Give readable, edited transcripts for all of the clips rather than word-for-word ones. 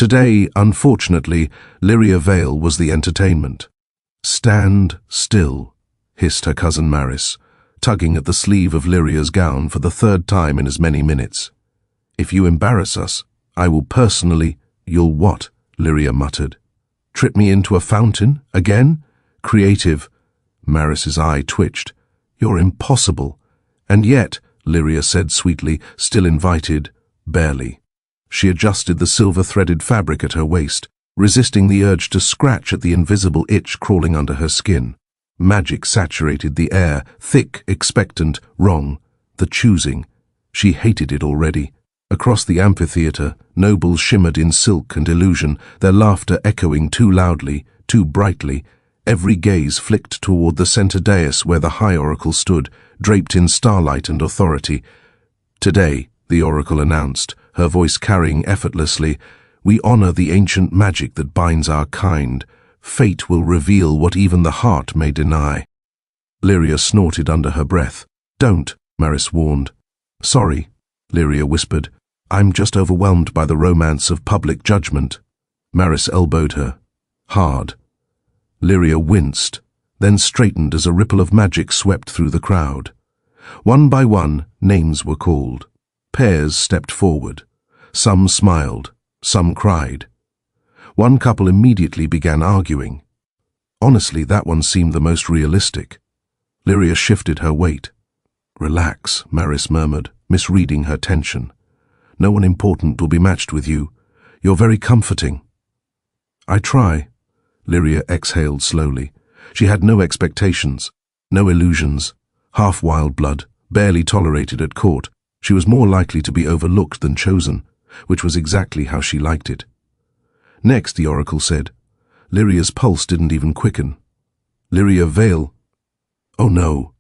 Today, unfortunately, Lyria Vale was the entertainment. "Stand still," hissed her cousin Maris, tugging at the sleeve of Lyria's gown for the third time in as many minutes. "If you embarrass us, I will personally—" "You'll what?" Lyria muttered. "Trip me into a fountain? Again? Creative." Maris's eye twitched. "You're impossible." "And yet," Lyria said sweetly, still invited, barely. She adjusted the silver-threaded fabric at her waist, resisting the urge to scratch at the invisible itch crawling under her skin. Magic saturated the air, thick, expectant, wrong. The choosing. She hated it already. Across the amphitheater, nobles shimmered in silk and illusion, their laughter echoing too loudly, too brightly. Every gaze flicked toward the center dais where the High Oracle stood, draped in starlight and authority. "Today," the Oracle announced, her voice carrying effortlessly, "we honor the ancient magic that binds our kind. Fate will reveal what even the heart may deny." Lyria snorted under her breath. "Don't," Maris warned. "Sorry," Lyria whispered. "I'm just overwhelmed by the romance of public judgment." Maris elbowed her. Hard. Lyria winced, then straightened as a ripple of magic swept through the crowd. One by one, names were called. Pairs stepped forward. Some smiled, some cried. One couple immediately began arguing. Honestly, that one seemed the most realistic. Lyria shifted her weight. "Relax," Maris murmured, misreading her tension. "No one important will be matched with you. You're very comforting." "I try," Lyria exhaled slowly. She had no expectations, no illusions. Half wild blood, barely tolerated at court. She was more likely to be overlooked than chosen, which was exactly how she liked it. "Next," the Oracle said. Lyria's pulse didn't even quicken. "Lyria Vale." "Oh no."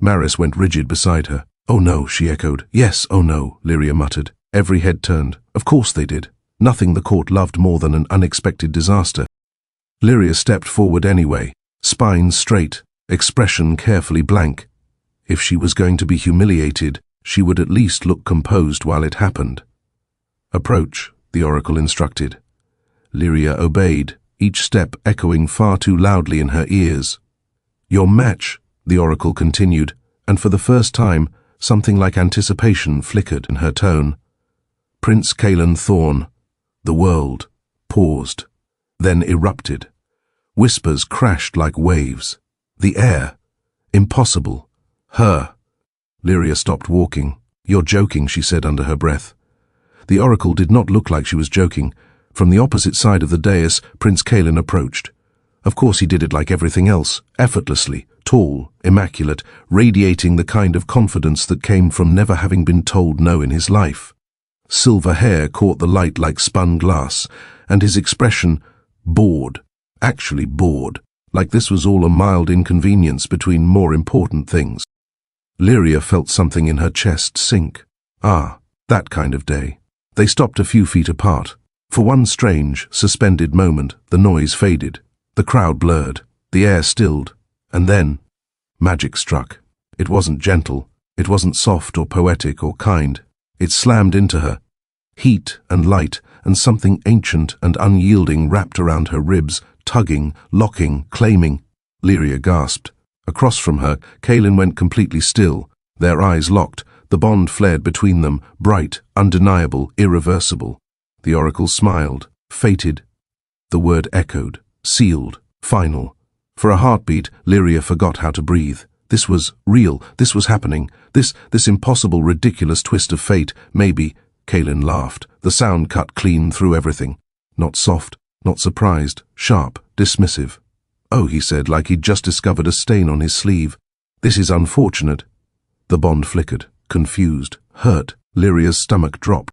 Maris went rigid beside her. "Oh no," she echoed. "Yes, oh no," Lyria muttered. Every head turned. Of course they did. Nothing the court loved more than an unexpected disaster. Lyria stepped forward anyway, spine straight, expression carefully blank. If she was going to be humiliated, she would at least look composed while it happened. "Approach," the Oracle instructed. Lyria obeyed, each step echoing far too loudly in her ears. "Your match," the Oracle continued, and for the first time, something like anticipation flickered in her tone. "Prince Caelen Thorn." The world paused, then erupted. Whispers crashed like waves. The air. Impossible. Her. Lyria stopped walking. "You're joking," she said under her breath. The Oracle did not look like she was joking. From the opposite side of the dais, Prince Caelen approached. Of course he did it like everything else, effortlessly, tall, immaculate, radiating the kind of confidence that came from never having been told no in his life. Silver hair caught the light like spun glass, and his expression, bored, actually bored, like this was all a mild inconvenience between more important things. Lyria felt something in her chest sink. Ah, that kind of day. They stopped a few feet apart. For one strange, suspended moment, the noise faded. The crowd blurred. The air stilled. And then, magic struck. It wasn't gentle. It wasn't soft or poetic or kind. It slammed into her. Heat and light and something ancient and unyielding wrapped around her ribs, tugging, locking, claiming. Lyria gasped. Across from her, Kalin went completely still. Their eyes locked. The bond flared between them, bright, undeniable, irreversible. The Oracle smiled, fated. The word echoed, sealed, final. For a heartbeat, Lyria forgot how to breathe. This was real. This was happening. This impossible, ridiculous twist of fate. Maybe. Kalin laughed. The sound cut clean through everything. Not soft, not surprised, sharp, dismissive. "Oh," he said, like he'd just discovered a stain on his sleeve. "This is unfortunate." The bond flickered, confused, hurt. Lyria's stomach dropped.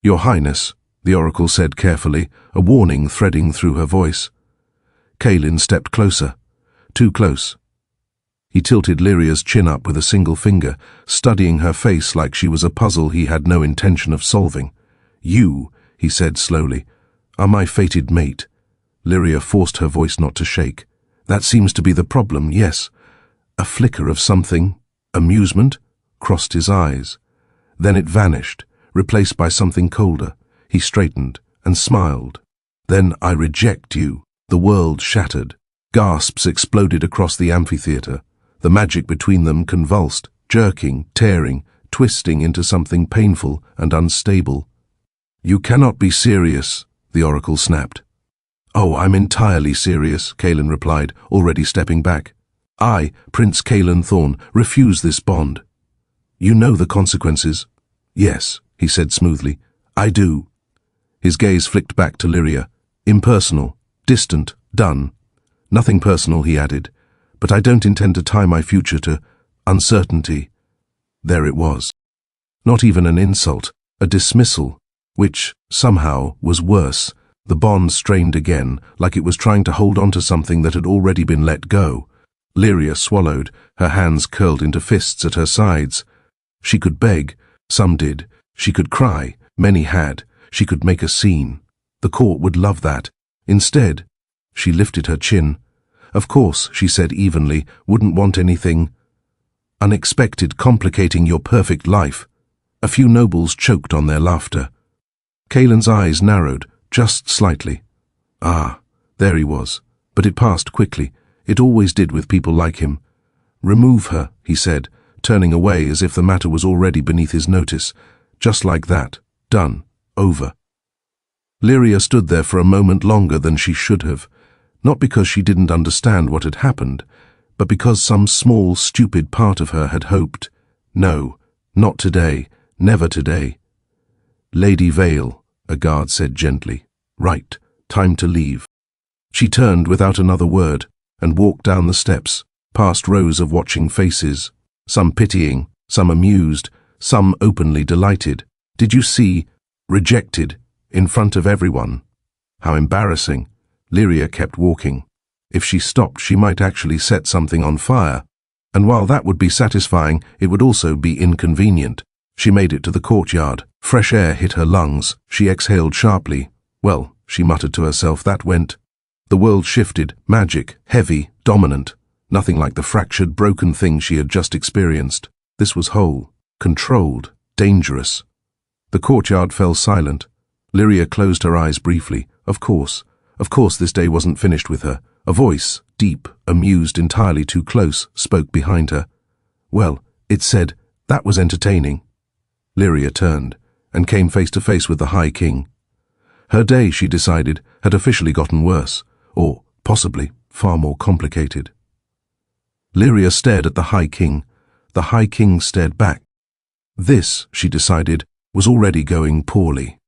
"Your Highness," the Oracle said carefully, a warning threading through her voice. Kalin stepped closer. Too close. He tilted Lyria's chin up with a single finger, studying her face like she was a puzzle he had no intention of solving. "You," he said slowly, "are my fated mate." Lyria forced her voice not to shake. "That seems to be the problem, yes." A flicker of something, amusement, crossed his eyes. Then it vanished, replaced by something colder. He straightened, and smiled. Then I reject you. The world shattered. Gasps exploded across the amphitheater. The magic between them convulsed, jerking, tearing, twisting into something painful and unstable. You cannot be serious, the oracle snapped. Oh, I'm entirely serious, Kalin replied, already stepping back. I, Prince Caelen Thorn, refuse this bond. You know the consequences. Yes, he said smoothly. I do. His gaze flicked back to Lyria. Impersonal, distant, done. Nothing personal, he added, but I don't intend to tie my future to uncertainty. There it was. Not even an insult, a dismissal, which, somehow, was worse. The bond strained again, like it was trying to hold on to something that had already been let go. Lyria swallowed, her hands curled into fists at her sides. She could beg, some did. She could cry, many had. She could make a scene. The court would love that. Instead, she lifted her chin. Of course, she said evenly, wouldn't want anything unexpected complicating your perfect life. A few nobles choked on their laughter. Kalen's eyes narrowed, just slightly. Ah, there he was. But it passed quickly. It always did with people like him. Remove her, he said, turning away as if the matter was already beneath his notice. Just like that. Done. Over. Lyria stood there for a moment longer than she should have, not because she didn't understand what had happened, but because some small, stupid part of her had hoped. No, not today, never today. Lady Vale, a guard said gently. Right, time to leave. She turned without another word and walked down the steps, past rows of watching faces, some pitying, some amused, some openly delighted. Did you see? Rejected, in front of everyone. How embarrassing. Lyria kept walking. If she stopped, she might actually set something on fire. And while that would be satisfying, it would also be inconvenient. She made it to the courtyard. Fresh air hit her lungs. She exhaled sharply. Well, she muttered to herself, that went. The world shifted, magic, heavy, dominant. Nothing like the fractured, broken thing she had just experienced. This was whole, controlled, dangerous. The courtyard fell silent. Lyria closed her eyes briefly. Of course this day wasn't finished with her. A voice, deep, amused, entirely too close, spoke behind her. Well, it said, that was entertaining. Lyria turned, and came face to face with the High King. Her day, she decided, had officially gotten worse, or, possibly, far more complicated. Lyria stared at the High King. The High King stared back. This, she decided, was already going poorly.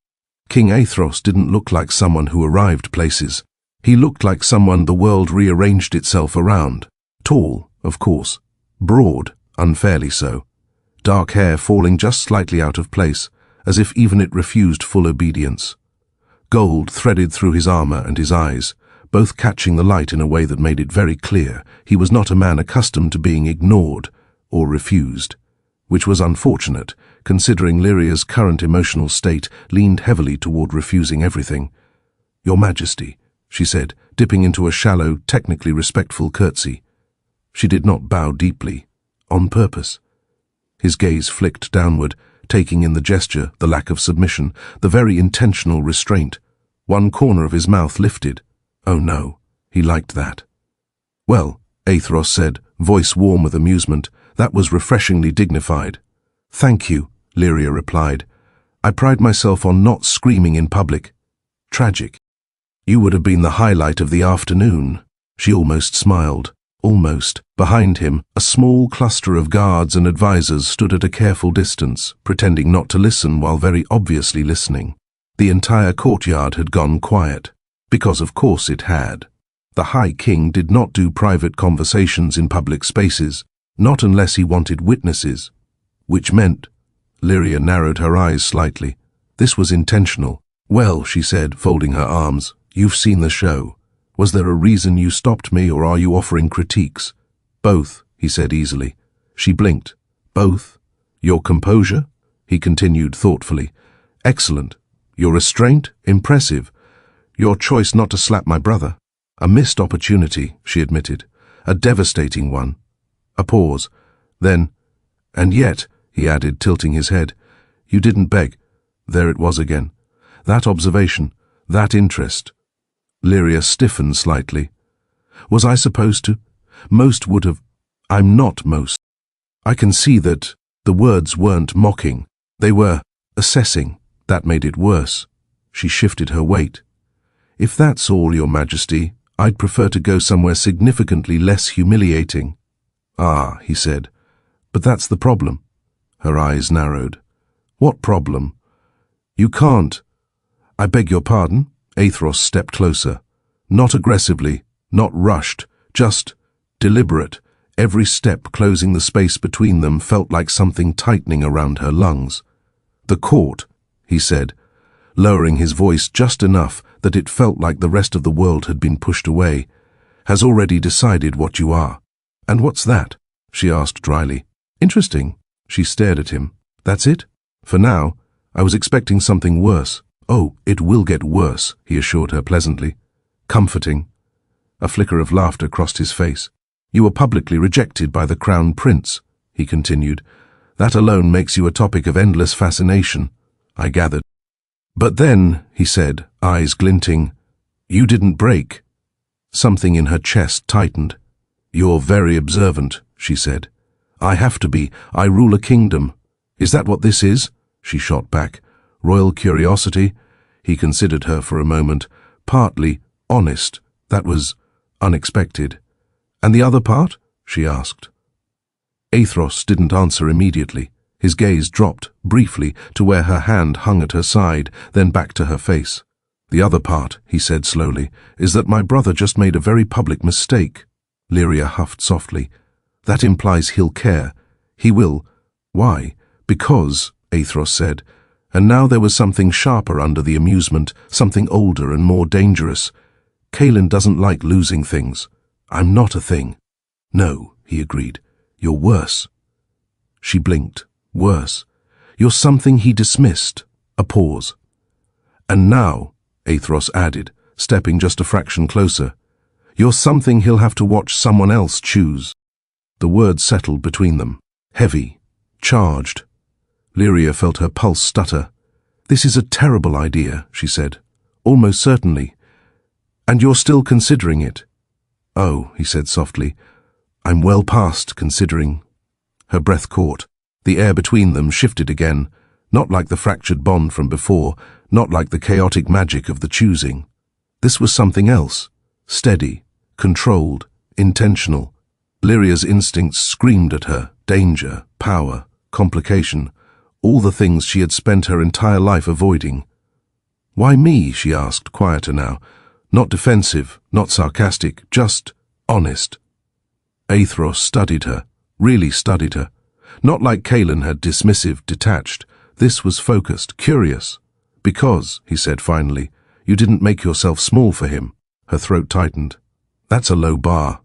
King Aethros didn't look like someone who arrived places. He looked like someone the world rearranged itself around. Tall, of course. Broad, unfairly so. Dark hair falling just slightly out of place, as if even it refused full obedience. Gold threaded through his armor and his eyes, both catching the light in a way that made it very clear he was not a man accustomed to being ignored or refused, which was unfortunate, considering Lyria's current emotional state leaned heavily toward refusing everything. Your Majesty, she said, dipping into a shallow, technically respectful curtsy. She did not bow deeply, on purpose. His gaze flicked downward, taking in the gesture, the lack of submission, the very intentional restraint. One corner of his mouth lifted. Oh no, he liked that. Well, Aethros said, voice warm with amusement, that was refreshingly dignified. Thank you, Lyria replied. I pride myself on not screaming in public. Tragic. You would have been the highlight of the afternoon. She almost smiled. Almost. Behind him, a small cluster of guards and advisors stood at a careful distance, pretending not to listen while very obviously listening. The entire courtyard had gone quiet, because of course it had. The High King did not do private conversations in public spaces, not unless he wanted witnesses. Which meant, Lyria narrowed her eyes slightly. This was intentional. Well, she said, folding her arms, you've seen the show. Was there a reason you stopped me, or are you offering critiques? Both, he said easily. She blinked. Both? Your composure? He continued thoughtfully. Excellent. Your restraint? Impressive. Your choice not to slap my brother? A missed opportunity, she admitted. A devastating one. A pause. Then, and yet, he added, tilting his head, you didn't beg. There it was again. That observation, That interest. Lyria stiffened slightly. Was I supposed to? Most would have. I'm not most. I can see that the words weren't mocking. They were assessing. That made it worse. She shifted her weight. If that's all, Your Majesty, I'd prefer to go somewhere significantly less humiliating. Ah, he said. But that's the problem. Her eyes narrowed. What problem? You can't. I beg your pardon? Aethros stepped closer. Not aggressively, not rushed, just deliberate. Every step closing the space between them felt like something tightening around her lungs. The court, he said, lowering his voice just enough that it felt like the rest of the world had been pushed away, has already decided what you are. And what's that? She asked dryly. Interesting. She stared at him. That's it? For now, I was expecting something worse. Oh, it will get worse, he assured her pleasantly. Comforting. A flicker of laughter crossed his face. You were publicly rejected by the Crown Prince, he continued. That alone makes you a topic of endless fascination, I gathered. But then, he said, eyes glinting, you didn't break. Something in her chest tightened. You're very observant, she said. I have to be. I rule a kingdom. Is that what this is? She shot back. Royal curiosity? He considered her for a moment. Partly honest. That was unexpected. And the other part? She asked. Aethros didn't answer immediately. His gaze dropped, briefly, to where her hand hung at her side, then back to her face. The other part, he said slowly, is that my brother just made a very public mistake. Lyria huffed softly. That implies he'll care. He will. Why? Because, Aethros said. And now there was something sharper under the amusement, something older and more dangerous. Kalin doesn't like losing things. I'm not a thing. No, he agreed. You're worse. She blinked. Worse. You're something he dismissed. A pause. And now, Aethros added, stepping just a fraction closer, you're something he'll have to watch someone else choose. The words settled between them. Heavy. Charged. Lyria felt her pulse stutter. This is a terrible idea, she said. Almost certainly. And you're still considering it. Oh, he said softly. I'm well past considering. Her breath caught. The air between them shifted again, not like the fractured bond from before, not like the chaotic magic of the choosing. This was something else. Steady, controlled, intentional. Lyria's instincts screamed at her. Danger, power, complication. All the things she had spent her entire life avoiding. Why me? She asked, quieter now. Not defensive, not sarcastic, just honest. Aethros studied her, really studied her. Not like Kalin had dismissive, detached. This was focused, curious. Because, he said finally, you didn't make yourself small for him. Her throat tightened. That's a low bar.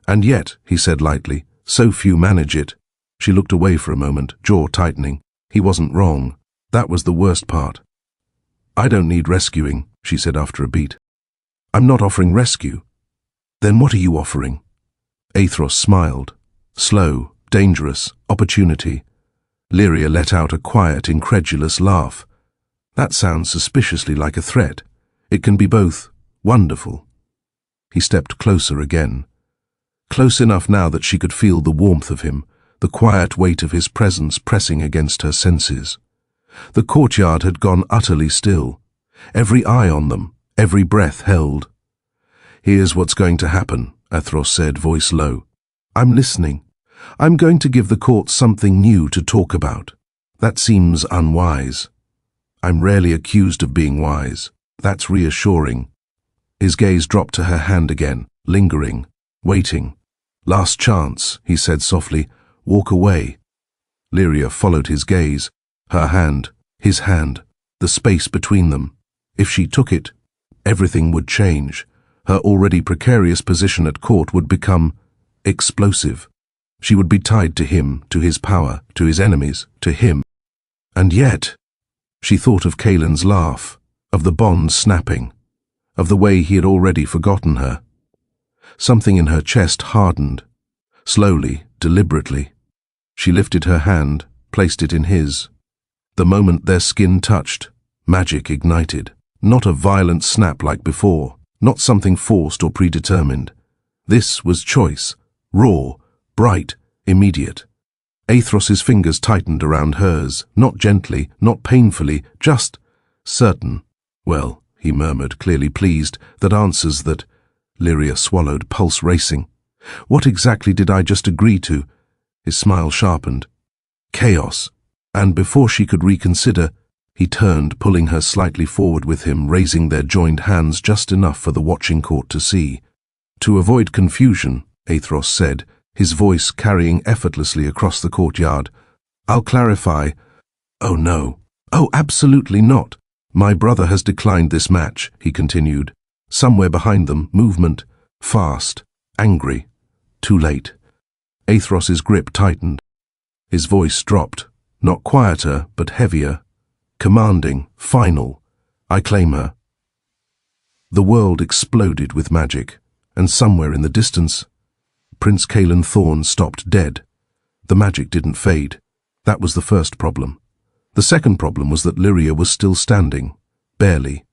And yet, he said lightly, so few manage it. She looked away for a moment, jaw tightening. He wasn't wrong. That was the worst part. I don't need rescuing, she said after a beat. I'm not offering rescue. Then what are you offering? Aethros smiled. Slow, dangerous, opportunity. Lyria let out a quiet, incredulous laugh. That sounds suspiciously like a threat. It can be both. Wonderful. He stepped closer again. Close enough now that she could feel the warmth of him, the quiet weight of his presence pressing against her senses. The courtyard had gone utterly still. Every eye on them, every breath held. Here's what's going to happen, Aethros said, voice low. I'm listening. I'm going to give the court something new to talk about. That seems unwise. I'm rarely accused of being wise. That's reassuring. His gaze dropped to her hand again, lingering, waiting. Last chance, he said softly. Walk away. Lyria followed his gaze. Her hand, his hand, the space between them. If she took it, everything would change. Her already precarious position at court would become explosive. She would be tied to him, to his power, to his enemies, to him. And yet, she thought of Kalen's laugh, of the bond snapping, of the way he had already forgotten her. Something in her chest hardened. Slowly, deliberately. She lifted her hand, placed it in his. The moment their skin touched, magic ignited. Not a violent snap like before, not something forced or predetermined. This was choice, raw, bright, immediate. Aethros's fingers tightened around hers, not gently, not painfully, just certain. Well, he murmured, clearly pleased, that answers that. Lyria swallowed, pulse racing. What exactly did I just agree to? His smile sharpened. Chaos. And before she could reconsider, he turned, pulling her slightly forward with him, raising their joined hands just enough for the watching court to see. To avoid confusion, Aethros said, his voice carrying effortlessly across the courtyard, I'll clarify. Oh no. Oh, absolutely not. My brother has declined this match, he continued. Somewhere behind them, movement, fast, angry. Too late. Aethros's grip tightened. His voice dropped, not quieter, but heavier. Commanding, final. I claim her. The world exploded with magic, and somewhere in the distance, Prince Caelen Thorn stopped dead. The magic didn't fade. That was the first problem. The second problem was that Lyria was still standing, barely.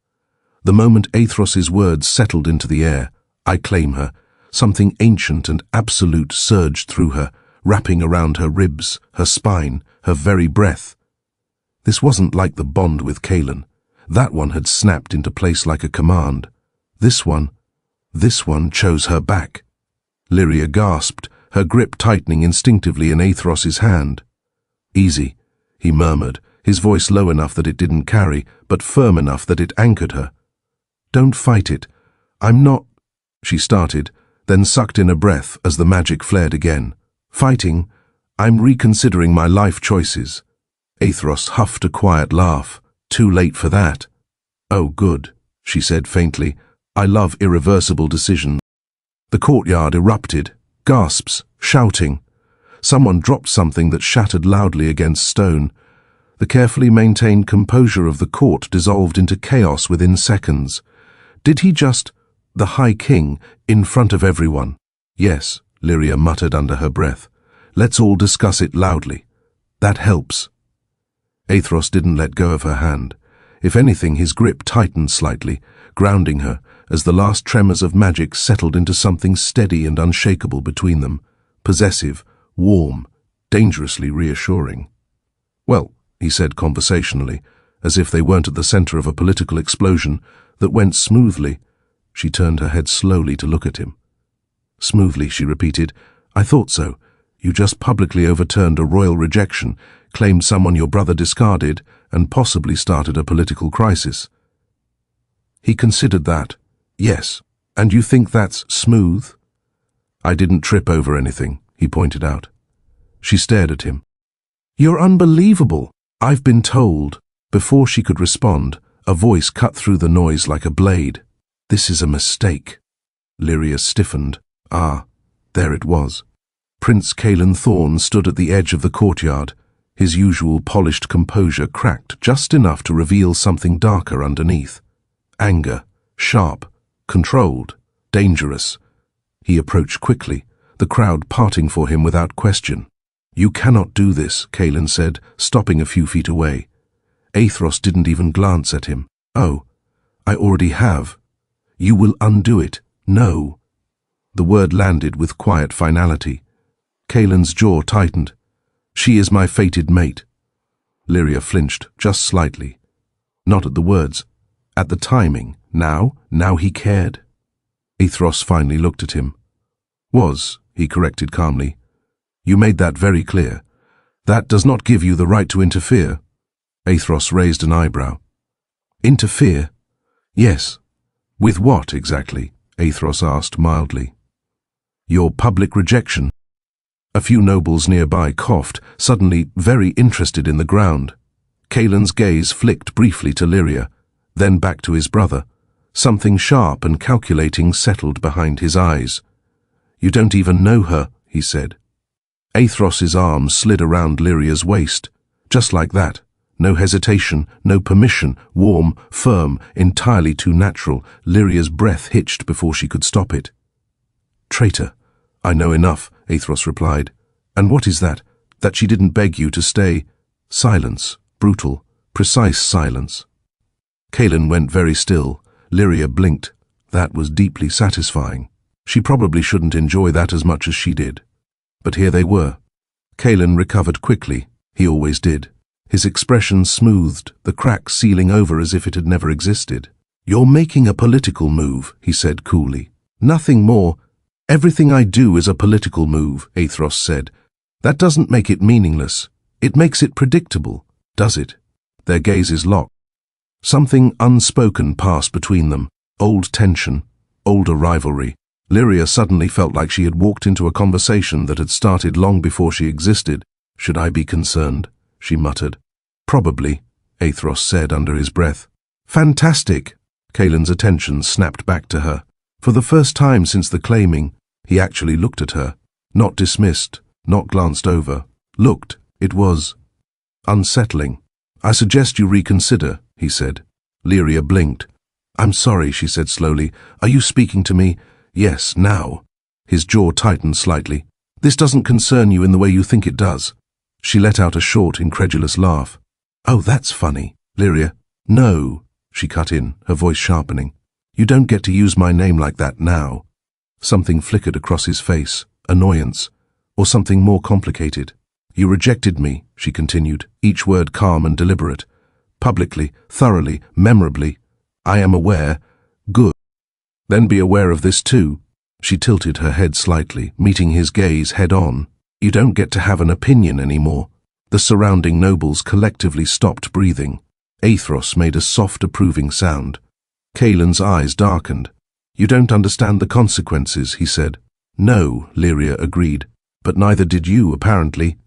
The moment Aethros's words settled into the air, I claim her, something ancient and absolute surged through her, wrapping around her ribs, her spine, her very breath. This wasn't like the bond with Kalin. That one had snapped into place like a command. This one chose her back. Lyria gasped, her grip tightening instinctively in Aethros's hand. Easy, he murmured, his voice low enough that it didn't carry, but firm enough that it anchored her. Don't fight it. I'm not, she started, then sucked in a breath as the magic flared again. Fighting? I'm reconsidering my life choices. Aethros huffed a quiet laugh. Too late for that. Oh, good, she said faintly. I love irreversible decisions. The courtyard erupted, gasps, shouting. Someone dropped something that shattered loudly against stone. The carefully maintained composure of the court dissolved into chaos within seconds. Did he just, the High King, in front of everyone? Yes, Lyria muttered under her breath. Let's all discuss it loudly. That helps. Aethros didn't let go of her hand. If anything, his grip tightened slightly, grounding her, as the last tremors of magic settled into something steady and unshakable between them, possessive, warm, dangerously reassuring. Well, he said conversationally, as if they weren't at the center of a political explosion that went smoothly. She turned her head slowly to look at him. Smoothly, she repeated. I thought so. You just publicly overturned a royal rejection, claimed someone your brother discarded, and possibly started a political crisis. He considered that. Yes. And you think that's smooth? I didn't trip over anything, he pointed out. She stared at him. You're unbelievable. I've been told. Before she could respond, a voice cut through the noise like a blade. This is a mistake. Lyria stiffened. Ah, there it was. Prince Caelen Thorn stood at the edge of the courtyard, his usual polished composure cracked just enough to reveal something darker underneath. Anger, sharp, controlled, dangerous. He approached quickly, the crowd parting for him without question. You cannot do this, Kalin said, stopping a few feet away. Aethros didn't even glance at him. Oh, I already have. You will undo it. No. The word landed with quiet finality. Kalen's jaw tightened. She is my fated mate. Lyria flinched, just slightly. Not at the words. At the timing. Now he cared. Aethros finally looked at him. He corrected calmly. You made that very clear. That does not give you the right to interfere. Aethros raised an eyebrow. Interfere? Yes. With what, exactly? Aethros asked mildly. Your public rejection. A few nobles nearby coughed, suddenly very interested in the ground. Kalen's gaze flicked briefly to Lyria, then back to his brother. Something sharp and calculating settled behind his eyes. You don't even know her, he said. Aethros's arm slid around Lyria's waist. Just like that. No hesitation, no permission, warm, firm, entirely too natural. Lyria's breath hitched before she could stop it. Traitor. I know enough, Aethros replied. And what is that? That she didn't beg you to stay? Silence. Brutal. Precise silence. Kalin went very still. Lyria blinked. That was deeply satisfying. She probably shouldn't enjoy that as much as she did. But here they were. Kalin recovered quickly. He always did. His expression smoothed, the cracks sealing over as if it had never existed. "You're making a political move," he said coolly. "Nothing more. Everything I do is a political move," Aethros said. "That doesn't make it meaningless. It makes it predictable, does it?" Their gazes locked. Something unspoken passed between them. Old tension, older rivalry. Lyria suddenly felt like she had walked into a conversation that had started long before she existed. "Should I be concerned?" she muttered. "Probably," Aethros said under his breath. "Fantastic!" Kalen's attention snapped back to her. For the first time since the claiming, he actually looked at her. Not dismissed, not glanced over. Looked. It was unsettling. "I suggest you reconsider," he said. Lyria blinked. "I'm sorry," she said slowly. "Are you speaking to me?" "Yes, now." His jaw tightened slightly. "This doesn't concern you in the way you think it does." She let out a short, incredulous laugh. "Oh, that's funny." "Lyria." "No," she cut in, her voice sharpening. "You don't get to use my name like that now." Something flickered across his face. Annoyance. Or something more complicated. "You rejected me," she continued, each word calm and deliberate. "Publicly, thoroughly, memorably. I am aware. Good. Then be aware of this too." She tilted her head slightly, meeting his gaze head-on. "You don't get to have an opinion anymore." The surrounding nobles collectively stopped breathing. Aethros made a soft, approving sound. Kalen's eyes darkened. "You don't understand the consequences," he said. "No," Lyria agreed. "But neither did you, apparently."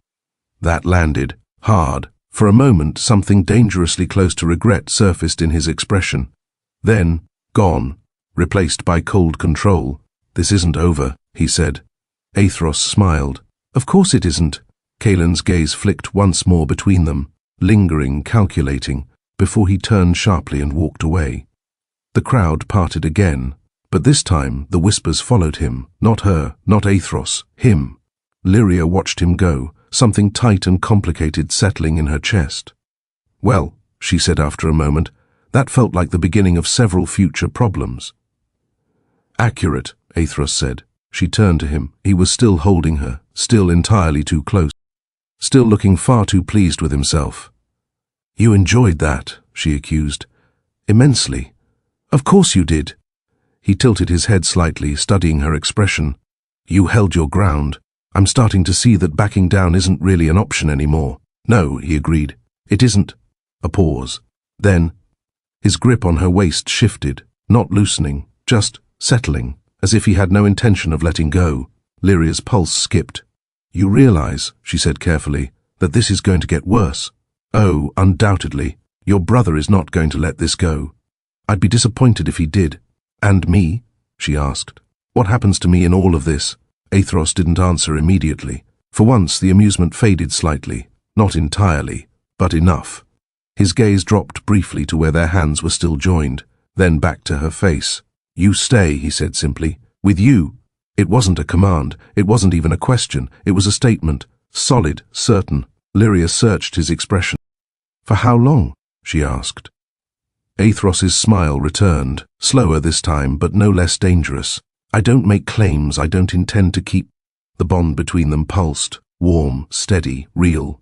That landed. Hard. For a moment, something dangerously close to regret surfaced in his expression. Then, gone. Replaced by cold control. "This isn't over," he said. Aethros smiled. "Of course it isn't." Kalen's gaze flicked once more between them, lingering, calculating, before he turned sharply and walked away. The crowd parted again, but this time the whispers followed him, not her, not Aethros, him. Lyria watched him go, something tight and complicated settling in her chest. "Well," she said after a moment, "that felt like the beginning of several future problems." "Accurate," Aethros said. She turned to him. He was still holding her, still entirely too close, still looking far too pleased with himself. "You enjoyed that," she accused. "Immensely." "Of course you did." He tilted his head slightly, studying her expression. "You held your ground. I'm starting to see that backing down isn't really an option anymore." "No," he agreed. "It isn't." A pause. Then, his grip on her waist shifted, not loosening, just settling, as if he had no intention of letting go. Lyria's pulse skipped. "You realize," she said carefully, "that this is going to get worse." "Oh, undoubtedly. Your brother is not going to let this go." "I'd be disappointed if he did." "And me?" she asked. "What happens to me in all of this?" Aethros didn't answer immediately. For once, the amusement faded slightly. Not entirely, but enough. His gaze dropped briefly to where their hands were still joined, then back to her face. "You stay," he said simply. "With you." It wasn't a command. It wasn't even a question. It was a statement. Solid, certain. Lyria searched his expression. "For how long?" she asked. Aethros's smile returned, slower this time, but no less dangerous. "I don't make claims I don't intend to keep." The bond between them pulsed, warm, steady, real.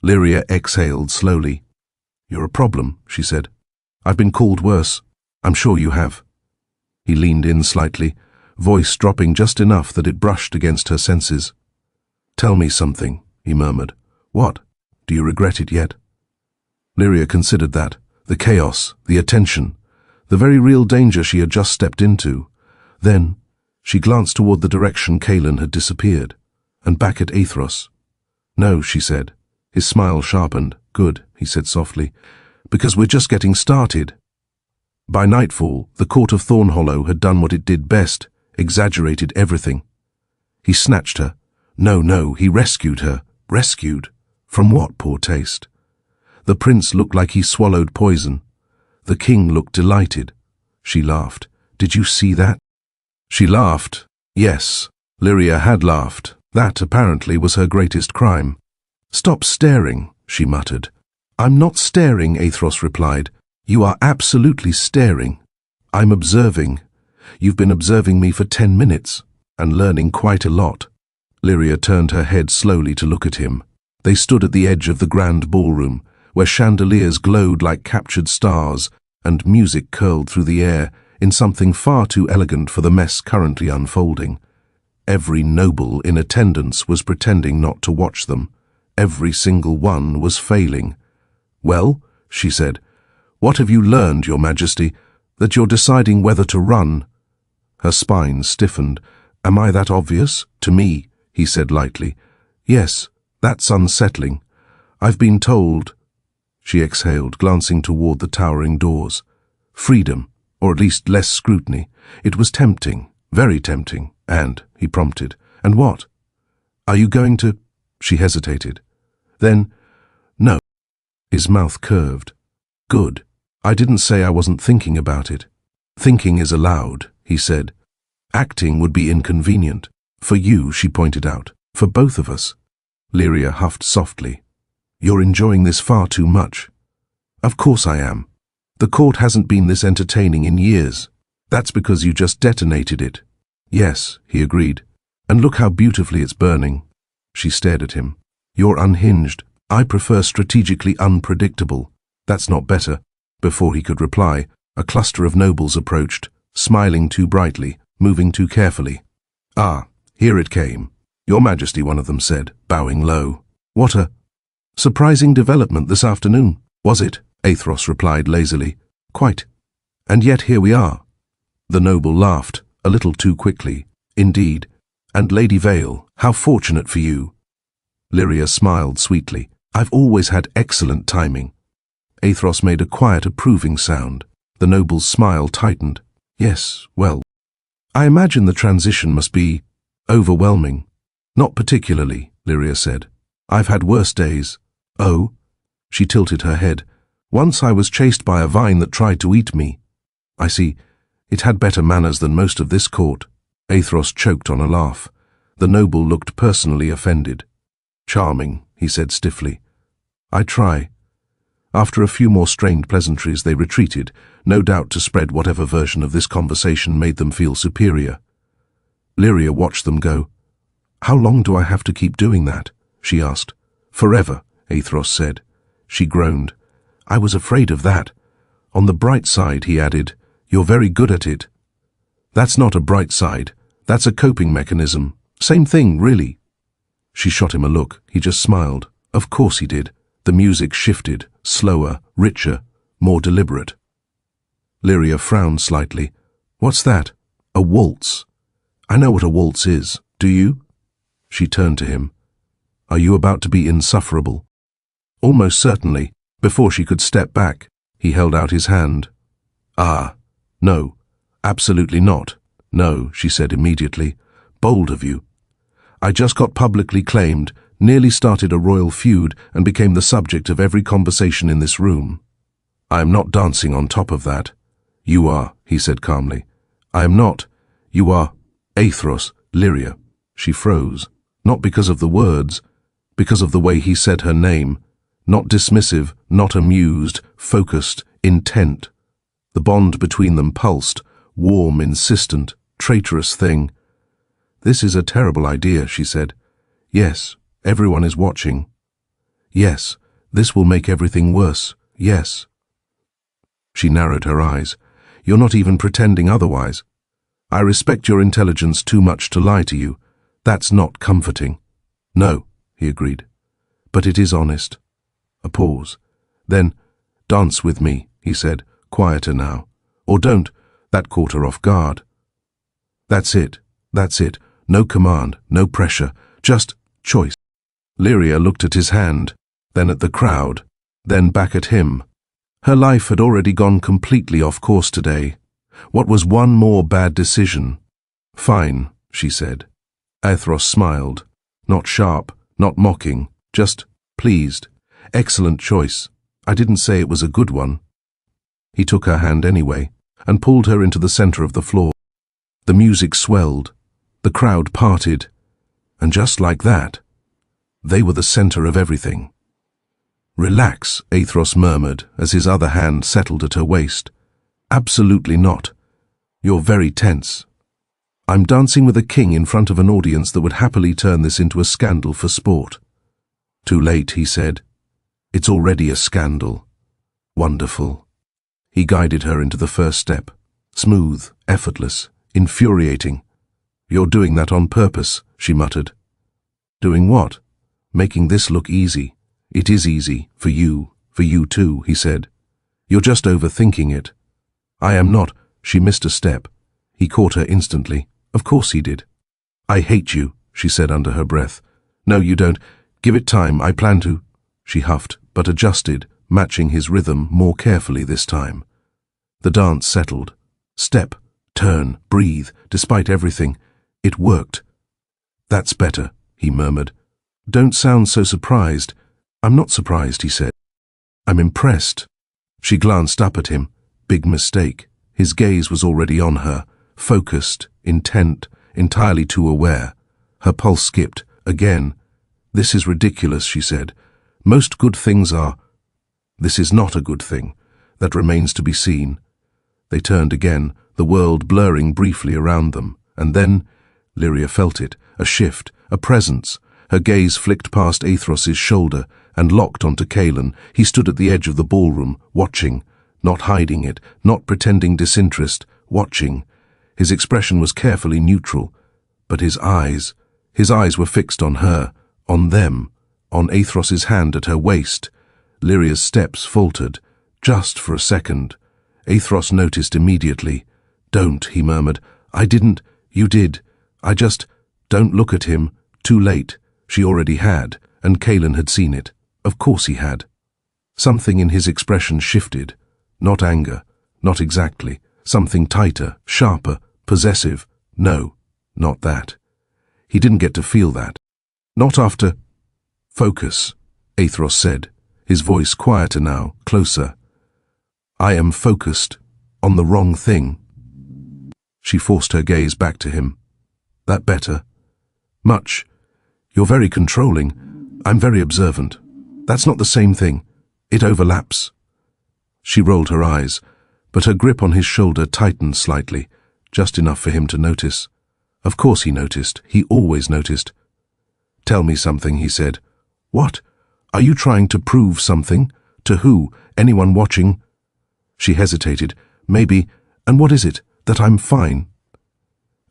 Lyria exhaled slowly. "You're a problem," she said. "I've been called worse. I'm sure you have." He leaned in slightly, voice dropping just enough that it brushed against her senses. "Tell me something," he murmured. "What? Do you regret it yet?" Lyria considered that. The chaos, the attention, the very real danger she had just stepped into. Then, she glanced toward the direction Kalin had disappeared, and back at Aethros. "No," she said. His smile sharpened. "Good," he said softly, "because we're just getting started." By nightfall, the court of Thornhollow had done what it did best, exaggerated everything. He snatched her. No, he rescued her. Rescued? From what, poor taste? The prince looked like he swallowed poison. The king looked delighted. She laughed. "Did you see that?" She laughed. Yes, Lyria had laughed. That, apparently, was her greatest crime. "Stop staring," she muttered. "I'm not staring," Aethros replied. You are absolutely staring. I'm observing. You've been observing me for 10 minutes, and learning quite a lot. Lyria turned her head slowly to look at him. They stood at the edge of the grand ballroom, where chandeliers glowed like captured stars, and music curled through the air in something far too elegant for the mess currently unfolding. Every noble in attendance was pretending not to watch them. Every single one was failing. "Well," she said, "what have you learned, Your Majesty, that you're deciding whether to run?" Her spine stiffened. "Am I that obvious? To me," he said lightly. "Yes, that's unsettling. I've been told—" She exhaled, glancing toward the towering doors. Freedom, or at least less scrutiny. It was tempting, very tempting. "And," he prompted, "and what? Are you going to—" She hesitated. Then, "No." His mouth curved. "Good. I didn't say I wasn't thinking about it. Thinking is allowed," he said. "Acting would be inconvenient. For you," she pointed out. "For both of us." Lyria huffed softly. "You're enjoying this far too much." "Of course I am. The court hasn't been this entertaining in years. That's because you just detonated it." "Yes," he agreed. "And look how beautifully it's burning." She stared at him. "You're unhinged. I prefer strategically unpredictable. That's not better." Before he could reply, a cluster of nobles approached, smiling too brightly, moving too carefully. "Ah, here it came. Your Majesty," one of them said, bowing low. "What a surprising development this afternoon." "Was it?" Aethros replied lazily. "Quite. And yet here we are." The noble laughed, a little too quickly. "Indeed. And Lady Vale, how fortunate for you." Lyria smiled sweetly. "I've always had excellent timing." Aethros made a quiet, approving sound. The noble's smile tightened. "Yes, well, I imagine the transition must be overwhelming." "Not particularly," Lyria said. "I've had worse days." "Oh?" She tilted her head. "Once I was chased by a vine that tried to eat me." "I see. It had better manners than most of this court." Aethros choked on a laugh. The noble looked personally offended. "Charming," he said stiffly. "I try." After a few more strained pleasantries, they retreated, no doubt to spread whatever version of this conversation made them feel superior. Lyria watched them go. "How long do I have to keep doing that?" she asked. "Forever," Aethros said. She groaned. "I was afraid of that. On the bright side," he added, "you're very good at it." "That's not a bright side. That's a coping mechanism. Same thing, really." She shot him a look. He just smiled. Of course he did. The music shifted, slower, richer, more deliberate. Lyria frowned slightly. "What's that?" "A waltz." "I know what a waltz is. Do you?" She turned to him. "Are you about to be insufferable?" "Almost certainly." Before she could step back, he held out his hand. "Ah, no, absolutely not." "No," she said immediately. "Bold of you." "I just got publicly claimed, nearly started a royal feud, and became the subject of every conversation in this room. I am not dancing on top of that." "You are," he said calmly. "I am not. You are Aethros, Lyria." She froze, not because of the words, because of the way he said her name. Not dismissive, not amused, focused, intent. The bond between them pulsed, warm, insistent, traitorous thing. "This is a terrible idea," she said. "Yes, everyone is watching." "Yes, this will make everything worse. Yes." She narrowed her eyes. "You're not even pretending otherwise. I respect your intelligence too much to lie to you. That's not comforting." "No," he agreed. "But it is honest." A pause. Then, "Dance with me," he said, quieter now. "Or don't." That caught her off guard. That's it. No command, no pressure, just choice." Lyria looked at his hand, then at the crowd, then back at him. Her life had already gone completely off course today. What was one more bad decision? "Fine," she said. Aethros smiled. Not sharp, not mocking, just pleased. "Excellent choice. I didn't say it was a good one." He took her hand anyway, and pulled her into the center of the floor. The music swelled. The crowd parted. And just like that, they were the center of everything. Relax, Aethros murmured as his other hand settled at her waist. Absolutely not. You're very tense. I'm dancing with a king in front of an audience that would happily turn this into a scandal for sport. Too late, he said. It's already a scandal. Wonderful. He guided her into the first step. Smooth, effortless, infuriating. You're doing that on purpose, she muttered. Doing what? Making this look easy. It is easy, for you too, he said. You're just overthinking it. I am not. She missed a step. He caught her instantly. Of course he did. I hate you, she said under her breath. No, you don't. Give it time, I plan to. She huffed, but adjusted, matching his rhythm more carefully this time. The dance settled. Step, turn, breathe, despite everything. It worked. That's better, he murmured. Don't sound so surprised. I'm not surprised, he said. I'm impressed. She glanced up at him. Big mistake. His gaze was already on her, focused, intent, entirely too aware. Her pulse skipped. Again. This is ridiculous, she said. Most good things are. This is not a good thing. That remains to be seen. They turned again, the world blurring briefly around them. And then, Lyria felt it, a shift, a presence. Her gaze flicked past Aethros' shoulder and locked onto Kalin. He stood at the edge of the ballroom, watching, not hiding it, not pretending disinterest, watching. His expression was carefully neutral, but his eyes were fixed on her, on them, on Aethros' hand at her waist. Lyria's steps faltered, just for a second. Aethros noticed immediately. Don't, he murmured. I didn't. You did. I just... Don't look at him. Too late. She already had, and Kalin had seen it. Of course he had. Something in his expression shifted. Not anger. Not exactly. Something tighter, sharper, possessive. No, not that. He didn't get to feel that. Not after... Focus, Aethros said, his voice quieter now, closer. I am focused on the wrong thing. She forced her gaze back to him. That better? Much. You're very controlling. I'm very observant. That's not the same thing. It overlaps. She rolled her eyes, but her grip on his shoulder tightened slightly, just enough for him to notice. Of course he noticed. He always noticed. Tell me something, he said. What? Are you trying to prove something? To who? Anyone watching? She hesitated. Maybe. And what is it? That I'm fine?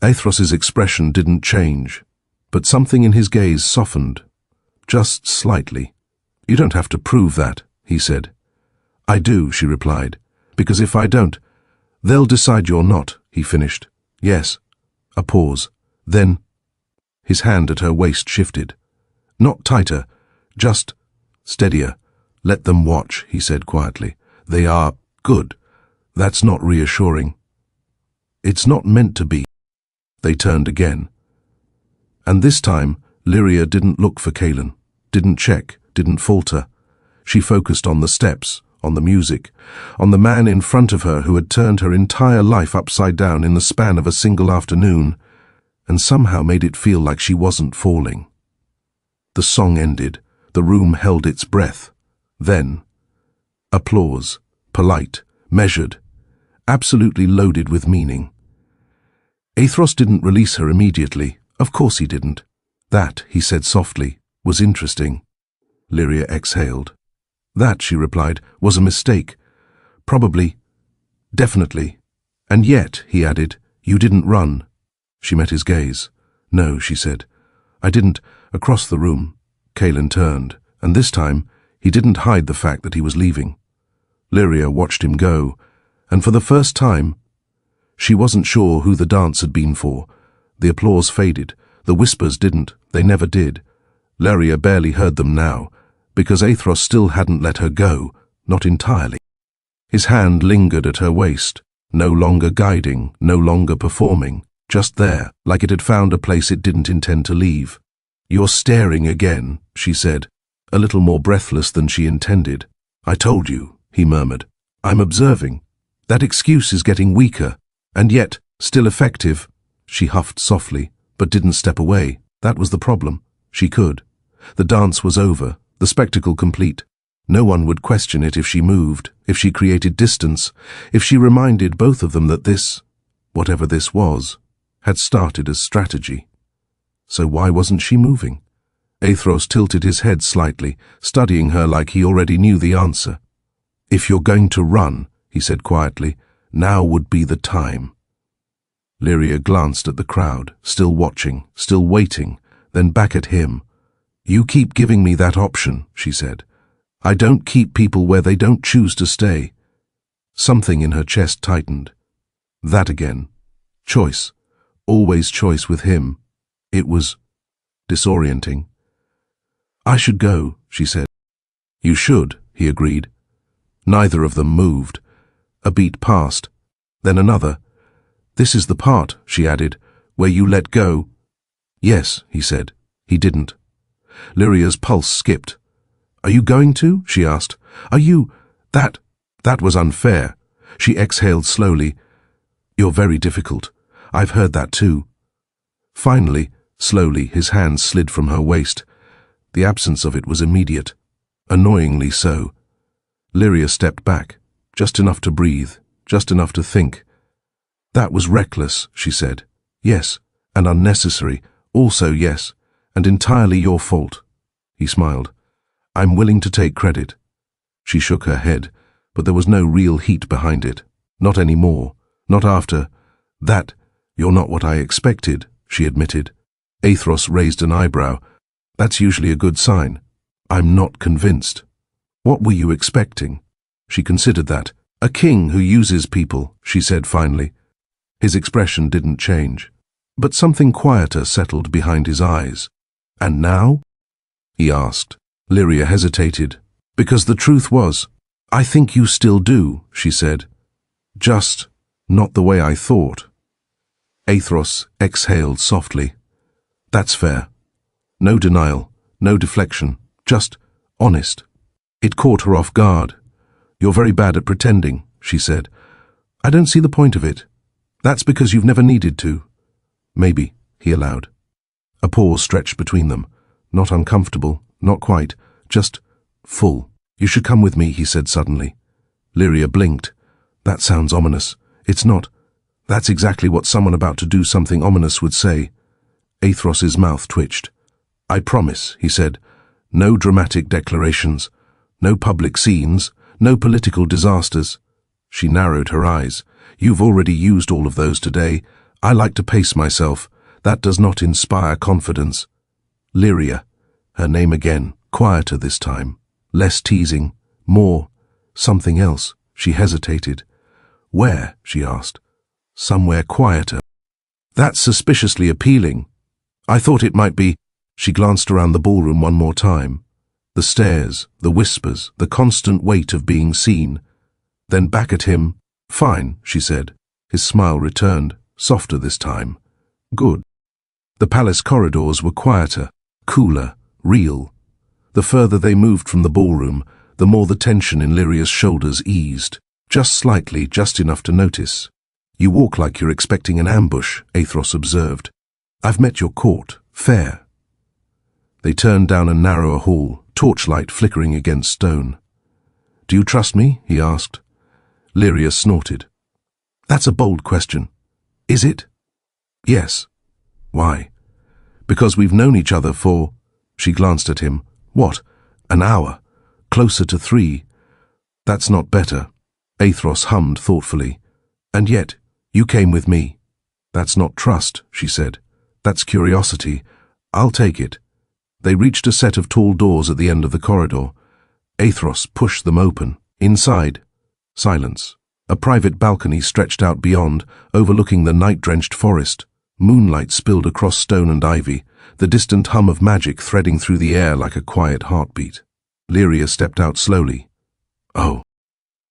Aethros' expression didn't change, but something in his gaze softened. Just slightly. You don't have to prove that, he said. I do, she replied, because if I don't, they'll decide you're not, he finished. Yes. A pause. Then, his hand at her waist shifted. Not tighter, just steadier. Let them watch, he said quietly. They are good. That's not reassuring. It's not meant to be. They turned again. And this time, Lyria didn't look for Kalin, didn't check, didn't falter. She focused on the steps, on the music, on the man in front of her who had turned her entire life upside down in the span of a single afternoon, and somehow made it feel like she wasn't falling. The song ended. The room held its breath. Then, applause, polite, measured, absolutely loaded with meaning. Aethros didn't release her immediately. Of course he didn't. That, he said softly, was interesting. Lyria exhaled. That, she replied, was a mistake. Probably. Definitely. And yet, he added, you didn't run. She met his gaze. No, she said. I didn't. Across the room. Kalin turned, and this time, he didn't hide the fact that he was leaving. Lyria watched him go, and for the first time, she wasn't sure who the dance had been for. The applause faded. The whispers didn't. They never did. Lyria barely heard them now, because Aethros still hadn't let her go, not entirely. His hand lingered at her waist, no longer guiding, no longer performing, just there, like it had found a place it didn't intend to leave. You're staring again, she said, a little more breathless than she intended. I told you, he murmured. I'm observing. That excuse is getting weaker, and yet, still effective. She huffed softly, but didn't step away. That was the problem. She could. The dance was over, the spectacle complete. No one would question it if she moved, if she created distance, if she reminded both of them that this, whatever this was, had started as strategy. So why wasn't she moving? Aethros tilted his head slightly, studying her like he already knew the answer. "If you're going to run," he said quietly, "now would be the time." Lyria glanced at the crowd, still watching, still waiting, then back at him. "You keep giving me that option," she said. "I don't keep people where they don't choose to stay." Something in her chest tightened. That again. Choice. Always choice with him. It was disorienting. "I should go," she said. "You should," he agreed. Neither of them moved. A beat passed, then another. "This is the part," she added, "where you let go." "Yes," he said. He didn't. Lyria's pulse skipped. "Are you going to?" she asked. "Are you—" That was unfair." She exhaled slowly. "You're very difficult. I've heard that too." Finally, slowly, his hand slid from her waist. The absence of it was immediate. Annoyingly so. Lyria stepped back, just enough to breathe, just enough to think. "That was reckless," she said. "Yes, and unnecessary. Also yes, and entirely your fault." He smiled. "I'm willing to take credit." She shook her head, but there was no real heat behind it. Not anymore. Not after that. "You're not what I expected," she admitted. Aethros raised an eyebrow. "That's usually a good sign." "I'm not convinced." "What were you expecting?" She considered that. "A king who uses people," she said finally. His expression didn't change, but something quieter settled behind his eyes. "And now?" he asked. Lyria hesitated. "Because the truth was, I think you still do," she said. "Just not the way I thought." Aethros exhaled softly. "That's fair. No denial, no deflection, just honest." It caught her off guard. "You're very bad at pretending," she said. "I don't see the point of it." "That's because you've never needed to." "Maybe," he allowed. A pause stretched between them. Not uncomfortable, not quite, just full. "You should come with me," he said suddenly. Lyria blinked. "That sounds ominous." "It's not. That's exactly what someone about to do something ominous would say." Aethros's mouth twitched. "I promise," he said. "No dramatic declarations. No public scenes. No political disasters." She narrowed her eyes. "You've already used all of those today. I like to pace myself. That does not inspire confidence." Lyria. Her name again, quieter this time. Less teasing. More. Something else. She hesitated. "Where?" she asked. "Somewhere quieter." "That's suspiciously appealing. I thought it might be—" She glanced around the ballroom one more time. The stares, the whispers, the constant weight of being seen. Then back at him. "Fine," she said. His smile returned, softer this time. "Good." The palace corridors were quieter, cooler, real. The further they moved from the ballroom, the more the tension in Lyria's shoulders eased. Just slightly, just enough to notice. "You walk like you're expecting an ambush," Aethros observed. "I've met your court. Fair." They turned down a narrower hall, torchlight flickering against stone. "Do you trust me?" he asked. Lyria snorted. "That's a bold question." "Is it?" "Yes." "Why?" "Because we've known each other for—" She glanced at him. "What? An hour? Closer to 3. "That's not better." Aethros hummed thoughtfully. "And yet, you came with me." "That's not trust," she said. "That's curiosity. I'll take it." They reached a set of tall doors at the end of the corridor. Aethros pushed them open. Inside, silence. A private balcony stretched out beyond, overlooking the night-drenched forest. Moonlight spilled across stone and ivy, the distant hum of magic threading through the air like a quiet heartbeat. Lyria stepped out slowly. "Oh."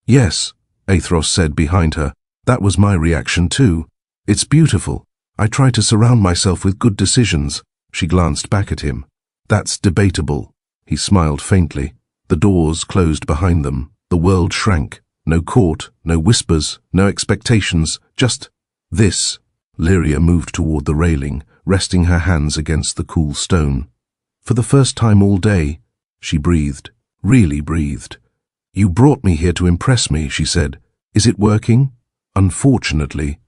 "Yes," Aethros said behind her. "That was my reaction too. It's beautiful. I try to surround myself with good decisions." She glanced back at him. "That's debatable." He smiled faintly. The doors closed behind them. The world shrank. No court, no whispers, no expectations, just this. Lyria moved toward the railing, resting her hands against the cool stone. "For the first time all day," she breathed, really breathed. "You brought me here to impress me," she said. "Is it working?" "Unfortunately."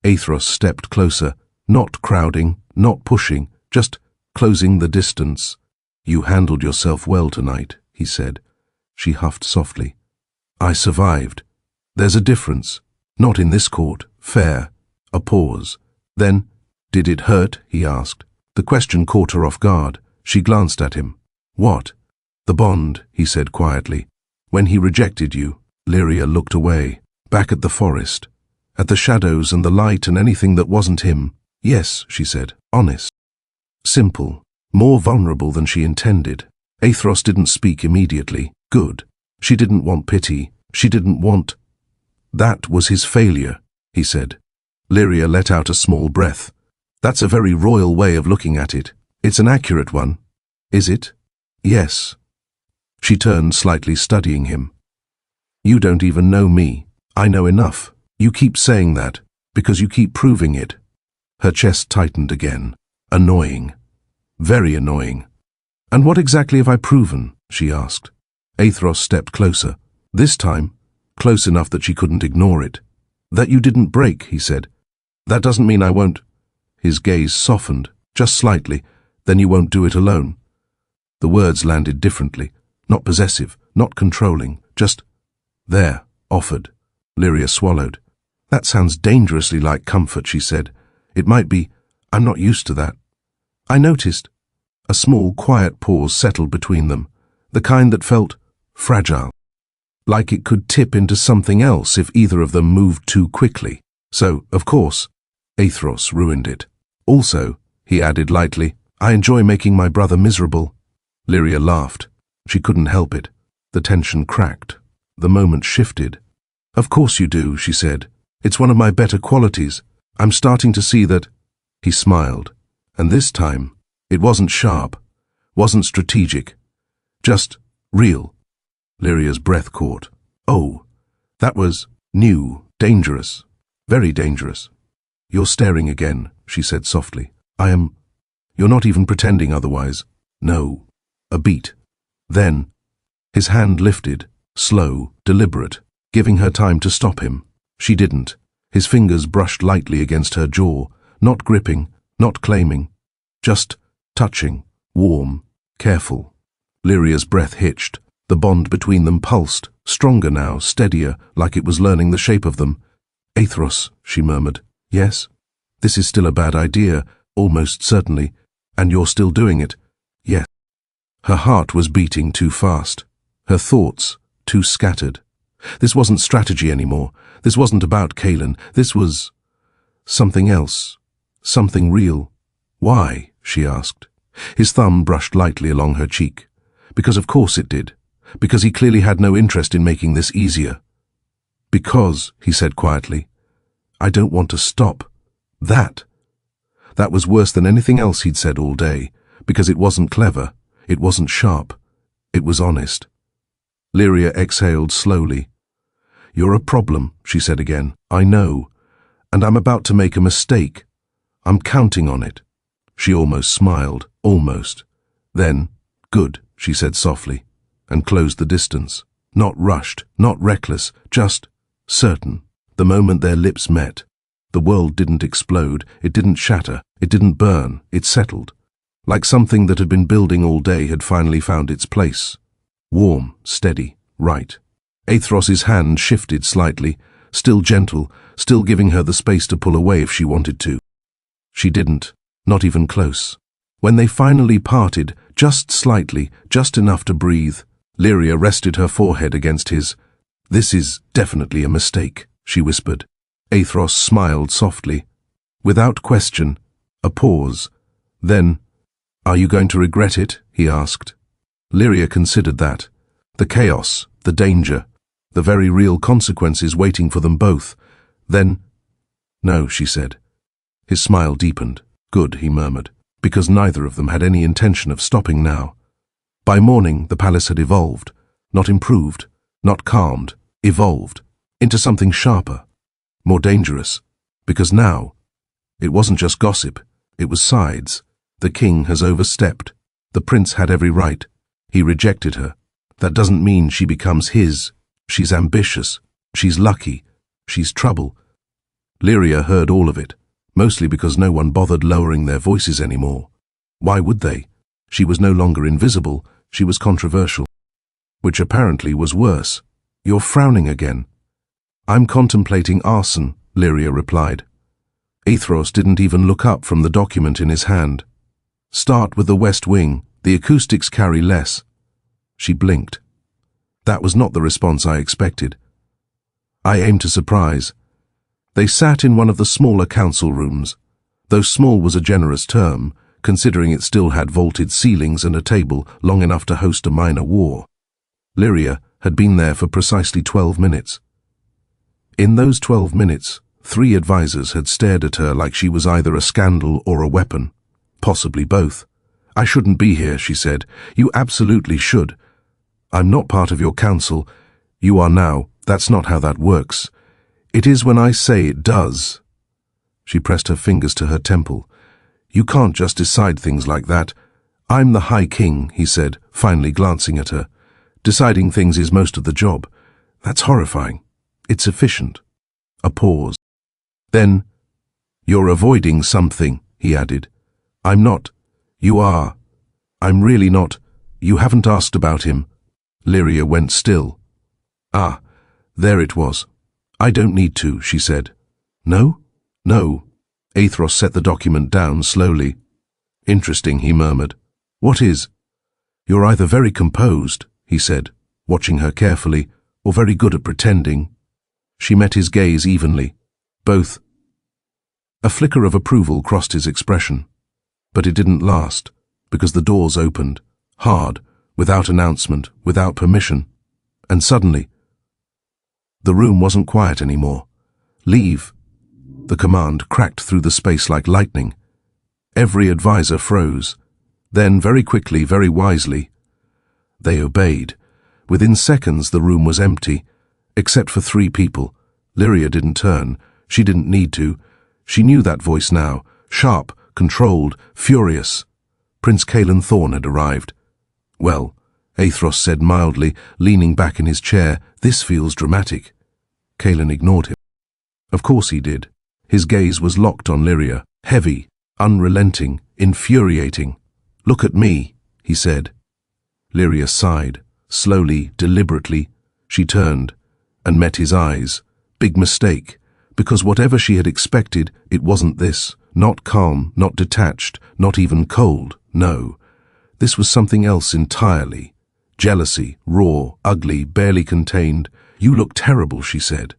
Aethros stepped closer, not crowding, not pushing, just closing the distance. "You handled yourself well tonight," he said. She huffed softly. "I survived. There's a difference. Not in this court. Fair." A pause. Then, "Did it hurt?" he asked. The question caught her off guard. She glanced at him. "What?" "The bond," he said quietly. "When he rejected you." Lyria looked away, back at the forest, at the shadows and the light and anything that wasn't him. "Yes," she said, "honest. Simple. More vulnerable than she intended." Aethros didn't speak immediately. Good. She didn't want pity. She didn't want... "That was his failure," he said. Lyria let out a small breath. "That's a very royal way of looking at it. It's an accurate one." "Is it?" "Yes." She turned slightly, studying him. "You don't even know me. I know enough. You keep saying that, because you keep proving it." Her chest tightened again. Annoying. Very annoying. "And what exactly have I proven?" she asked. Aethros stepped closer. This time, close enough that she couldn't ignore it. "That you didn't break," he said. "That doesn't mean I won't..." His gaze softened, just slightly. "Then you won't do it alone." The words landed differently. Not possessive, not controlling, just there, offered. Lyria swallowed. "That sounds dangerously like comfort," she said. "It might be. I'm not used to that." "I noticed." A small, quiet pause settled between them, the kind that felt fragile, like it could tip into something else if either of them moved too quickly. "So, of course, Aethros ruined it. Also," he added lightly, "I enjoy making my brother miserable." Lyria laughed. She couldn't help it. The tension cracked. The moment shifted. "Of course you do," she said. "It's one of my better qualities. I'm starting to see that." He smiled. And this time, it wasn't sharp, wasn't strategic, just real. Lyria's breath caught. "Oh, that was new, dangerous, very dangerous." "You're staring again," she said softly. "I am... You're not even pretending otherwise." "No." A beat. Then, his hand lifted, slow, deliberate, giving her time to stop him. She didn't. His fingers brushed lightly against her jaw, not gripping, not claiming, just touching, warm, careful. Lyria's breath hitched. The bond between them pulsed, stronger now, steadier, like it was learning the shape of them. "Aethros," she murmured. "Yes? This is still a bad idea, almost certainly. And you're still doing it." "Yes." Her heart was beating too fast. Her thoughts too scattered. This wasn't strategy anymore. This wasn't about Kalin. This was something else. Something real. "Why?" she asked. His thumb brushed lightly along her cheek. "Because of course it did. Because he clearly had no interest in making this easier." "Because," he said quietly, "I don't want to stop that." That was worse than anything else he'd said all day, because it wasn't clever, it wasn't sharp, it was honest. Lyria exhaled slowly. "You're a problem," she said again. "I know. And I'm about to make a mistake. I'm counting on it." She almost smiled, almost. Then, "Good," she said softly, and closed the distance. Not rushed, not reckless, just certain. The moment their lips met, the world didn't explode, it didn't shatter, it didn't burn, it settled. Like something that had been building all day had finally found its place. Warm, steady, right. Aethros's hand shifted slightly, still gentle, still giving her the space to pull away if she wanted to. She didn't, not even close. When they finally parted, just slightly, just enough to breathe, Lyria rested her forehead against his. "This is definitely a mistake," she whispered. Aethros smiled softly. Without question, a pause. Then, "Are you going to regret it?" he asked. Lyria considered that. The chaos, the danger, the very real consequences waiting for them both. Then, "No," she said. His smile deepened. "Good," he murmured, because neither of them had any intention of stopping now. By morning, the palace had evolved, not improved, not calmed, evolved, into something sharper, more dangerous, because now, it wasn't just gossip, it was sides. The king has overstepped. The prince had every right. He rejected her. That doesn't mean she becomes his. She's ambitious. She's lucky. She's trouble. Lyria heard all of it, mostly because no one bothered lowering their voices anymore. Why would they? She was no longer invisible, she was controversial. Which apparently was worse. You're frowning again. I'm contemplating arson, Lyria replied. Aethros didn't even look up from the document in his hand. Start with the West Wing, the acoustics carry less. She blinked. That was not the response I expected. I aimed to surprise. They sat in one of the smaller council rooms, though small was a generous term, considering it still had vaulted ceilings and a table long enough to host a minor war. Lyria had been there for precisely 12 minutes. In those 12 minutes, 3 advisors had stared at her like she was either a scandal or a weapon, possibly both. I shouldn't be here, she said. You absolutely should. I'm not part of your council. You are now. That's not how that works. It is when I say it does. She pressed her fingers to her temple. You can't just decide things like that. I'm the High King, he said, finally glancing at her. Deciding things is most of the job. That's horrifying. It's efficient. A pause. Then, you're avoiding something, he added. I'm not. You are. I'm really not. You haven't asked about him. Lyria went still. Ah, there it was. I don't need to, she said. No? No. Aethros set the document down slowly. Interesting, he murmured. What is? You're either very composed, he said, watching her carefully, or very good at pretending. She met his gaze evenly. Both. A flicker of approval crossed his expression. But it didn't last, because the doors opened, hard, without announcement, without permission. And suddenly, the room wasn't quiet anymore. Leave. The command cracked through the space like lightning. Every advisor froze. Then, very quickly, very wisely, they obeyed. Within seconds, the room was empty, except for 3 people. Lyria didn't turn. She didn't need to. She knew that voice now, sharp, controlled, furious. Prince Caelen Thorn had arrived. Well, Aethros said mildly, leaning back in his chair, this feels dramatic. Caelen ignored him. Of course he did. His gaze was locked on Lyria, heavy, unrelenting, infuriating. Look at me, he said. Lyria sighed. Slowly, deliberately, she turned and met his eyes. Big mistake, because whatever she had expected, it wasn't this. Not calm, not detached, not even cold, no. This was something else entirely. Jealousy, raw, ugly, barely contained. You look terrible, she said.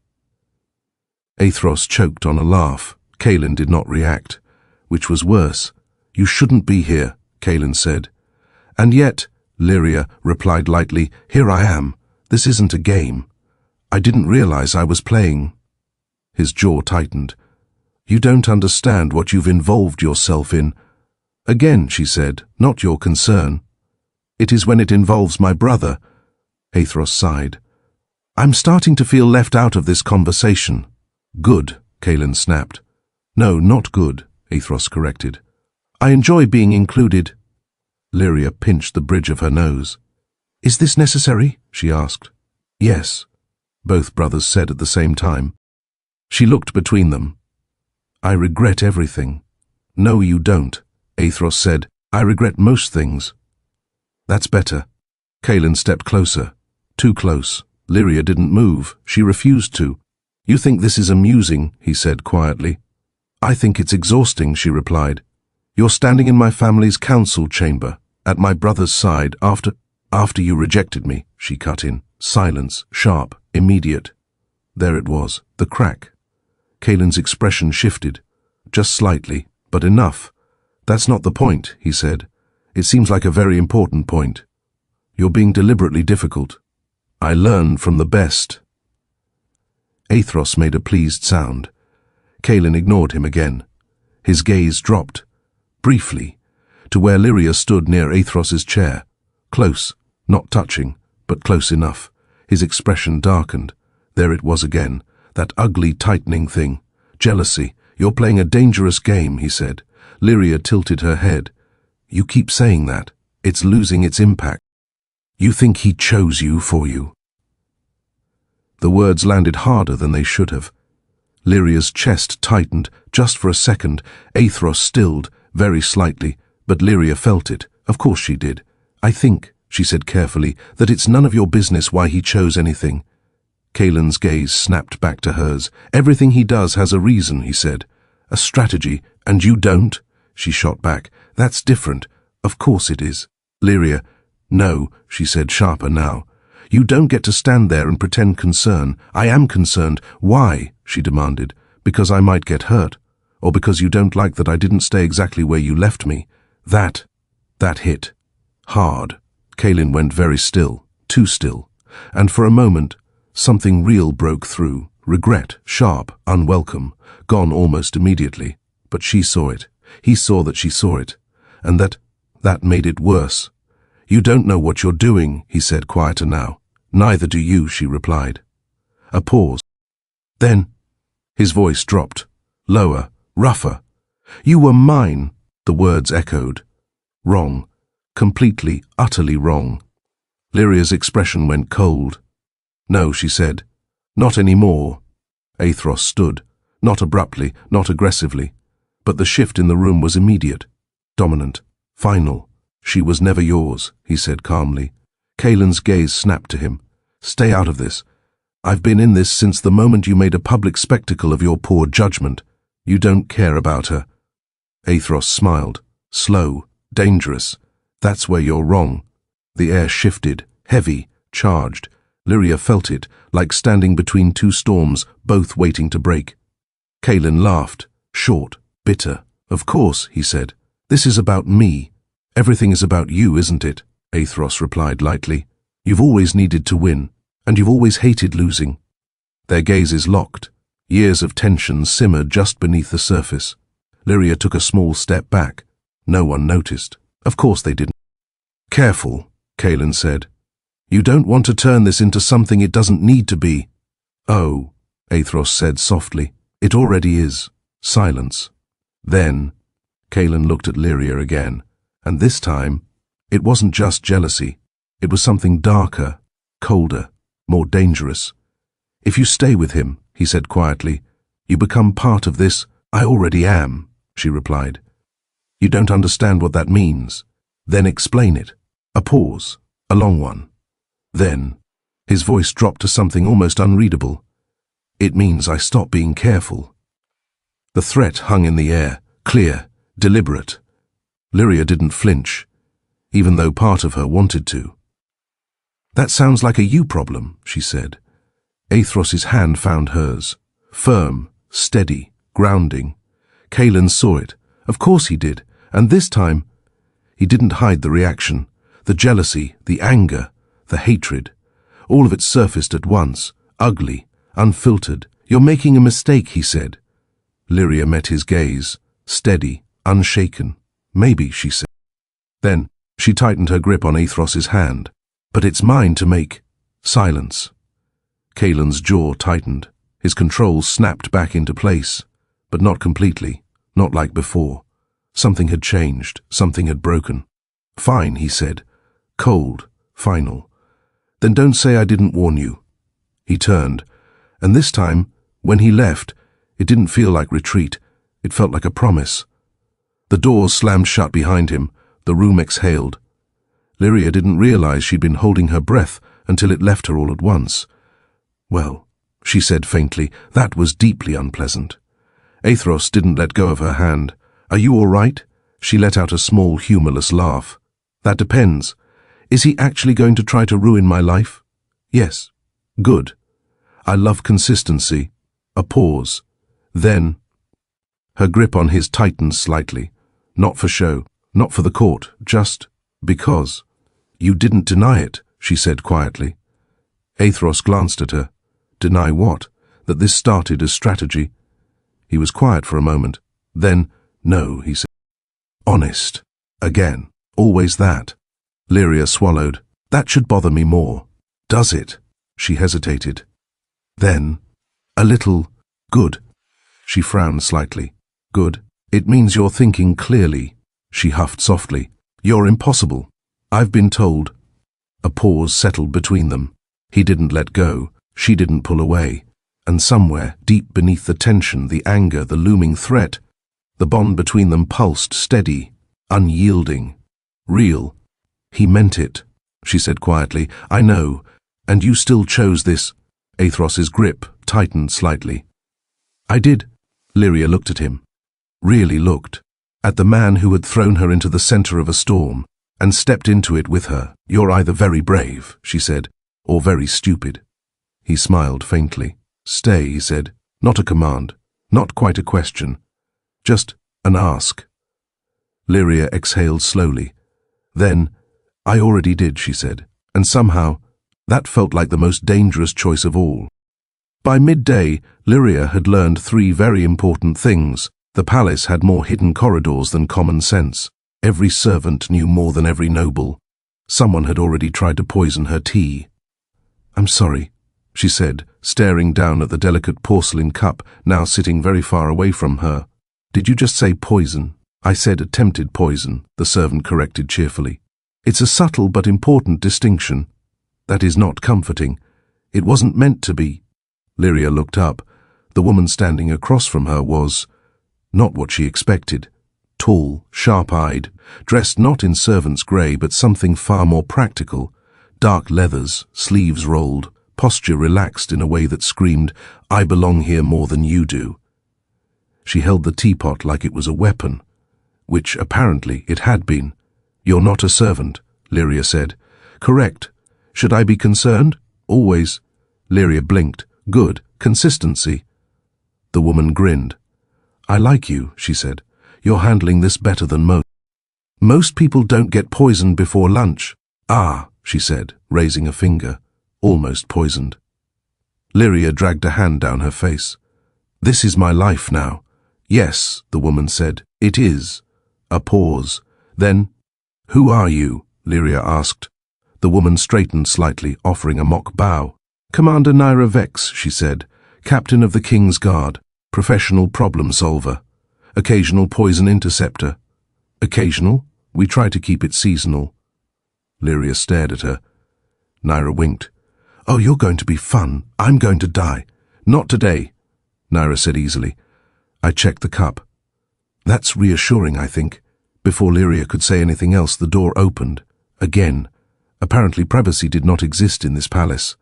Aethros choked on a laugh. Caelen did not react, which was worse. You shouldn't be here, Caelen said. And yet, Lyria replied lightly, here I am. This isn't a game. I didn't realize I was playing. His jaw tightened. You don't understand what you've involved yourself in. Again, she said, not your concern. It is when it involves my brother. Aethros sighed. I'm starting to feel left out of this conversation. Good, Caelen snapped. No, not good, Aethros corrected. I enjoy being included. Lyria pinched the bridge of her nose. Is this necessary? She asked. Yes, both brothers said at the same time. She looked between them. I regret everything. No, you don't, Aethros said. I regret most things. That's better. Caelen stepped closer. Too close. Lyria didn't move. She refused to. You think this is amusing, he said quietly. I think it's exhausting, she replied. You're standing in my family's council chamber, at my brother's side, after you rejected me, she cut in. Silence, sharp, immediate. There it was, the crack. Caelen's expression shifted. Just slightly, but enough. That's not the point, he said. It seems like a very important point. You're being deliberately difficult. I learn from the best. Aethros made a pleased sound. Caelen ignored him again. His gaze dropped, briefly, to where Lyria stood near Aethros's chair. Close, not touching, but close enough. His expression darkened. There it was again, that ugly tightening thing. Jealousy. You're playing a dangerous game, he said. Lyria tilted her head. You keep saying that. It's losing its impact. You think he chose you for you?" The words landed harder than they should have. Lyria's chest tightened just for a second. Aethros stilled, very slightly, but Lyria felt it. Of course she did. "I think," she said carefully, "that it's none of your business why he chose anything." Kaelin's gaze snapped back to hers. "Everything he does has a reason," he said. "A strategy, and you don't?" She shot back. "That's different. Of course it is." Lyria, "No," she said, sharper now. "You don't get to stand there and pretend concern. I am concerned." "Why?" she demanded. "Because I might get hurt. Or because you don't like that I didn't stay exactly where you left me." That hit. Hard. Kalin went very still, too still. And for a moment, something real broke through. Regret, sharp, unwelcome, gone almost immediately. But she saw it. He saw that she saw it. And that made it worse. "You don't know what you're doing," he said, quieter now. "Neither do you," she replied. A pause. Then, his voice dropped. Lower, rougher. "You were mine," the words echoed. Wrong. Completely, utterly wrong. Lyria's expression went cold. "No," she said. "Not anymore." Aethros stood. Not abruptly, not aggressively. But the shift in the room was immediate. Dominant. Final. "She was never yours," he said calmly. Kaelin's gaze snapped to him. "Stay out of this. I've been in this since the moment you made a public spectacle of your poor judgment. You don't care about her." Aethros smiled. "Slow. Dangerous. That's where you're wrong." The air shifted, heavy, charged. Lyria felt it, like standing between two storms, both waiting to break. Kalin laughed, short, bitter. "Of course," he said. "This is about me." "Everything is about you, isn't it?" Aethros replied lightly. "You've always needed to win, and you've always hated losing." Their gazes locked. Years of tension simmered just beneath the surface. Lyria took a small step back. No one noticed. Of course they didn't. "Careful," Kalin said. "You don't want to turn this into something it doesn't need to be." "Oh," Aethros said softly. "It already is." Silence. Then, Kalin looked at Lyria again. And this time, it wasn't just jealousy. It was something darker, colder, more dangerous. "If you stay with him," he said quietly, "you become part of this." "I already am," she replied. "You don't understand what that means." "Then explain it." A pause, a long one. Then, his voice dropped to something almost unreadable. "It means I stop being careful." The threat hung in the air, clear, deliberate. Lyria didn't flinch, even though part of her wanted to. "That sounds like a you problem," she said. Aethros's hand found hers. Firm, steady, grounding. Kalin saw it. Of course he did. And this time, he didn't hide the reaction. The jealousy, the anger, the hatred. All of it surfaced at once, ugly, unfiltered. "You're making a mistake," he said. Lyria met his gaze, steady, unshaken. "Maybe," she said. Then, she tightened her grip on Aethros's hand. "But it's mine to make." Silence. Kaelin's jaw tightened. His control snapped back into place. But not completely, not like before. Something had changed, something had broken. "Fine," he said. Cold, final. "Then don't say I didn't warn you." He turned, and this time, when he left, it didn't feel like retreat. It felt like a promise. The doors slammed shut behind him. The room exhaled. Lyria didn't realize she'd been holding her breath until it left her all at once. "Well," she said faintly, "that was deeply unpleasant." Aethros didn't let go of her hand. "Are you all right?" She let out a small, humorless laugh. "That depends. Is he actually going to try to ruin my life?" "Yes." "Good. I love consistency." A pause. Then, her grip on his tightened slightly. "Not for show, not for the court, just because." "You didn't deny it," she said quietly. Aethros glanced at her. Deny what? That this started as strategy? He was quiet for a moment. Then, "No," he said. "Honest. Again. Always that." Lyria swallowed. "That should bother me more." "Does it?" She hesitated. Then, a little, "Good." She frowned slightly. "Good. It means you're thinking clearly." She huffed softly. "You're impossible. I've been told." A pause settled between them. He didn't let go. She didn't pull away. And somewhere, deep beneath the tension, the anger, the looming threat, the bond between them pulsed steady, unyielding, real. He meant it, she said quietly. I know, and you still chose this. Aethros's grip tightened slightly. I did. Lyria looked at him. Really looked. At the man who had thrown her into the center of a storm, and stepped into it with her. You're either very brave, she said, or very stupid. He smiled faintly. Stay, he said. Not a command. Not quite a question. Just an ask. Lyria exhaled slowly. Then, I already did, she said, and somehow, that felt like the most dangerous choice of all. By midday, Lyria had learned 3 very important things. The palace had more hidden corridors than common sense. Every servant knew more than every noble. Someone had already tried to poison her tea. I'm sorry, she said, staring down at the delicate porcelain cup now sitting very far away from her. Did you just say poison? I said attempted poison, the servant corrected cheerfully. It's a subtle but important distinction. That is not comforting. It wasn't meant to be. Lyria looked up. The woman standing across from her was not what she expected. Tall, sharp-eyed, dressed not in servant's grey but something far more practical. Dark leathers, sleeves rolled, posture relaxed in a way that screamed, I belong here more than you do. She held the teapot like it was a weapon, which apparently it had been. You're not a servant, Lyria said. Correct. Should I be concerned? Always. Lyria blinked. Good. Consistency. The woman grinned. I like you, she said. You're handling this better than most. Most people don't get poisoned before lunch. Ah, she said, raising a finger. Almost poisoned. Lyria dragged a hand down her face. This is my life now. Yes, the woman said. It is. A pause. Then, who are you? Lyria asked. The woman straightened slightly, offering a mock bow. Commander Lyria Vale, she said. Captain of the King's Guard. Professional problem solver. Occasional poison interceptor. Occasional? We try to keep it seasonal. Lyria stared at her. Lyria winked. Oh, you're going to be fun. I'm going to die. Not today, Lyria said easily. I checked the cup. That's reassuring, I think. Before Lyria could say anything else, the door opened. Again. Apparently privacy did not exist in this palace.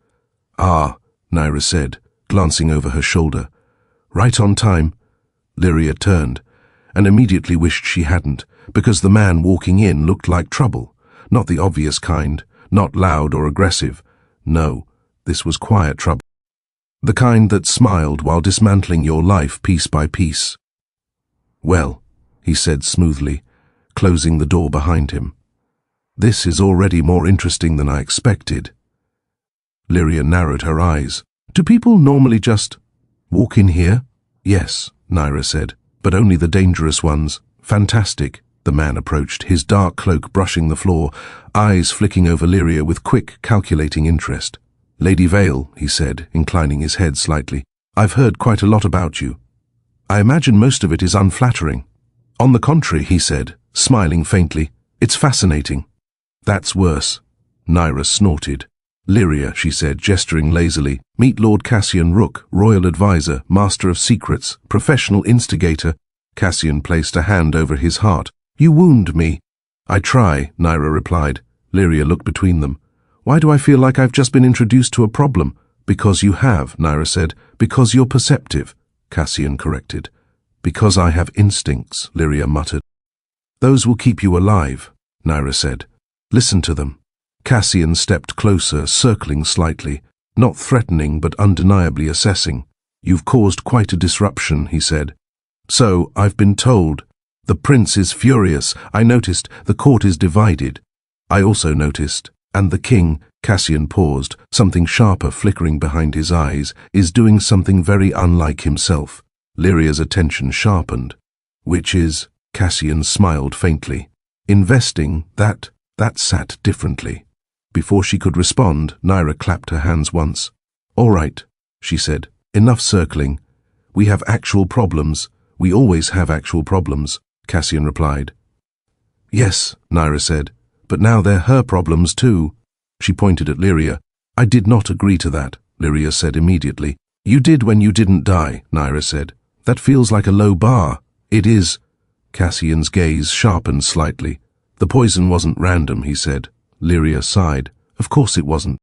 Ah, Lyria said, glancing over her shoulder. Right on time. Lyria turned, and immediately wished she hadn't, because the man walking in looked like trouble. Not the obvious kind, not loud or aggressive. No, this was quiet trouble. The kind that smiled while dismantling your life piece by piece. Well, he said smoothly, closing the door behind him. This is already more interesting than I expected. Lyria narrowed her eyes. Do people normally just walk in here? Yes, Lyria said, but only the dangerous ones. Fantastic. The man approached, his dark cloak brushing the floor, eyes flicking over Lyria with quick, calculating interest. Lady Vale, he said, inclining his head slightly, I've heard quite a lot about you. I imagine most of it is unflattering. On the contrary, he said, smiling faintly, it's fascinating. That's worse. Lyria snorted. Lyria, she said, gesturing lazily, meet Lord Cassian Rook, royal advisor, master of secrets, professional instigator. Cassian placed a hand over his heart. You wound me. I try, Lyria replied. Lyria looked between them. Why do I feel like I've just been introduced to a problem? Because you have, Lyria said. Because you're perceptive, Cassian corrected. Because I have instincts, Lyria muttered. Those will keep you alive, Lyria said. Listen to them. Cassian stepped closer, circling slightly, not threatening but undeniably assessing. You've caused quite a disruption, he said. So, I've been told. The prince is furious. I noticed the court is divided. I also noticed, and the king, Cassian paused, something sharper flickering behind his eyes, is doing something very unlike himself. Lyria's attention sharpened. Which is, Cassian smiled faintly. Investing, that sat differently. Before she could respond, Lyria clapped her hands once. All right, she said. Enough circling. We have actual problems. We always have actual problems, Cassian replied. Yes, Lyria said, but now they're her problems too. She pointed at Lyria. I did not agree to that, Lyria said immediately. You did when you didn't die, Nyra said. That feels like a low bar. It is. Cassian's gaze sharpened slightly. The poison wasn't random, he said. Lyria sighed. Of course it wasn't.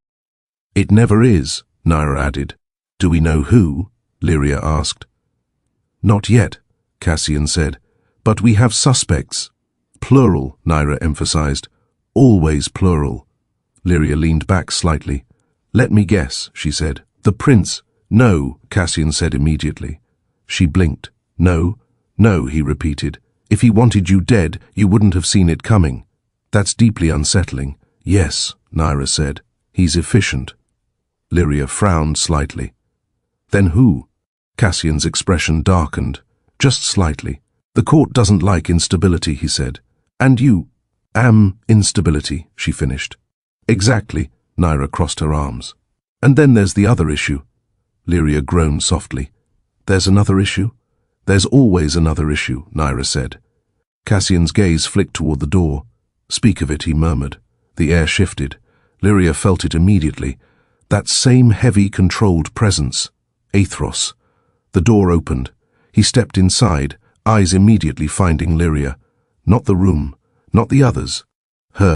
It never is, Nyra added. Do we know who? Lyria asked. Not yet, Cassian said. But we have suspects. Plural, Nyra emphasized. Always plural. Lyria leaned back slightly. Let me guess, she said. The prince. No, Cassian said immediately. She blinked. No, no, he repeated. If he wanted you dead, you wouldn't have seen it coming. That's deeply unsettling. Yes, Nyra said. He's efficient. Lyria frowned slightly. Then who? Cassian's expression darkened. Just slightly. The court doesn't like instability, he said. And you am instability, she finished. Exactly, Nyra crossed her arms. And then there's the other issue. Lyria groaned softly. There's another issue? There's always another issue, Nyra said. Cassian's gaze flicked toward the door. Speak of it, he murmured. The air shifted. Lyria felt it immediately. That same heavy, controlled presence. Aethros. The door opened. He stepped inside, eyes immediately finding Lyria. Not the room, not the others. Her.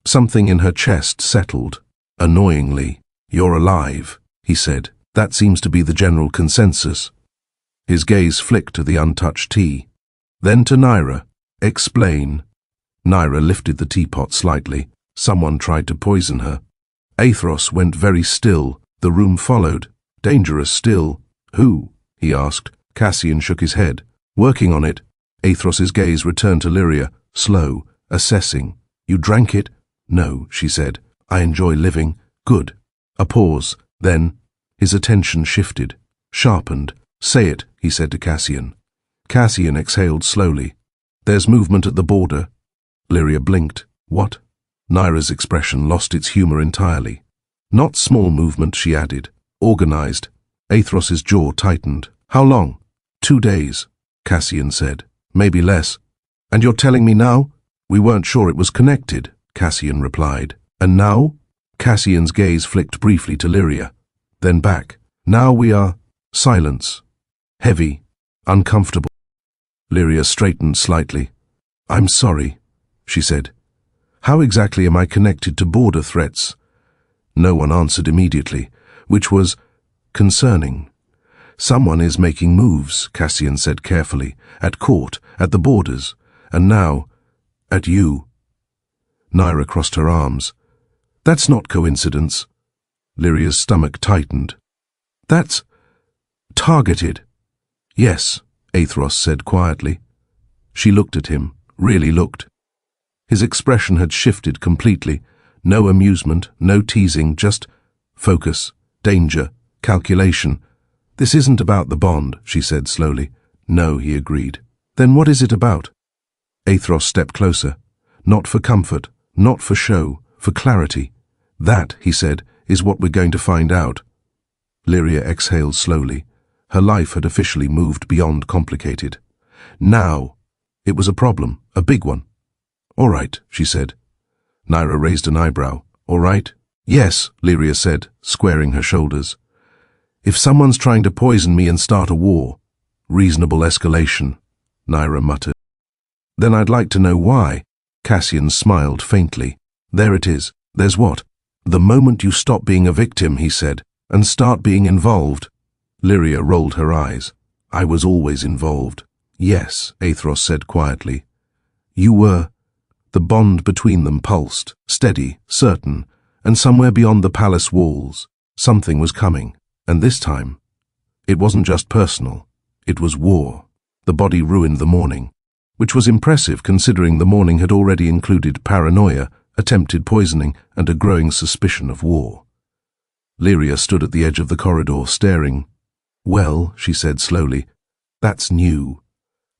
Something in her chest settled. Annoyingly. You're alive, he said. That seems to be the general consensus. His gaze flicked to the untouched tea. Then to Nyra. Explain. Nyra lifted the teapot slightly. Someone tried to poison her. Aethros went very still. The room followed. Dangerous still. Who? He asked. Cassian shook his head. Working on it. Aethros's gaze returned to Lyria, slow, assessing. You drank it? No, she said. I enjoy living. Good. A pause. Then, his attention shifted, sharpened. Say it, he said to Cassian. Cassian exhaled slowly. There's movement at the border. Lyria blinked. What? Nyra's expression lost its humor entirely. Not small movement, she added. Organized. Aethros's jaw tightened. How long? 2 days, Cassian said. Maybe less. And you're telling me now? We weren't sure it was connected, Cassian replied. And now? Cassian's gaze flicked briefly to Lyria. Then back. Now we are. Silence. Heavy. Uncomfortable. Lyria straightened slightly. I'm sorry, she said. How exactly am I connected to border threats? No one answered immediately, which was concerning. Someone is making moves, Cassian said carefully, at court, at the borders, and now, at you. Nyra crossed her arms. That's not coincidence. Lyria's stomach tightened. That's targeted. Yes, Aethros said quietly. She looked at him, really looked. His expression had shifted completely. No amusement, no teasing, just focus, danger, calculation. This isn't about the bond, she said slowly. No, he agreed. Then what is it about? Aethros stepped closer. Not for comfort, not for show, for clarity. That, he said, is what we're going to find out. Lyria exhaled slowly. Her life had officially moved beyond complicated. Now, it was a problem, a big one. All right, she said. Nyra raised an eyebrow. All right? Yes, Lyria said, squaring her shoulders. If someone's trying to poison me and start a war, reasonable escalation, Nyra muttered. Then I'd like to know why. Cassian smiled faintly. There it is. There's what? The moment you stop being a victim, he said, and start being involved. Lyria rolled her eyes. I was always involved. Yes, Aethros said quietly. You were. The bond between them pulsed, steady, certain, and somewhere beyond the palace walls, something was coming. And this time, it wasn't just personal. It was war. The body ruined the morning, which was impressive considering the morning had already included paranoia, attempted poisoning, and a growing suspicion of war. Lyria stood at the edge of the corridor, staring. Well, she said slowly, that's new.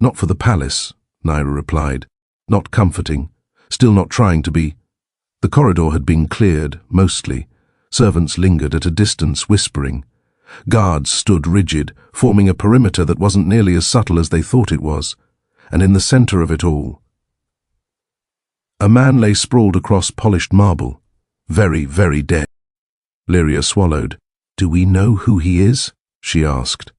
Not for the palace, Nyra replied. Not comforting. Still not trying to be. The corridor had been cleared, mostly. Servants lingered at a distance, whispering. Guards stood rigid, forming a perimeter that wasn't nearly as subtle as they thought it was. And in the center of it all, a man lay sprawled across polished marble. Very, very dead. Lyria swallowed. Do we know who he is? She asked.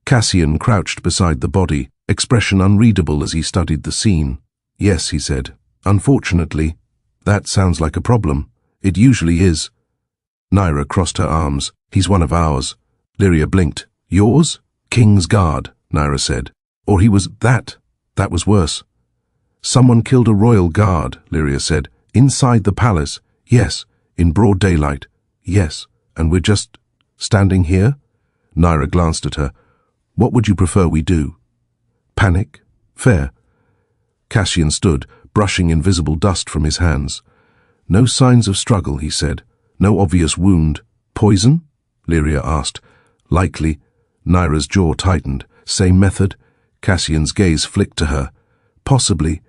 Cassian crouched beside the body, expression unreadable as he studied the scene. Yes, he said. Unfortunately. That sounds like a problem. It usually is. Nyra crossed her arms. He's one of ours. Lyria blinked. Yours? King's guard, Nyra said. Or he was that. That was worse. Someone killed a royal guard, Lyria said. Inside the palace. Yes. In broad daylight. Yes. And we're just standing here? Nyra glanced at her. What would you prefer we do? Panic? Fair. Cassian stood, brushing invisible dust from his hands. No signs of struggle, he said. No obvious wound. Poison? Lyria asked. Likely. Nyra's jaw tightened. Same method? Cassian's gaze flicked to her. Possibly.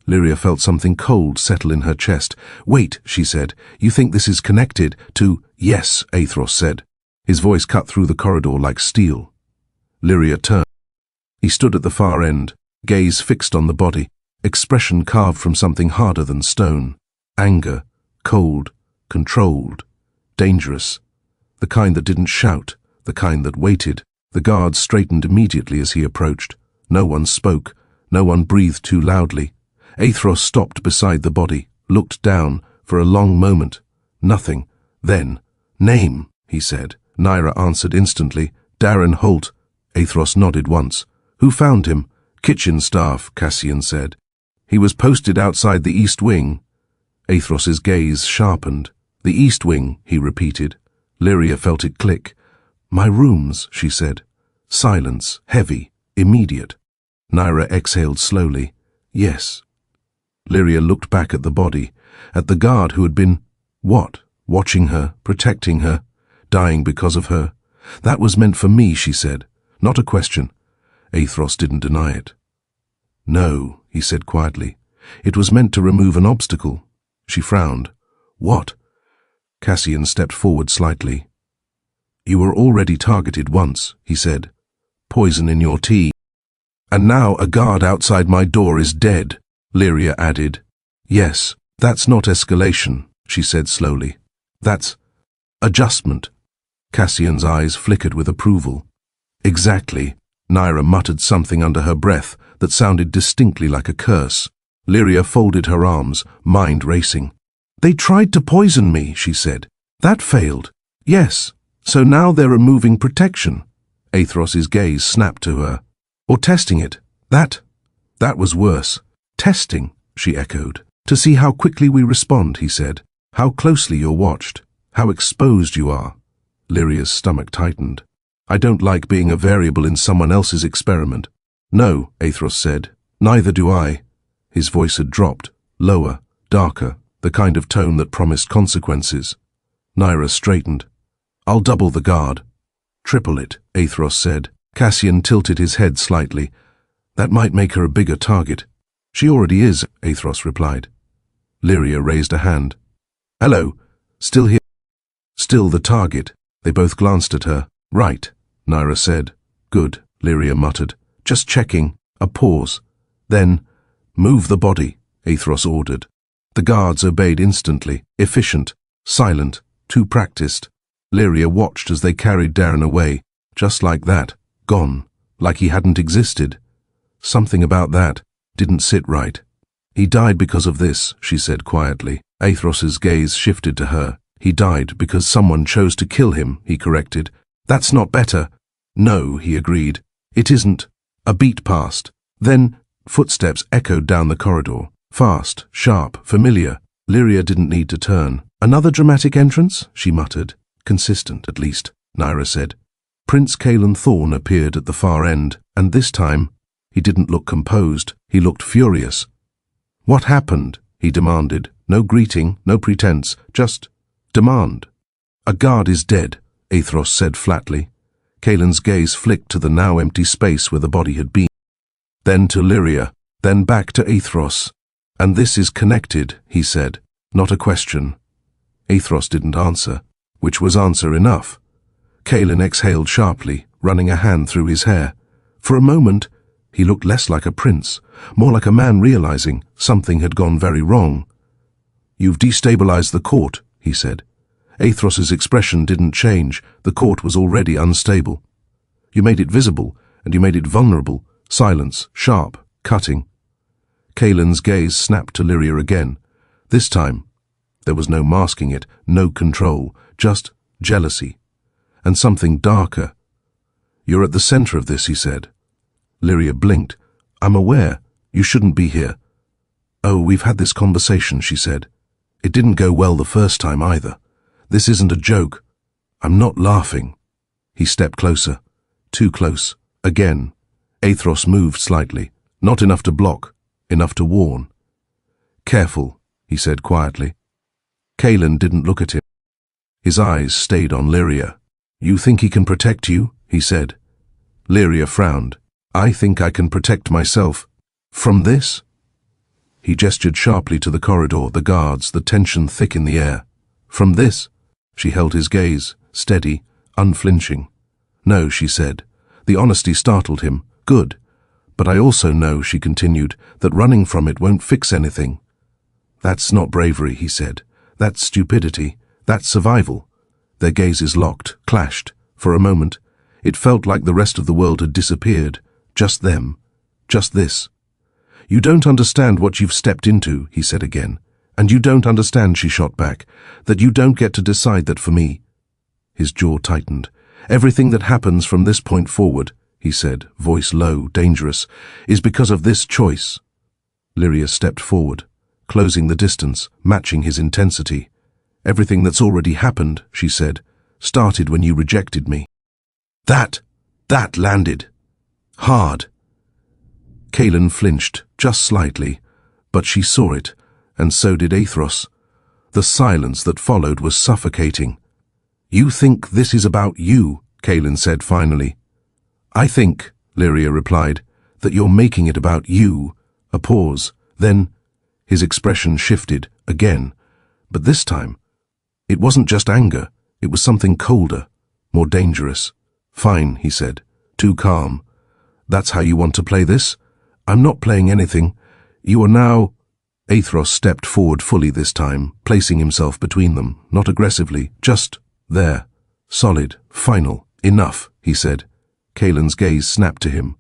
Lyria felt something cold settle in her chest. Wait, she said. You think this is connected to... Yes, Aethros said. His voice cut through the corridor like steel. Lyria turned. He stood at the far end, gaze fixed on the body, expression carved from something harder than stone. Anger, cold, controlled, dangerous. The kind that didn't shout, the kind that waited. The guards straightened immediately as he approached. No one spoke. No one breathed too loudly. Aethros stopped beside the body, looked down, for a long moment. Nothing. Then, name, he said. Nyra answered instantly. Darren Holt. Aethros nodded once. Who found him? Kitchen staff, Cassian said. He was posted outside the East Wing. Aethros's gaze sharpened. The East Wing, he repeated. Lyria felt it click. My rooms, she said. Silence, heavy, immediate. Nyra exhaled slowly. Yes. Lyria looked back at the body, at the guard who had been, what? Watching her, protecting her, dying because of her. That was meant for me, she said. Not a question. Aethros didn't deny it. No, he said quietly. It was meant to remove an obstacle. She frowned. What? Cassian stepped forward slightly. You were already targeted once, he said. Poison in your tea. And now a guard outside my door is dead, Lyria added. Yes, that's not escalation, she said slowly. That's adjustment. Cassian's eyes flickered with approval. Exactly. Nyra muttered something under her breath that sounded distinctly like a curse. Lyria folded her arms, mind racing. They tried to poison me, she said. That failed. Yes. So now they're removing protection. Aethros's gaze snapped to her. Or testing it. That was worse. Testing, she echoed. To see how quickly we respond, he said. How closely you're watched. How exposed you are. Lyria's stomach tightened. I don't like being a variable in someone else's experiment. No, Aethros said. Neither do I. His voice had dropped, lower, darker, the kind of tone that promised consequences. Nyra straightened. I'll double the guard. Triple it, Aethros said. Cassian tilted his head slightly. That might make her a bigger target. She already is, Aethros replied. Lyria raised a hand. Hello. Still here. Still the target. They both glanced at her. Right, Nyra said. Good, Lyria muttered. Just checking. A pause. Then, move the body, Aethros ordered. The guards obeyed instantly, efficient, silent, too practiced. Lyria watched as they carried Darren away, just like that, gone, like he hadn't existed. Something about that didn't sit right. He died because of this, she said quietly. Aethros's gaze shifted to her. He died because someone chose to kill him, he corrected. That's not better. No, he agreed. It isn't. A beat passed. Then, footsteps echoed down the corridor. Fast, sharp, familiar. Lyria didn't need to turn. Another dramatic entrance? She muttered. Consistent, at least, Nyra said. Prince Caelen Thorn appeared at the far end, and this time, he didn't look composed. He looked furious. What happened? He demanded. No greeting, no pretense, just demand. A guard is dead, Aethros said flatly. Caelen's gaze flicked to the now empty space where the body had been. Then to Lyria, then back to Aethros. And this is connected, he said, not a question. Aethros didn't answer, which was answer enough. Caelen exhaled sharply, running a hand through his hair. For a moment, he looked less like a prince, more like a man realizing something had gone very wrong. You've destabilized the court, he said. Aethros's expression didn't change. The court was already unstable. You made it visible, and you made it vulnerable. Silence, sharp, cutting. Kaelin's gaze snapped to Lyria again. This time, there was no masking it, no control, just jealousy. And something darker. You're at the center of this, he said. Lyria blinked. I'm aware. You shouldn't be here. Oh, we've had this conversation, she said. It didn't go well the first time either. This isn't a joke. I'm not laughing. He stepped closer. Too close. Again. Aethros moved slightly. Not enough to block. Enough to warn. Careful, he said quietly. Kalin didn't look at him. His eyes stayed on Lyria. You think he can protect you? He said. Lyria frowned. I think I can protect myself. From this? He gestured sharply to the corridor, the guards, the tension thick in the air. From this? She held his gaze, steady, unflinching. No, she said. The honesty startled him. Good. But I also know, she continued, that running from it won't fix anything. That's not bravery, he said. That's stupidity. That's survival. Their gazes locked, clashed. For a moment, it felt like the rest of the world had disappeared. Just them. Just this. You don't understand what you've stepped into, he said again. And you don't understand, she shot back, that you don't get to decide that for me. His jaw tightened. Everything that happens from this point forward, he said, voice low, dangerous, is because of this choice. Lyria stepped forward, closing the distance, matching his intensity. Everything that's already happened, she said, started when you rejected me. That landed. Hard. Kalin flinched, just slightly, but she saw it, and so did Aethros. The silence that followed was suffocating. You think this is about you, Kalin said finally. I think, Lyria replied, that you're making it about you. A pause. Then, his expression shifted, again. But this time, it wasn't just anger. It was something colder, more dangerous. Fine, he said, too calm. That's how you want to play this? I'm not playing anything. You are now... Aethros stepped forward fully this time, placing himself between them, not aggressively, just there. Solid, final, enough, he said. Kaelin's gaze snapped to him.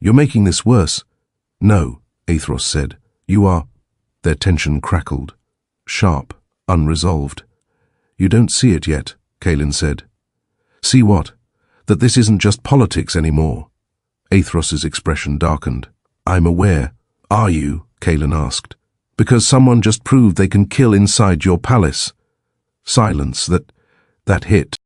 You're making this worse. No, Aethros said. You are... Their tension crackled. Sharp, unresolved. You don't see it yet, Kalin said. See what? That this isn't just politics anymore. Aethros's expression darkened. I'm aware. Are you? Kalin asked. Because someone just proved they can kill inside your palace. Silence, that hit.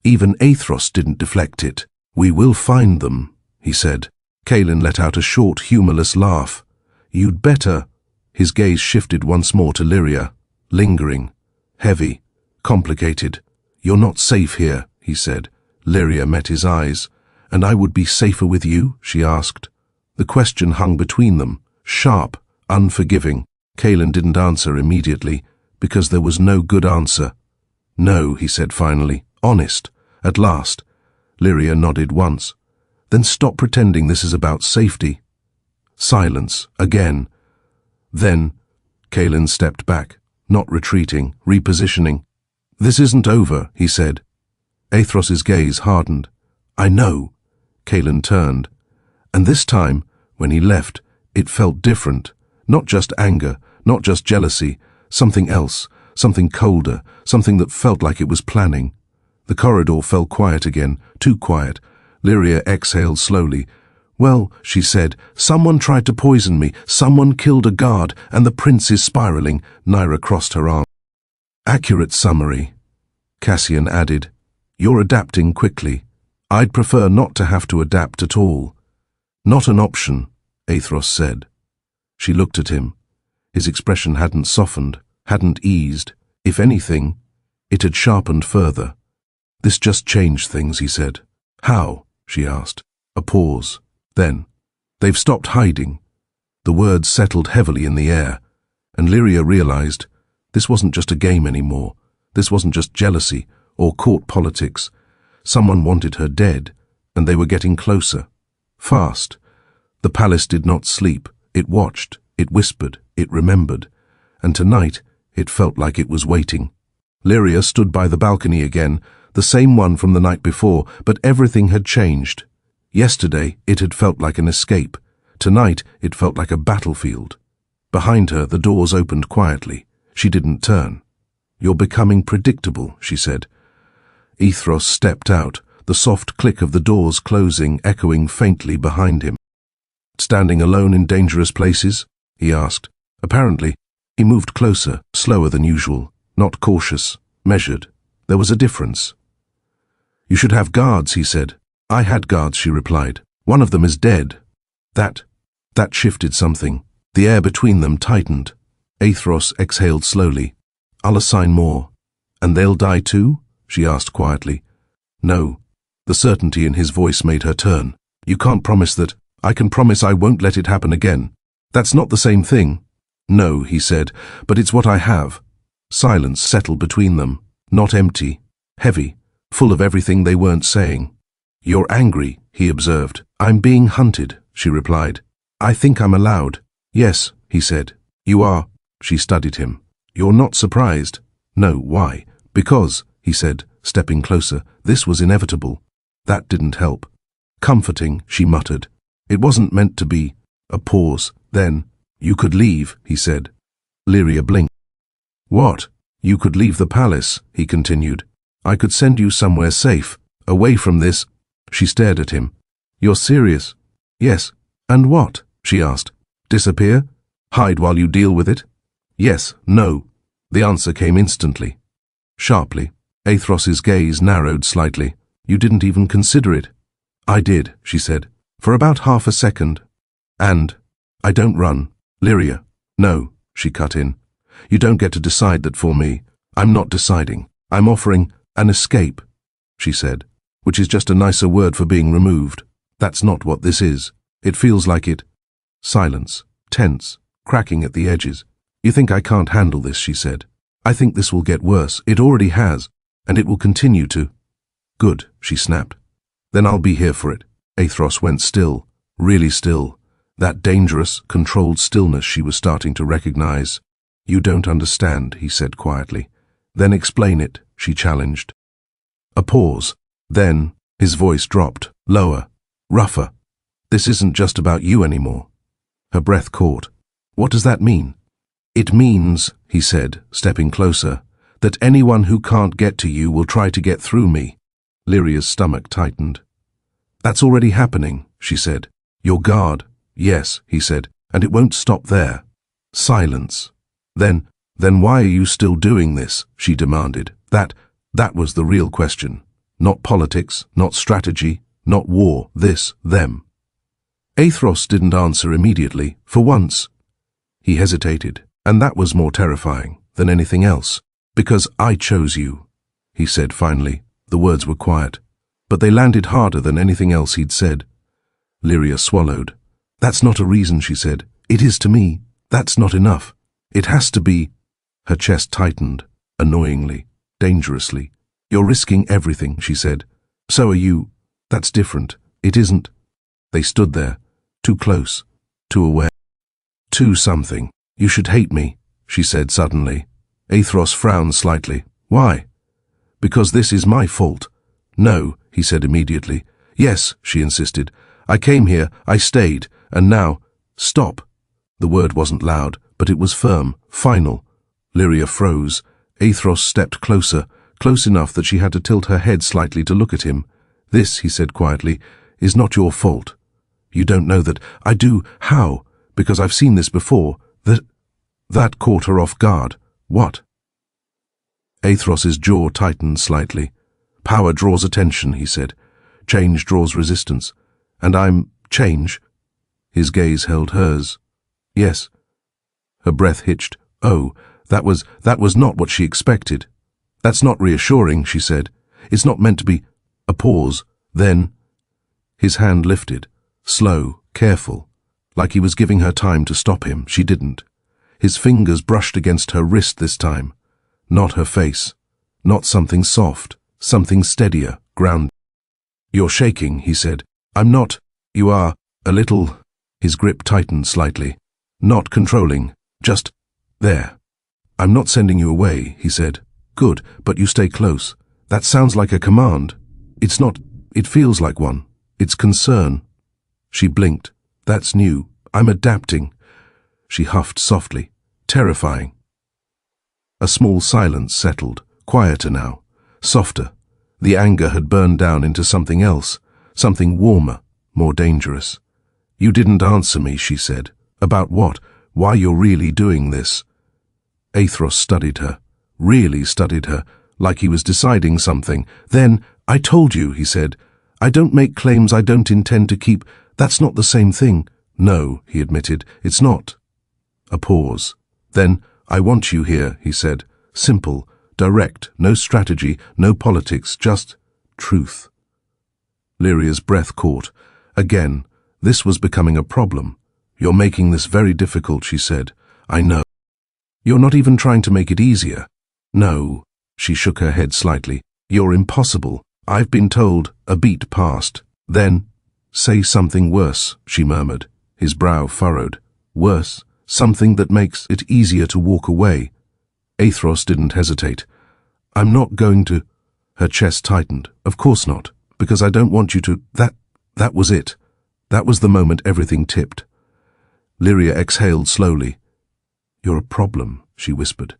Even Aethros didn't deflect it. We will find them, he said. Kalin let out a short, humorless laugh. You'd better. His gaze shifted once more to Lyria, lingering, heavy, complicated. You're not safe here, he said. Lyria met his eyes. And I would be safer with you, she asked. The question hung between them, sharp, unforgiving. Kalin didn't answer immediately, because there was no good answer. No, he said finally, honest, at last. Lyria nodded once. Then stop pretending this is about safety. Silence, again. Then, Kalin stepped back, not retreating, repositioning. This isn't over, he said. Aethros's gaze hardened. I know. Kalin turned. And this time, when he left, it felt different. Not just anger, not just jealousy, something else, something colder, something that felt like it was planning. The corridor fell quiet again, too quiet. Lyria exhaled slowly. Well, she said, someone tried to poison me, someone killed a guard, and the prince is spiraling. Nyra crossed her arm. Accurate summary. Cassian added, you're adapting quickly. I'd prefer not to have to adapt at all. Not an option, Aethros said. She looked at him. His expression hadn't softened, hadn't eased. If anything, it had sharpened further. This just changed things, he said. How? She asked. A pause. Then, they've stopped hiding. The words settled heavily in the air, and Lyria realized this wasn't just a game anymore. This wasn't just jealousy or court politics. Someone wanted her dead, and they were getting closer. Fast. The palace did not sleep. It watched, it whispered, it remembered. And tonight, It felt like it was waiting. Lyria stood by the balcony again, the same one from the night before, but everything had changed. Yesterday, it had felt like an escape. Tonight, it felt like a battlefield. Behind her, the doors opened quietly. She didn't turn. "You're becoming predictable," she said. Aethros stepped out, the soft click of the doors closing echoing faintly behind him. "Standing alone in dangerous places?" he asked. Apparently, he moved closer, slower than usual, not cautious, measured. There was a difference. "You should have guards," he said. "I had guards," she replied. "One of them is dead." That shifted something. The air between them tightened. Aethros exhaled slowly. "I'll assign more." "And they'll die too?" she asked quietly. "No." The certainty in his voice made her turn. "You can't promise that." "I can promise I won't let it happen again." "That's not the same thing." "No," he said, "but it's what I have." Silence settled between them, not empty, heavy, full of everything they weren't saying. "You're angry," he observed. "I'm being hunted," she replied. "I think I'm allowed." "Yes," he said. "You are." She studied him. "You're not surprised?" "No, why?" "Because," he said, stepping closer, "this was inevitable." That didn't help. "Comforting," she muttered. "It wasn't meant to be." A pause. Then, "You could leave," he said. Lyria blinked. "What?" "You could leave the palace," he continued. "I could send you somewhere safe, away from this." She stared at him. "You're serious?" "Yes." "And what?" she asked. "Disappear? Hide while you deal with it?" "Yes, no." The answer came instantly. Sharply, Aethros's gaze narrowed slightly. "You didn't even consider it." "I did," she said, "for about half a second. And I don't run." "Lyria." "No," she cut in. "You don't get to decide that for me. I'm not deciding. I'm offering an escape," she said, "which is just a nicer word for being removed. That's not what this is. It feels like it." Silence, tense, cracking at the edges. "You think I can't handle this," she said. "I think this will get worse. It already has, and it will continue to." "Good," she snapped. "Then I'll be here for it." Aethros went still, really still. That dangerous, controlled stillness she was starting to recognize. "You don't understand," he said quietly. "Then explain it," she challenged. A pause. Then, his voice dropped, lower, rougher. "This isn't just about you anymore." Her breath caught. "What does that mean?" "It means," he said, stepping closer, "that anyone who can't get to you will try to get through me." Lyria's stomach tightened. "That's already happening," she said. "Your guard." "Yes," he said, "and it won't stop there." Silence. Then why are you still doing this?" she demanded. That was the real question. Not politics, not strategy, not war, them. Aethros didn't answer immediately, for once. He hesitated, and that was more terrifying than anything else. "Because I chose you," he said finally. The words were quiet, but they landed harder than anything else he'd said. Lyria swallowed. "That's not a reason," she said. "It is to me. That's not enough. It has to be." Her chest tightened, annoyingly, dangerously. "You're risking everything," she said. "So are you. That's different. It isn't." They stood there, too close, too aware. "Too something. You should hate me," she said suddenly. Aethros frowned slightly. "Why?" "Because this is my fault." "No," he said immediately. "Yes," she insisted. "I came here, I stayed, and now—" "Stop." The word wasn't loud, but it was firm, final. Lyria froze. Aethros stepped closer, close enough that she had to tilt her head slightly to look at him. "This," he said quietly, "is not your fault. You don't know that. I do. How? Because I've seen this before. That caught her off guard." "What?" Aethros's jaw tightened slightly. "Power draws attention," he said. "Change draws resistance. And I'm change." His gaze held hers. "Yes." Her breath hitched. "Oh, that was not what she expected." "That's not reassuring," she said. "It's not meant to be." A pause. Then his hand lifted, slow, careful, like he was giving her time to stop him. She didn't. His fingers brushed against her wrist this time. Not her face. Not something soft. Something steadier, grounded. "You're shaking," he said. "I'm not. You are. A little." His grip tightened slightly. "Not controlling. Just there." I'm not sending you away, he said. Good, but you stay close. That sounds like a command. It's not. It feels like one. It's concern. She blinked. That's new. I'm adapting. She huffed softly. Terrifying. A small silence settled, quieter now, softer. The anger had burned down into something else, something warmer, more dangerous. You didn't answer me, she said. About what? Why you're really doing this? Aethros studied her, really studied her, like he was deciding something. Then, I told you, he said. I don't make claims I don't intend to keep. That's not the same thing. No, he admitted, it's not. A pause. Then, I want you here, he said. Simple, direct, no strategy, no politics, just truth. Lyria's breath caught. Again, this was becoming a problem. You're making this very difficult, she said. I know. You're not even trying to make it easier. No, she shook her head slightly. You're impossible. I've been told. A beat passed. Then, say something worse, she murmured. His brow furrowed. Worse, something that makes it easier to walk away. Aethros didn't hesitate. I'm not going to. Her chest tightened. Of course not, because I don't want you to. That was it. That was the moment everything tipped. Lyria exhaled slowly. You're a problem, she whispered.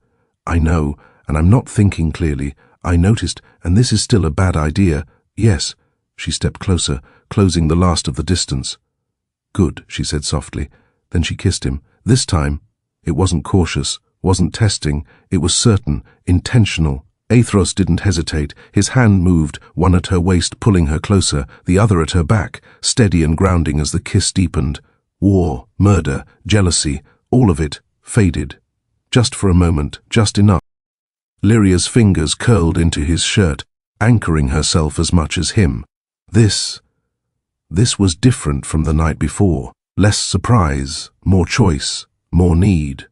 I know, and I'm not thinking clearly. I noticed, and this is still a bad idea. Yes. She stepped closer, closing the last of the distance. Good, she said softly. Then she kissed him. This time, it wasn't cautious, wasn't testing. It was certain, intentional. Aethros didn't hesitate. His hand moved, one at her waist, pulling her closer, the other at her back, steady and grounding as the kiss deepened. War, murder, jealousy, all of it faded. Just for a moment, just enough. Lyria's fingers curled into his shirt, anchoring herself as much as him. This was different from the night before. Less surprise, more choice, more need.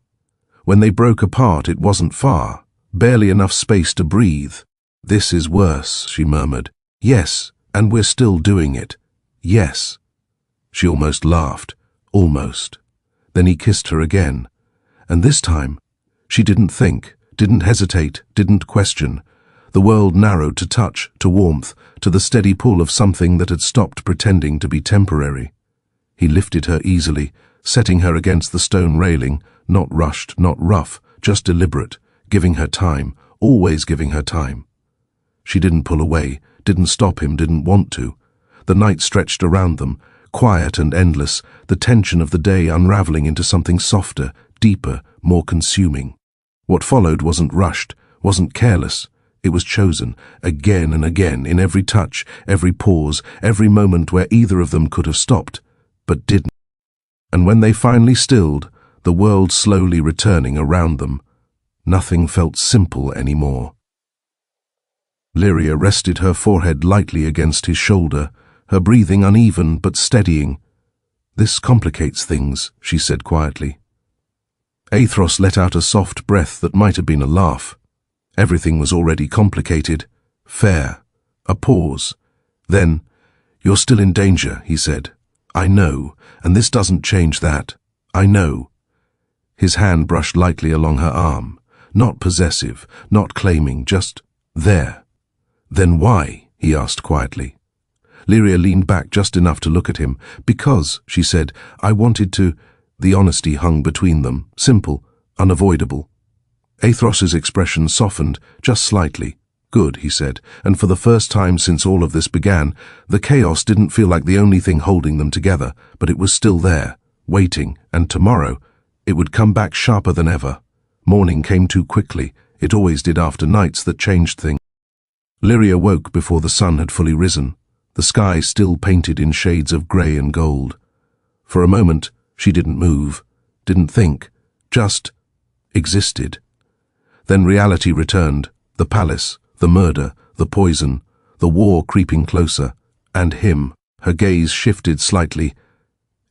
When they broke apart, it wasn't far, barely enough space to breathe. This is worse, she murmured. Yes, and we're still doing it. Yes. She almost laughed. Almost. Then he kissed her again. And this time, she didn't think, didn't hesitate, didn't question. The world narrowed to touch, to warmth, to the steady pull of something that had stopped pretending to be temporary. He lifted her easily, setting her against the stone railing, not rushed, not rough, just deliberate, giving her time, always giving her time. She didn't pull away, didn't stop him, didn't want to. The night stretched around them, quiet and endless, the tension of the day unraveling into something softer, deeper, more consuming. What followed wasn't rushed, wasn't careless. It was chosen, again and again, in every touch, every pause, every moment where either of them could have stopped, but didn't. And when they finally stilled, the world slowly returning around them, nothing felt simple anymore. Lyria rested her forehead lightly against his shoulder, her breathing uneven but steadying. This complicates things, she said quietly. Aethros let out a soft breath that might have been a laugh. Everything was already complicated. Fair. A pause. Then, you're still in danger, he said. I know, and this doesn't change that. I know. His hand brushed lightly along her arm. Not possessive, not claiming, just there. Then why? He asked quietly. Lyria leaned back just enough to look at him. Because, she said, I wanted to. The honesty hung between them, simple, unavoidable. Aethros's expression softened, just slightly. Good, he said, and for the first time since all of this began, the chaos didn't feel like the only thing holding them together, but it was still there, waiting, and tomorrow, it would come back sharper than ever. Morning came too quickly. It always did after nights that changed things. Lyria woke before the sun had fully risen, the sky still painted in shades of grey and gold. For a moment, she didn't move, didn't think, just existed. Then reality returned, the palace, the murder, the poison, the war creeping closer, and him. Her gaze shifted slightly.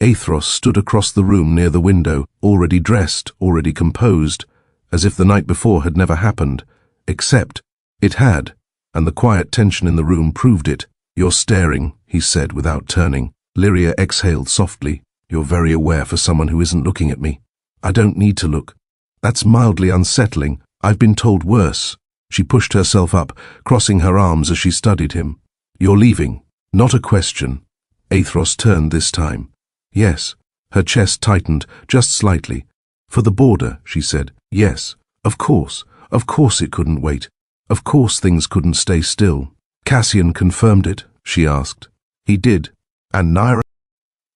Aethros stood across the room near the window, already dressed, already composed, as if the night before had never happened, except it had, and the quiet tension in the room proved it. You're staring, he said without turning. Lyria exhaled softly. You're very aware for someone who isn't looking at me. I don't need to look. That's mildly unsettling. I've been told worse. She pushed herself up, crossing her arms as she studied him. You're leaving. Not a question. Aethros turned this time. Yes. Her chest tightened, just slightly. For the border, she said. Yes. Of course. Of course it couldn't wait. Of course things couldn't stay still. Cassian confirmed it, she asked. He did. And Nyra?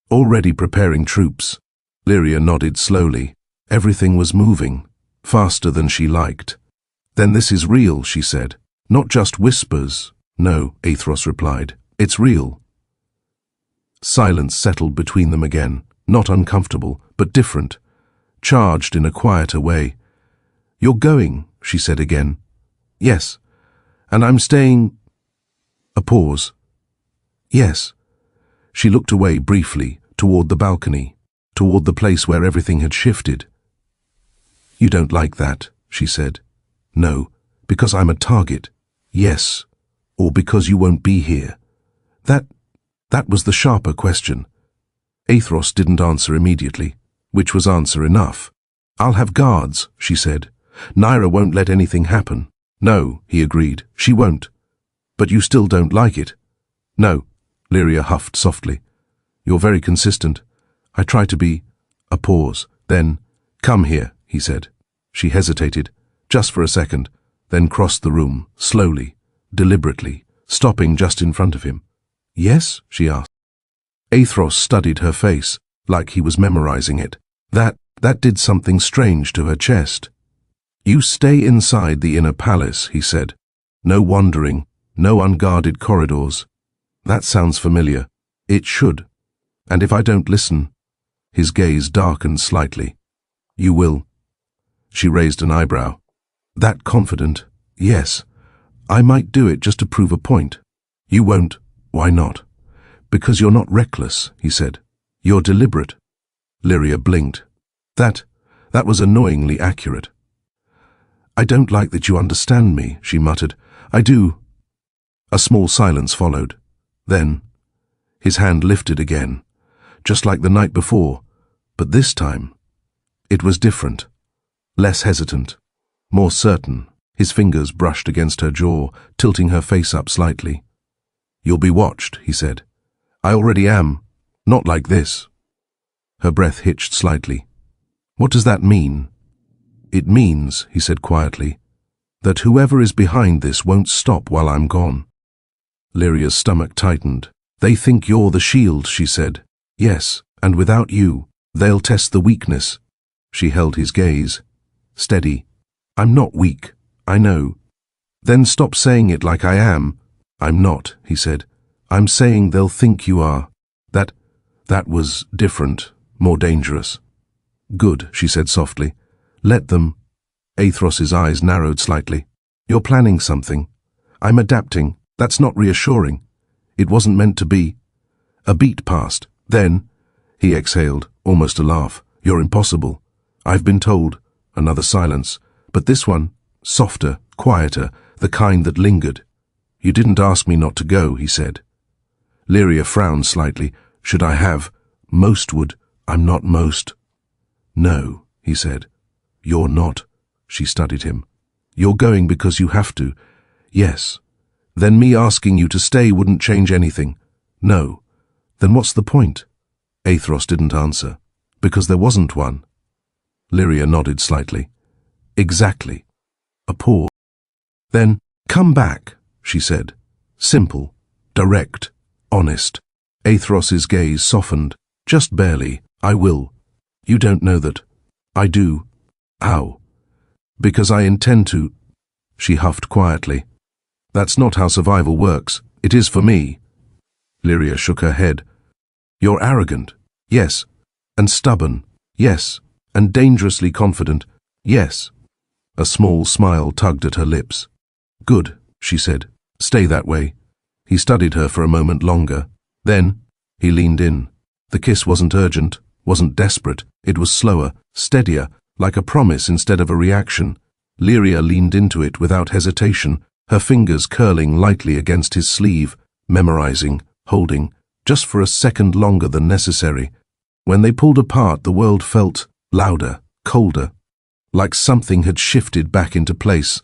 Already preparing troops. Lyria nodded slowly. Everything was moving, faster than she liked. Then this is real, she said. Not just whispers. No, Aethros replied. It's real. Silence settled between them again, not uncomfortable, but different, charged in a quieter way. You're going, she said again. Yes. And I'm staying. A pause. Yes. She looked away briefly, toward the balcony, toward the place where everything had shifted. You don't like that, she said. No, because I'm a target. Yes. Or because you won't be here. That was the sharper question. Aethros didn't answer immediately, which was answer enough. I'll have guards, she said. Nyra won't let anything happen. No, he agreed, she won't. But you still don't like it. No, Lyria huffed softly. You're very consistent. I try to be. A pause. Then, come here, he said. She hesitated, just for a second, then crossed the room, slowly, deliberately, stopping just in front of him. Yes? She asked. Aethros studied her face, like he was memorizing it. That did something strange to her chest. You stay inside the inner palace, he said. No wandering, no unguarded corridors. That sounds familiar. It should. And if I don't listen, his gaze darkened slightly. You will. She raised an eyebrow. That confident? Yes. I might do it just to prove a point. You won't. Why not? Because you're not reckless, he said. You're deliberate. Lyria blinked. That was annoyingly accurate. I don't like that you understand me, she muttered. I do. A small silence followed. Then, his hand lifted again, just like the night before, but this time, it was different. Less hesitant, more certain. His fingers brushed against her jaw, tilting her face up slightly. You'll be watched, he said. I already am. Not like this. Her breath hitched slightly. What does that mean? It means, he said quietly, that whoever is behind this won't stop while I'm gone. Lyria's stomach tightened. They think you're the shield, she said. Yes, and without you, they'll test the weakness. She held his gaze. Steady. I'm not weak, I know. Then stop saying it like I am. I'm not, he said. I'm saying they'll think you are. That was different, more dangerous. Good, she said softly. Let them. Aethros's eyes narrowed slightly. You're planning something. I'm adapting. That's not reassuring. It wasn't meant to be. A beat passed. Then, he exhaled, almost a laugh. You're impossible. I've been told. Another silence. But this one, softer, quieter, the kind that lingered. You didn't ask me not to go, he said. Lyria frowned slightly. Should I have? Most would. I'm not most. No, he said. You're not. She studied him. You're going because you have to. Yes. Then me asking you to stay wouldn't change anything. No. Then what's the point? Aethros didn't answer. Because there wasn't one. Lyria nodded slightly. Exactly. A pause. Then, come back, she said. Simple, direct, honest. Aethros's gaze softened. Just barely. I will. You don't know that. I do. How? Because I intend to. She huffed quietly. That's not how survival works. It is for me. Lyria shook her head. You're arrogant. Yes. And stubborn. Yes. And dangerously confident. Yes. A small smile tugged at her lips. Good, she said. Stay that way. He studied her for a moment longer. Then, he leaned in. The kiss wasn't urgent, wasn't desperate. It was slower, steadier, like a promise instead of a reaction. Lyria leaned into it without hesitation, her fingers curling lightly against his sleeve, memorizing, holding, just for a second longer than necessary. When they pulled apart, the world felt louder, colder, like something had shifted back into place.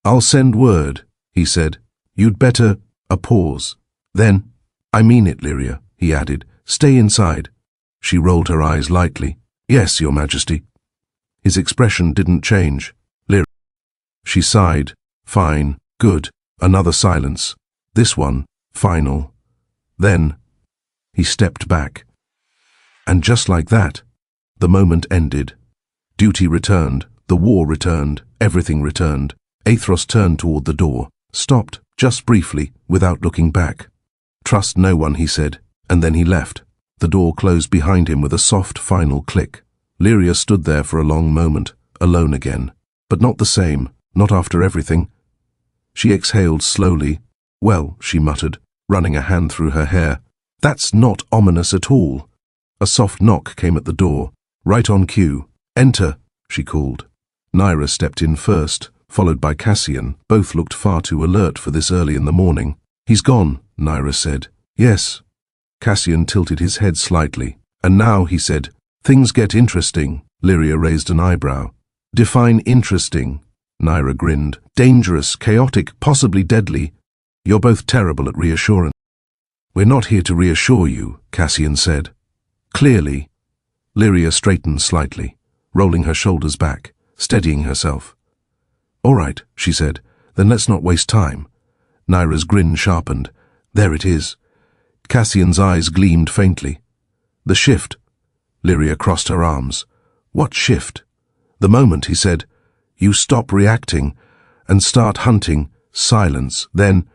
"I'll send word," he said. "You'd better—" A pause. Then, "I mean it, Lyria," he added. "Stay inside." She rolled her eyes lightly. "Yes, Your Majesty." His expression didn't change. "Lyria." She sighed. "Fine, good." Another silence. This one, final. Then, he stepped back. And just like that, the moment ended. Duty returned, the war returned, everything returned. Aethros turned toward the door, stopped, just briefly, without looking back. "Trust no one," he said, and then he left. The door closed behind him with a soft, final click. Lyria stood there for a long moment, alone again. But not the same, not after everything. She exhaled slowly. "Well," she muttered, running a hand through her hair. "That's not ominous at all." A soft knock came at the door, right on cue. "Enter," she called. Nyra stepped in first, followed by Cassian. Both looked far too alert for this early in the morning. "He's gone," Nyra said. "Yes." Cassian tilted his head slightly. "And now," he said, "things get interesting." Lyria raised an eyebrow. "Define interesting." Nyra grinned. "Dangerous, chaotic, possibly deadly. You're both terrible at reassurance." "We're not here to reassure you," Cassian said. "Clearly." Lyria straightened slightly, rolling her shoulders back, steadying herself. "All right," she said, "then let's not waste time." Nyra's grin sharpened. "There it is." Cassian's eyes gleamed faintly. "The shift." Lyria crossed her arms. "What shift?" "The moment," he said. "You stop reacting and start hunting." Silence. Then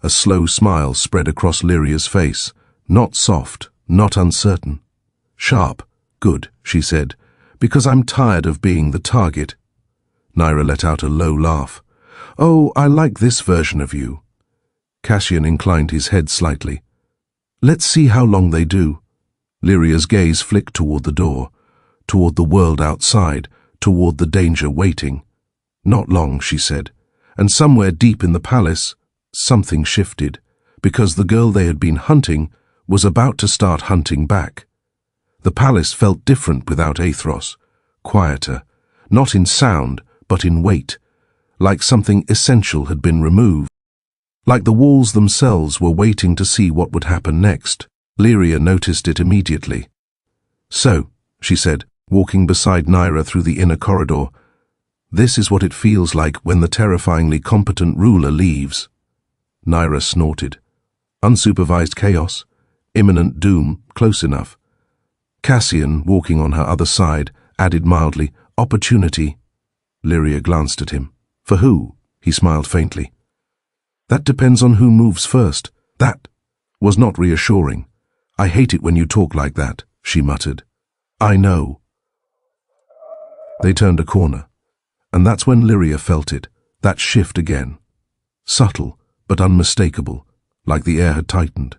a slow smile spread across Lyria's face. Not soft, not uncertain. "Sharp. Good," she said, "because I'm tired of being the target." Nyra let out a low laugh. "Oh, I like this version of you." Cassian inclined his head slightly. "Let's see how long they do." Lyria's gaze flicked toward the door, toward the world outside, toward the danger waiting. "Not long," she said, and somewhere deep in the palace, something shifted, because the girl they had been hunting was about to start hunting back. The palace felt different without Aethros, quieter, not in sound, but in weight, like something essential had been removed. Like the walls themselves were waiting to see what would happen next. Lyria noticed it immediately. "So," she said, walking beside Nyra through the inner corridor, "this is what it feels like when the terrifyingly competent ruler leaves." Nyra snorted. Unsupervised chaos, imminent doom, close enough. Cassian, walking on her other side, added mildly, "Opportunity." Lyria glanced at him. "For who?" He smiled faintly. "That depends on who moves first." That was not reassuring. "I hate it when you talk like that," she muttered. "I know." They turned a corner, and that's when Lyria felt it, that shift again. Subtle, but unmistakable, like the air had tightened.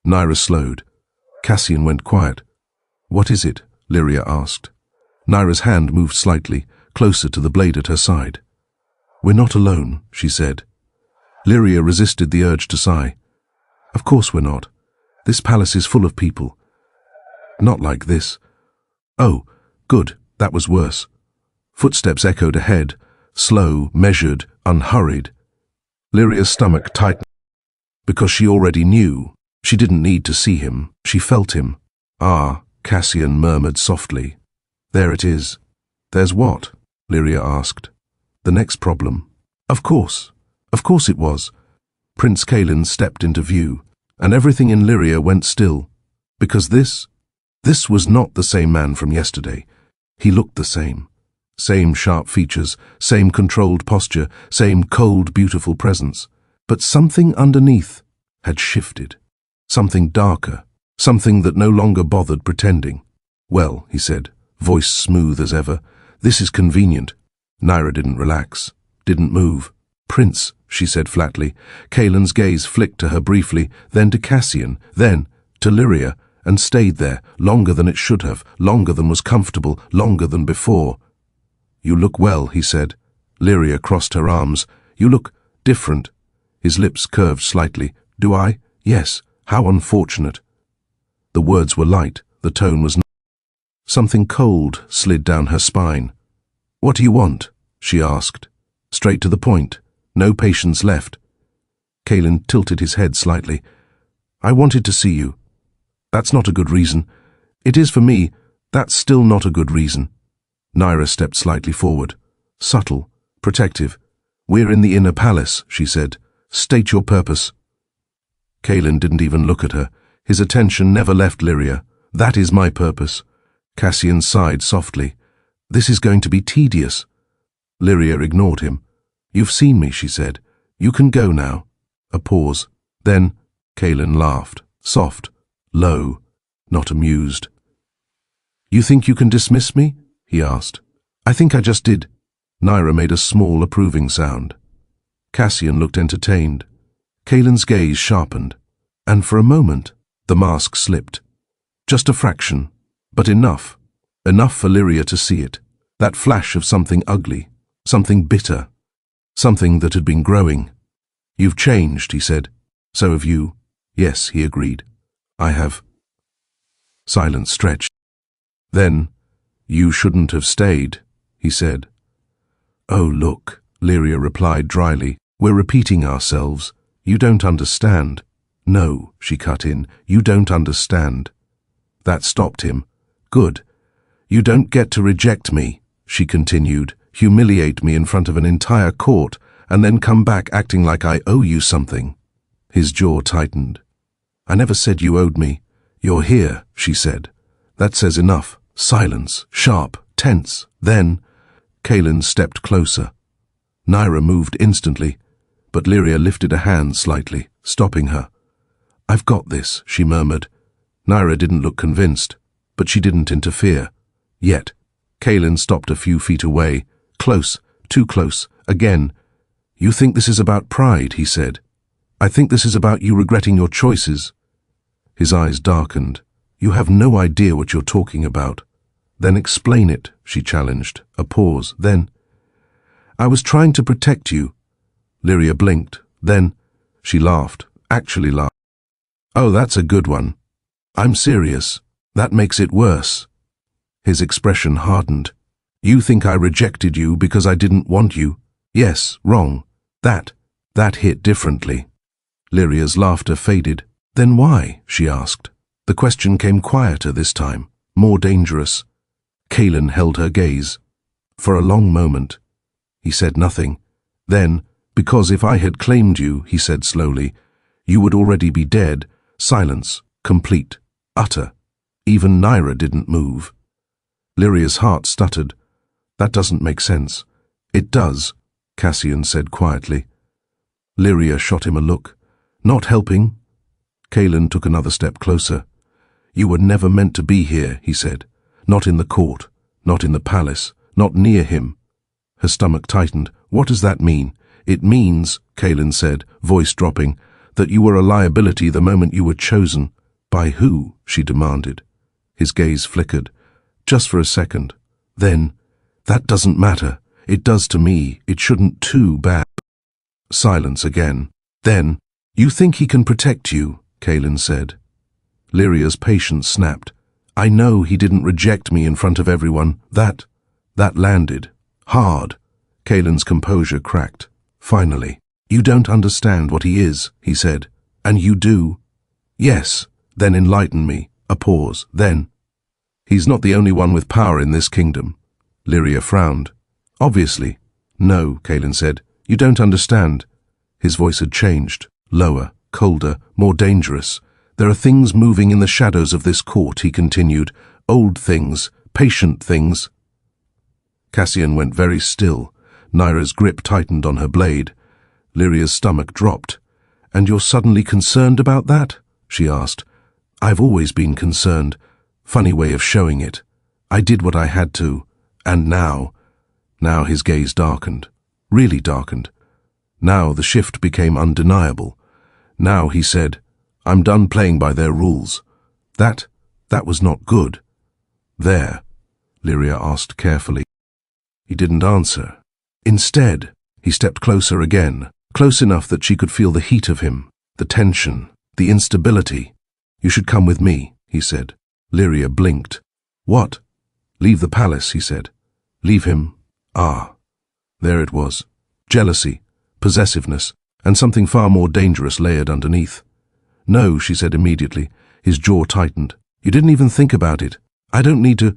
Nyra slowed. Cassian went quiet. "What is it?" Lyria asked. Nyra's hand moved slightly, closer to the blade at her side. "We're not alone," she said. Lyria resisted the urge to sigh. "Of course we're not. This palace is full of people. Not like this." "Oh, good, that was worse." Footsteps echoed ahead, slow, measured, unhurried. Lyria's stomach tightened, because she already knew. She didn't need to see him, she felt him. "Ah," Cassian murmured softly. "There it is." "There's what?" Lyria asked. "The next problem." Of course it was. Prince Caelen stepped into view, and everything in Lyria went still, because this was not the same man from yesterday. He looked the same. Same sharp features, same controlled posture, same cold, beautiful presence. But something underneath had shifted. Something darker, something that no longer bothered pretending. "Well," he said, voice smooth as ever, "this is convenient." Nyra didn't relax, didn't move. "Prince," she said flatly. Caelen's gaze flicked to her briefly, then to Cassian, then to Lyria, and stayed there, longer than it should have, longer than was comfortable, longer than before. "You look well," he said. Lyria crossed her arms. "You look different." His lips curved slightly. "Do I?" "Yes. How unfortunate." The words were light, the tone was not. Something cold slid down her spine. "What do you want?" she asked. Straight to the point. No patience left. Caelin tilted his head slightly. "I wanted to see you. That's not a good reason. It is for me. That's still not a good reason." Nyra stepped slightly forward. Subtle, protective. "We're in the inner palace," she said. "State your purpose." Caelin didn't even look at her. His attention never left Lyria. "That is my purpose." Cassian sighed softly. "This is going to be tedious." Lyria ignored him. "You've seen me," she said. "You can go now." A pause. Then Caelin laughed. Soft, low, not amused. "You think you can dismiss me?" he asked. "I think I just did." Nyra made a small, approving sound. Cassian looked entertained. Caelin's gaze sharpened. And for a moment, the mask slipped. Just a fraction, but enough. Enough for Lyria to see it. That flash of something ugly, something bitter, something that had been growing. "You've changed," he said. "So have you." "Yes," he agreed. "I have." Silence stretched. Then, "You shouldn't have stayed," he said. "Oh, look," Lyria replied dryly. "We're repeating ourselves. You don't understand." "No," she cut in, "you don't understand." That stopped him. "Good. You don't get to reject me," she continued, "humiliate me in front of an entire court, and then come back acting like I owe you something." His jaw tightened. "I never said you owed me." "You're here," she said. "That says enough." Silence, sharp, tense. Then Caelin stepped closer. Nyra moved instantly, but Lyria lifted a hand slightly, stopping her. "I've got this," she murmured. Nyra didn't look convinced, but she didn't interfere. Yet. Caelin stopped a few feet away. Close, too close, again. "You think this is about pride," he said. "I think this is about you regretting your choices." His eyes darkened. "You have no idea what you're talking about." "Then explain it," she challenged. A pause. Then, "I was trying to protect you." Lyria blinked. Then she laughed, actually laughed. "Oh, that's a good one. I'm serious. That makes it worse." His expression hardened. "You think I rejected you because I didn't want you?" "Yes, wrong. That hit differently." Lyria's laughter faded. "Then why?" she asked. The question came quieter this time, more dangerous. Caelin held her gaze. For a long moment, he said nothing. Then, "Because if I had claimed you," he said slowly, "you would already be dead." Silence, complete, utter. Even Nyra didn't move. Lyria's heart stuttered. "That doesn't make sense." "It does," Cassian said quietly. Lyria shot him a look. "Not helping." Caelin took another step closer. "You were never meant to be here," he said. "Not in the court, not in the palace, not near him." Her stomach tightened. "What does that mean?" "It means," Caelin said, voice dropping, "that you were a liability the moment you were chosen." "By who?" she demanded. His gaze flickered. Just for a second. Then, "That doesn't matter. It does to me. It shouldn't too bad." Silence again. Then, "You think he can protect you," Caelin said. Lyria's patience snapped. "I know he didn't reject me in front of everyone. That landed. Hard." Caelin's composure cracked. Finally, "You don't understand what he is," he said. "And you do." "Yes." "Then enlighten me." A pause. Then, "He's not the only one with power in this kingdom." Lyria frowned. "Obviously." "No," Caelin said. "You don't understand." His voice had changed. Lower, colder, more dangerous. "There are things moving in the shadows of this court," he continued. "Old things, patient things." Cassian went very still. Nyra's grip tightened on her blade. Lyria's stomach dropped. "And you're suddenly concerned about that?" she asked. "I've always been concerned. Funny way of showing it. I did what I had to. And now..." Now his gaze darkened. Really darkened. Now the shift became undeniable. Now he said, "I'm done playing by their rules." That was not good. "There?" Lyria asked carefully. He didn't answer. Instead, he stepped closer again, close enough that she could feel the heat of him, the tension, the instability. "You should come with me," he said. Lyria blinked. "What?" "Leave the palace," he said. "Leave him Ah, there it was. Jealousy, possessiveness, and something far more dangerous layered underneath. No, she said immediately. His jaw tightened. You didn't even think about it. I don't need to.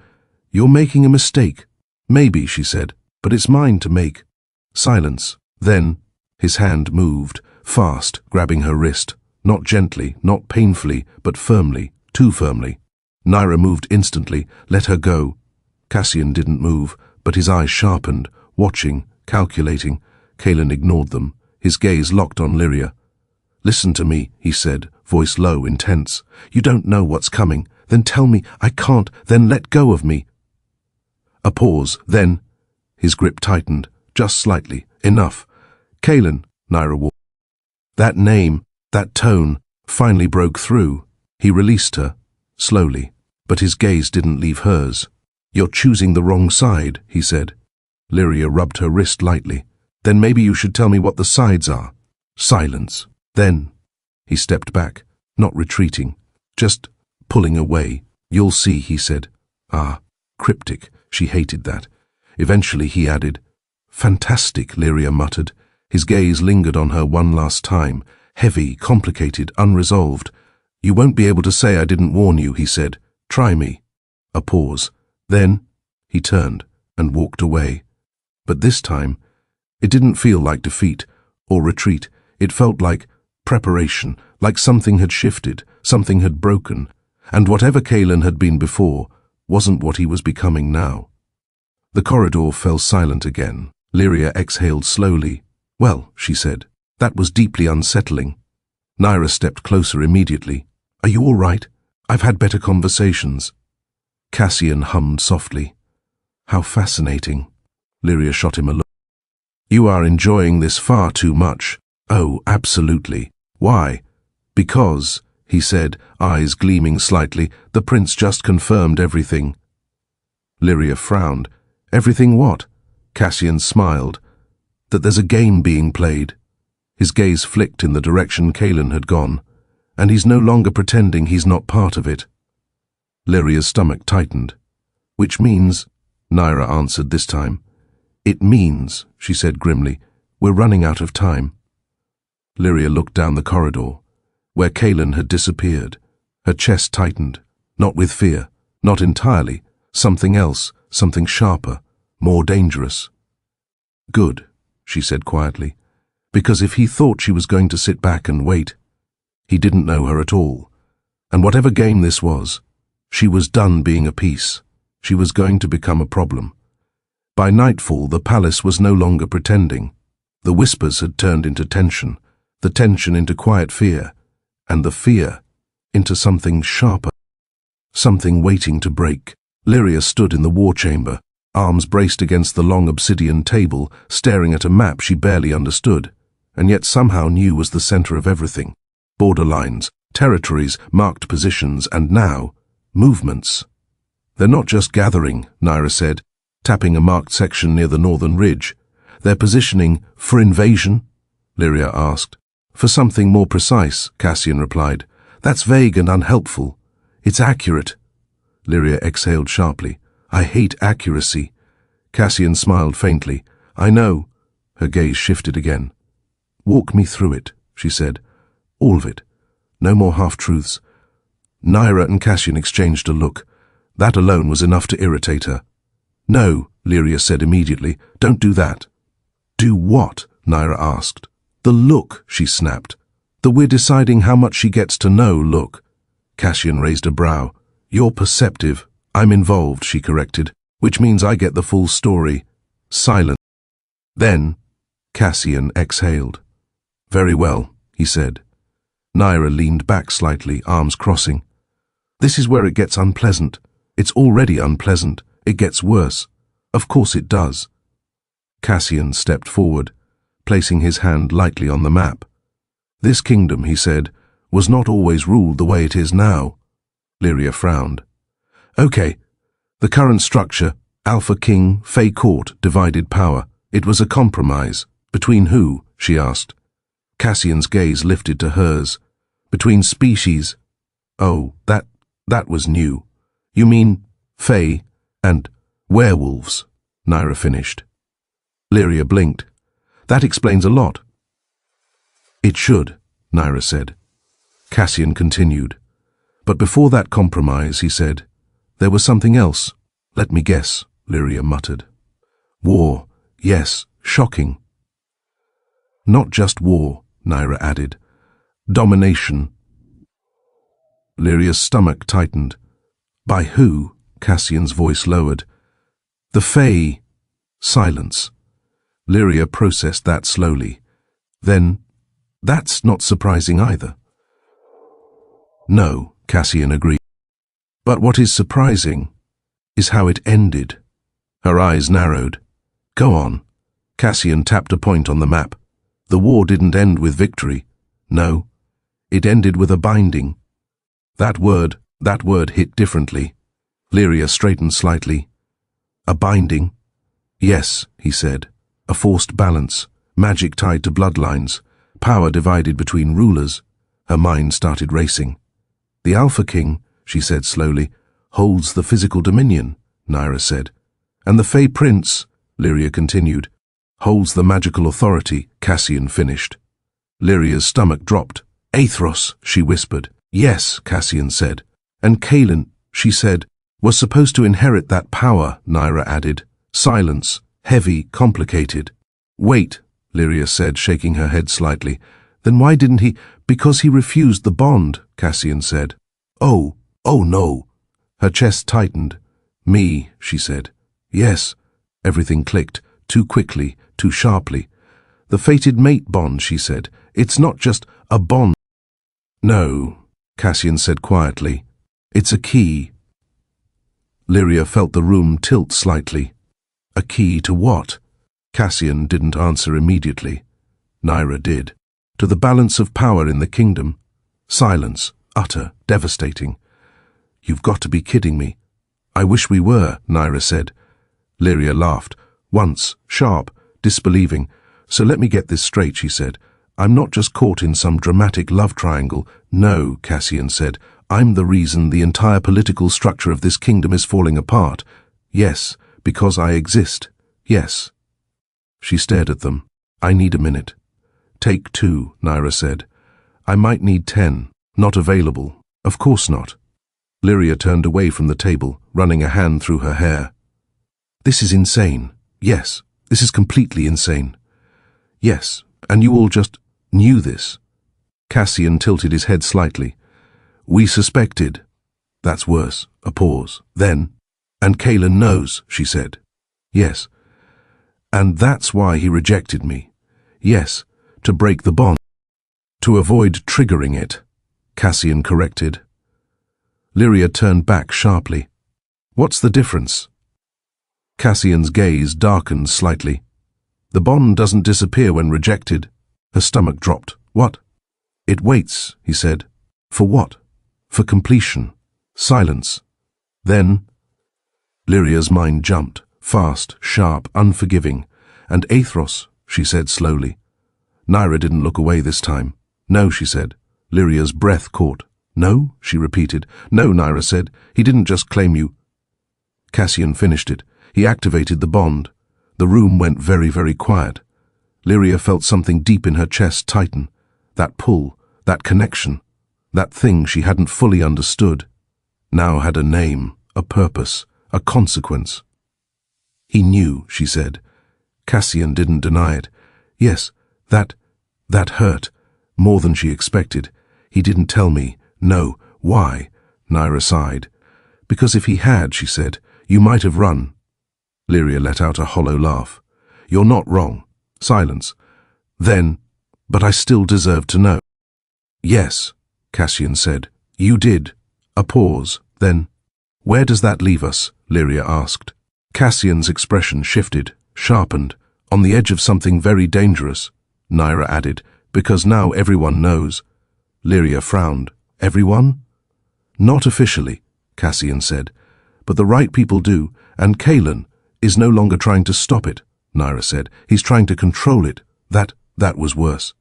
You're making a mistake. Maybe, she said, but it's mine to make. Silence. Then, his hand moved, fast, grabbing her wrist. Not gently, not painfully, but firmly, too firmly. Nyra moved instantly, let her go. Cassian didn't move, but his eyes sharpened, watching, calculating. Caelin ignored them, his gaze locked on Lyria. Listen to me, he said, voice low, intense. You don't know what's coming. Then tell me. I can't. Then let go of me. A pause, then. His grip tightened, just slightly. Enough. Caelin, Nyra warned. That name, that tone, finally broke through. He released her, slowly, but his gaze didn't leave hers. You're choosing the wrong side, he said. Lyria rubbed her wrist lightly. Then maybe you should tell me what the sides are. Silence. Then, he stepped back, not retreating, just pulling away. You'll see, he said. Ah, cryptic. She hated that. Eventually he added, Fantastic, Lyria muttered. His gaze lingered on her one last time, heavy, complicated, unresolved. You won't be able to say I didn't warn you, he said. Try me. A pause. Then, he turned and walked away. But this time, it didn't feel like defeat or retreat. It felt like preparation, like something had shifted, something had broken, and whatever Caelin had been before wasn't what he was becoming now. The corridor fell silent again. Lyria exhaled slowly. Well, she said, that was deeply unsettling. Nyra stepped closer immediately. Are you all right? I've had better conversations. Cassian hummed softly. How fascinating. Lyria shot him a look. You are enjoying this far too much. Oh, absolutely. Why? Because, he said, eyes gleaming slightly, the prince just confirmed everything. Lyria frowned. Everything what? Cassian smiled. That there's a game being played. His gaze flicked in the direction Caelin had gone, and he's no longer pretending he's not part of it. Lyria's stomach tightened. Which means, Nyra answered this time. It means, she said grimly, we're running out of time. Lyria looked down the corridor, where Caelin had disappeared. Her chest tightened, not with fear, not entirely, something else, something sharper, more dangerous. Good, she said quietly, because if he thought she was going to sit back and wait, he didn't know her at all. And whatever game this was, she was done being a piece. She was going to become a problem. By nightfall, the palace was no longer pretending. The whispers had turned into tension, the tension into quiet fear, and the fear into something sharper, something waiting to break. Lyria stood in the war chamber, arms braced against the long obsidian table, staring at a map she barely understood, and yet somehow knew was the center of everything. Borderlines, territories, marked positions, and now, movements. They're not just gathering, Nyra said, tapping a marked section near the northern ridge. They're positioning for invasion? Lyria asked. For something more precise, Cassian replied. That's vague and unhelpful. It's accurate. Lyria exhaled sharply. I hate accuracy. Cassian smiled faintly. I know. Her gaze shifted again. Walk me through it, she said. All of it. No more half-truths. Nyra and Cassian exchanged a look. That alone was enough to irritate her. No, Lyria said immediately. Don't do that. Do what? Nyra asked. The look, she snapped. The we're deciding how much she gets to know look. Cassian raised a brow. You're perceptive. I'm involved, she corrected, which means I get the full story. Silence. Then, Cassian exhaled. Very well, he said. Nyra leaned back slightly, arms crossing. This is where it gets unpleasant. It's already unpleasant. It gets worse. Of course it does. Cassian stepped forward, placing his hand lightly on the map. This kingdom, he said, was not always ruled the way it is now. Lyria frowned. Okay, the current structure, Alpha King, Fae Court, divided power. It was a compromise. Between who? She asked. Cassian's gaze lifted to hers. Between species. Oh, that was new. You mean Fae and werewolves, Nyra finished. Lyria blinked. That explains a lot. It should, Nyra said. Cassian continued. But before that compromise, he said, there was something else. Let me guess, Lyria muttered. War, yes, shocking. Not just war, Nyra added. Domination. Lyria's stomach tightened. By who? Cassian's voice lowered. The Fae. Silence. Lyria processed that slowly. Then, that's not surprising either. No, Cassian agreed. But what is surprising is how it ended. Her eyes narrowed. Go on. Cassian tapped a point on the map. The war didn't end with victory. No, it ended with a binding. That word hit differently. Lyria straightened slightly. A binding? Yes, he said. A forced balance, magic tied to bloodlines, power divided between rulers. Her mind started racing. The Alpha King, she said slowly, holds the physical dominion, Nyra said. And the Fae Prince, Lyria continued, holds the magical authority, Cassian finished. Lyria's stomach dropped. Aethros, she whispered. Yes, Cassian said. And Kalin, she said, was supposed to inherit that power, Nyra added. Silence, heavy, complicated. Wait, Lyria said, shaking her head slightly. Then why didn't he? Because he refused the bond, Cassian said. Oh no. Her chest tightened. Me, she said. Yes. Everything clicked, too quickly, too sharply. The fated mate bond, she said. It's not just a bond. No, Cassian said quietly. It's a key. Lyria felt the room tilt slightly. A key to what? Cassian didn't answer immediately. Nyra did. To the balance of power in the kingdom. Silence, utter, devastating. You've got to be kidding me. I wish we were, Nyra said. Lyria laughed, once, sharp, disbelieving. So let me get this straight, she said. I'm not just caught in some dramatic love triangle. No, Cassian said. I'm the reason the entire political structure of this kingdom is falling apart. Yes, because I exist. Yes. She stared at them. I need a minute. Take 2, Nyra said. I might need 10. Not available. Of course not. Lyria turned away from the table, running a hand through her hair. This is insane. Yes, this is completely insane. Yes, and you all just knew this. Cassian tilted his head slightly. We suspected. That's worse. A pause. Then, and Kalin knows, she said. Yes. And that's why he rejected me. Yes, to break the bond. To avoid triggering it, Cassian corrected. Lyria turned back sharply. What's the difference? Cassian's gaze darkened slightly. The bond doesn't disappear when rejected. Her stomach dropped. What? It waits, he said. For what? For completion. Silence. Then, Lyria's mind jumped, fast, sharp, unforgiving. And Aethros, she said slowly. Nyra didn't look away this time. No, she said. Lyria's breath caught. No, she repeated. No, Nyra said. He didn't just claim you. Cassian finished it. He activated the bond. The room went very, very quiet. Lyria felt something deep in her chest tighten. That pull, that connection, that thing she hadn't fully understood, now had a name, a purpose, a consequence. He knew, she said. Cassian didn't deny it. Yes, that hurt, more than she expected. He didn't tell me. No. Why? Nyra sighed. Because if he had, she said, you might have run. Lyria let out a hollow laugh. You're not wrong. Silence. Then, but I still deserve to know. Yes, Cassian said. You did. A pause. Then, where does that leave us? Lyria asked. Cassian's expression shifted, sharpened, on the edge of something very dangerous. Nyra added, because now everyone knows. Lyria frowned. Everyone? Not officially, Cassian said. But the right people do, and Kalin is no longer trying to stop it, Nyra said. He's trying to control it. That was worse.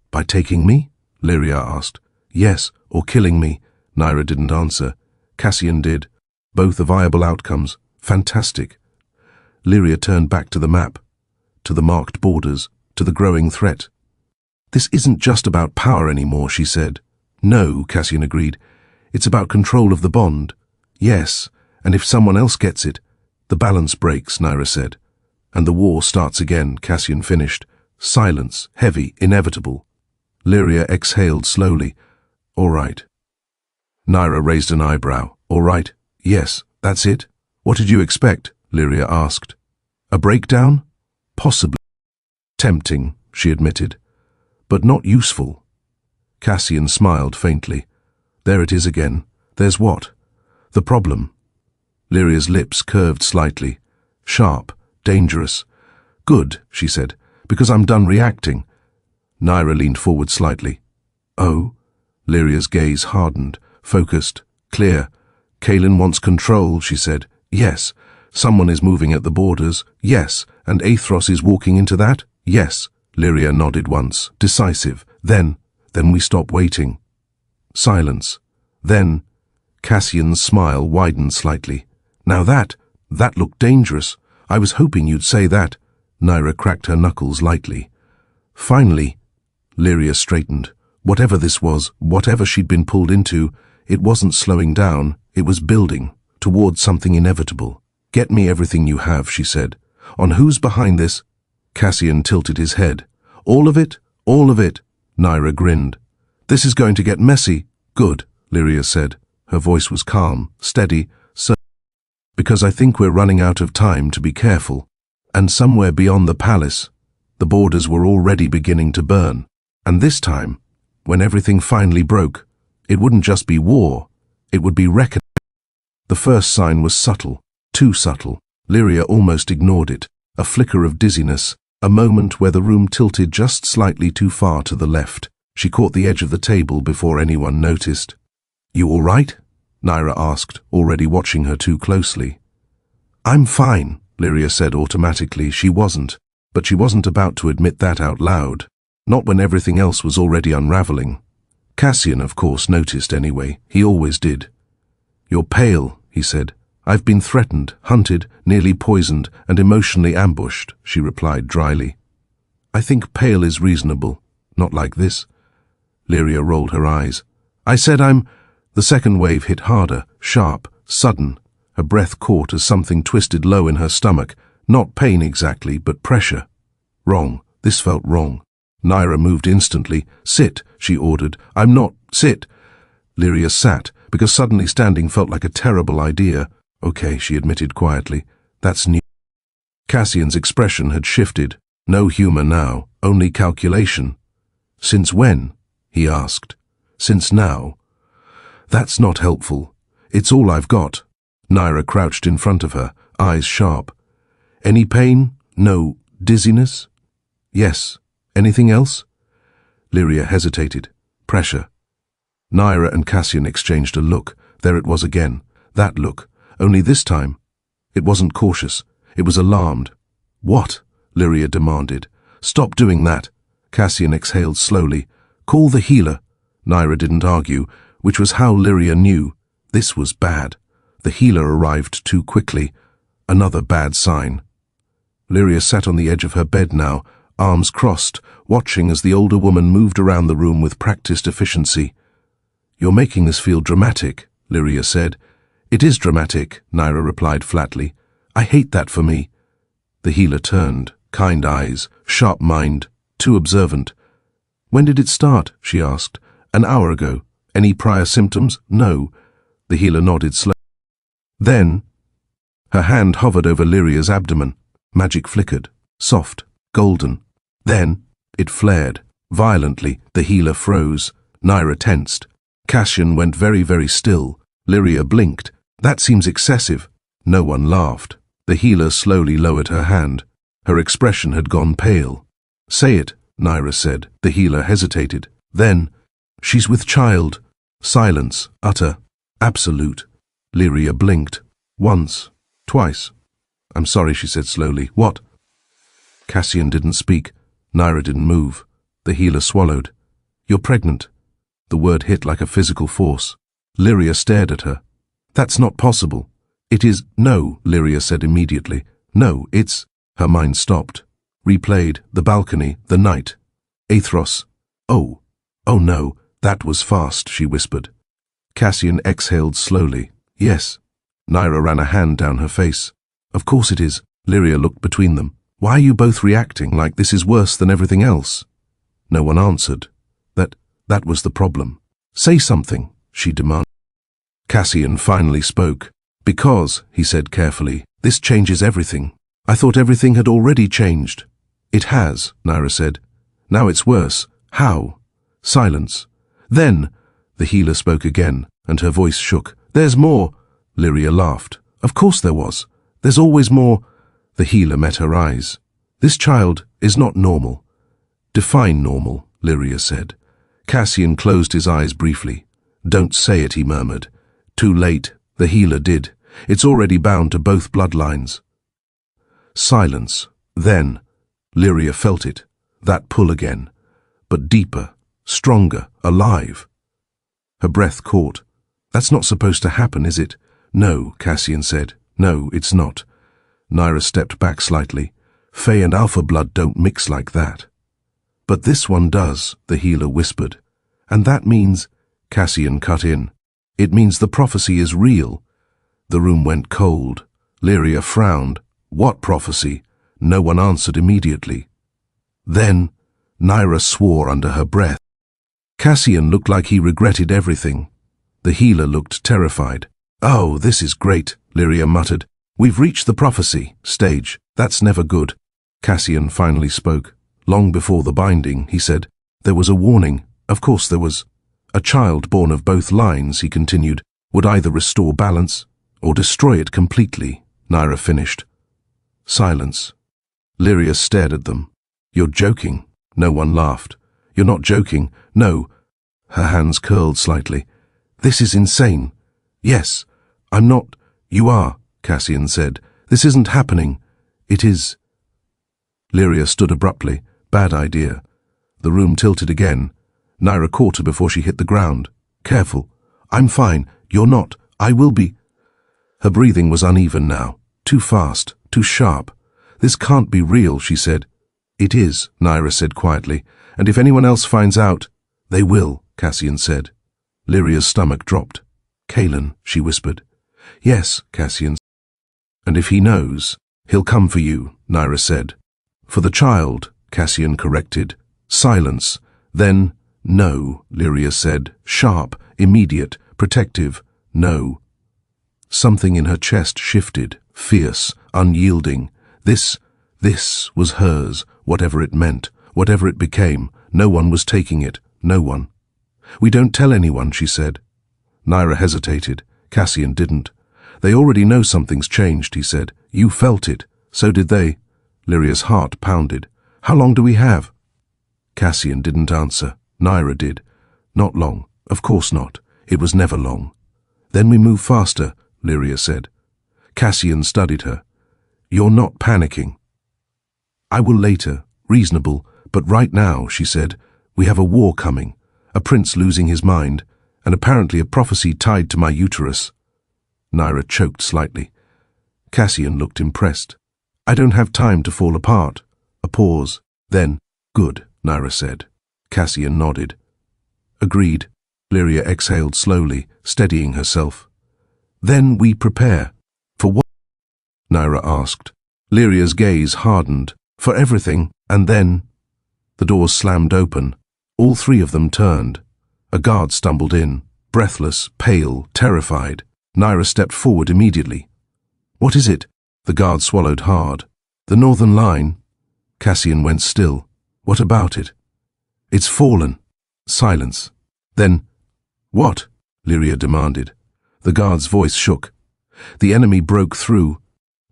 By taking me? Lyria asked. Yes, or killing me. Nyra didn't answer. Cassian did. Both are viable outcomes. Fantastic. Lyria turned back to the map. to the marked borders, to the growing threat. This isn't just about power anymore, she said. No, Cassian agreed. It's about control of the bond. Yes, and if someone else gets it, the balance breaks, Nyra said. And the war starts again, Cassian finished. Silence, heavy, inevitable. Lyria exhaled slowly. All right. Nyra raised an eyebrow. All right, yes, that's it. What did you expect? Lyria asked. A breakdown? Possibly. Tempting, she admitted, but not useful. Cassian smiled faintly. There it is again. There's what? The problem. Lyria's lips curved slightly. Sharp, dangerous. Good, she said, because I'm done reacting. Nyra leaned forward slightly. Oh? Lyria's gaze hardened, focused, clear. Kalin wants control, she said. Yes. Someone is moving at the borders. Yes. And Aethros is walking into that? Yes. Lyria nodded once, decisive. Then we stop waiting. Silence. Then, Cassian's smile widened slightly. Now that looked dangerous. I was hoping you'd say that. Nyra cracked her knuckles lightly. Finally, Lyria straightened. Whatever this was, whatever she'd been pulled into, it wasn't slowing down, it was building, towards something inevitable. Get me everything you have, she said. On who's behind this? Cassian tilted his head. All of it? All of it. Nyra grinned. This is going to get messy. Good, Lyria said. Her voice was calm, steady, so because I think we're running out of time to be careful. And somewhere beyond the palace, the borders were already beginning to burn. And this time, when everything finally broke, it wouldn't just be war, it would be reckoning. The first sign was subtle, too subtle. Lyria almost ignored it. A flicker of dizziness, a moment where the room tilted just slightly too far to the left. She caught the edge of the table before anyone noticed. You all right? Nyra asked, already watching her too closely. I'm fine, Lyria said automatically. She wasn't, but she wasn't about to admit that out loud. Not when everything else was already unraveling. Cassian, of course, noticed anyway. He always did. You're pale, he said. I've been threatened, hunted, nearly poisoned, and emotionally ambushed, she replied dryly. I think pale is reasonable. Not like this. Lyria rolled her eyes. I said I'm... The second wave hit harder, sharp, sudden. Her breath caught as something twisted low in her stomach. Not pain exactly, but pressure. Wrong. This felt wrong. Nyra moved instantly. Sit, she ordered. I'm not... Sit. Lyria sat, because suddenly standing felt like a terrible idea. Okay, she admitted quietly. That's new. Cassian's expression had shifted. No humor now, only calculation. Since when? He asked. Since now. That's not helpful. It's all I've got. Nyra crouched in front of her, eyes sharp. Any pain? No. Dizziness? Yes. Anything else? Lyria hesitated. Pressure. Nyra and Cassian exchanged a look. There it was again. That look. Only this time, it wasn't cautious. It was alarmed. What? Lyria demanded. Stop doing that. Cassian exhaled slowly. Call the healer. Nyra didn't argue, which was how Lyria knew. This was bad. The healer arrived too quickly. Another bad sign. Lyria sat on the edge of her bed now, arms crossed, watching as the older woman moved around the room with practiced efficiency. You're making this feel dramatic, Lyria said. It is dramatic, Nyra replied flatly. I hate that for me. The healer turned, kind eyes, sharp mind, too observant. When did it start? She asked. An hour ago. Any prior symptoms? No. The healer nodded slowly. Then, her hand hovered over Lyria's abdomen. Magic flickered, soft, golden. Then, it flared. Violently, the healer froze. Nyra tensed. Cassian went very, very still. Lyria blinked. That seems excessive. No one laughed. The healer slowly lowered her hand. Her expression had gone pale. Say it, Nyra said. The healer hesitated. Then, she's with child. Silence, utter, absolute. Lyria blinked. Once, twice. I'm sorry, she said slowly. What? Cassian didn't speak. Nyra didn't move. The healer swallowed. You're pregnant. The word hit like a physical force. Lyria stared at her. That's not possible. It is... No, Lyria said immediately. No, it's... Her mind stopped. Replayed, the balcony, the night. Aethros. Oh no, that was fast, she whispered. Cassian exhaled slowly. Yes. Nyra ran a hand down her face. Of course it is. Lyria looked between them. Why are you both reacting like this is worse than everything else? No one answered. That was the problem. Say something, she demanded. Cassian finally spoke. Because, he said carefully, this changes everything. I thought everything had already changed. It has, Nyra said. Now it's worse. How? Silence. Then, the healer spoke again, and her voice shook. There's more. Lyria laughed. Of course there was. There's always more. The healer met her eyes. This child is not normal. Define normal, Lyria said. Cassian closed his eyes briefly. Don't say it, he murmured. Too late, the healer did. It's already bound to both bloodlines. Silence. Then, Lyria felt it. That pull again. But deeper, stronger, alive. Her breath caught. That's not supposed to happen, is it? No, Cassian said. No, it's not. Nyra stepped back slightly. Fae and Alpha blood don't mix like that. But this one does, the healer whispered. And that means, Cassian cut in. It means the prophecy is real. The room went cold. Lyria frowned. What prophecy? No one answered immediately. Then, Nyra swore under her breath. Cassian looked like he regretted everything. The healer looked terrified. Oh, this is great, Lyria muttered. We've reached the prophecy stage. That's never good. Cassian finally spoke. Long before the binding, he said, there was a warning. Of course there was. A child born of both lines, he continued, would either restore balance or destroy it completely. Nyra finished. Silence. Lyria stared at them. You're joking. No one laughed. You're not joking. No. Her hands curled slightly. This is insane. Yes. I'm not. You are, Cassian said. This isn't happening. It is. Lyria stood abruptly. Bad idea. The room tilted again. Nyra caught her before she hit the ground. Careful. I'm fine. You're not. I will be. Her breathing was uneven now. Too fast. Too sharp. This can't be real, she said. It is, Nyra said quietly. And if anyone else finds out, they will, Cassian said. Lyria's stomach dropped. Kalin, she whispered. Yes, Cassian. And if he knows, he'll come for you, Nyra said. For the child, Cassian corrected. Silence. Then, no, Lyria said. Sharp, immediate, protective. No. Something in her chest shifted, fierce, unyielding. This was hers, whatever it meant, whatever it became. No one was taking it, no one. We don't tell anyone, she said. Nyra hesitated. Cassian didn't. They already know something's changed, he said. You felt it. So did they. Lyria's heart pounded. How long do we have? Cassian didn't answer. Nyra did. Not long. Of course not. It was never long. Then we move faster, Lyria said. Cassian studied her. You're not panicking. I will later. Reasonable. But right now, she said, we have a war coming. A prince losing his mind, and apparently a prophecy tied to my uterus. Nyra choked slightly. Cassian looked impressed. I don't have time to fall apart. A pause. Then, good, Nyra said. Cassian nodded. Agreed. Lyria exhaled slowly, steadying herself. Then we prepare. For what? Nyra asked. Lyria's gaze hardened. For everything, and then... The doors slammed open. All three of them turned. A guard stumbled in, breathless, pale, terrified. Nyra stepped forward immediately. What is it? The guard swallowed hard. The northern line. Cassian went still. What about it? It's fallen. Silence. Then, what? Lyria demanded. The guard's voice shook. The enemy broke through.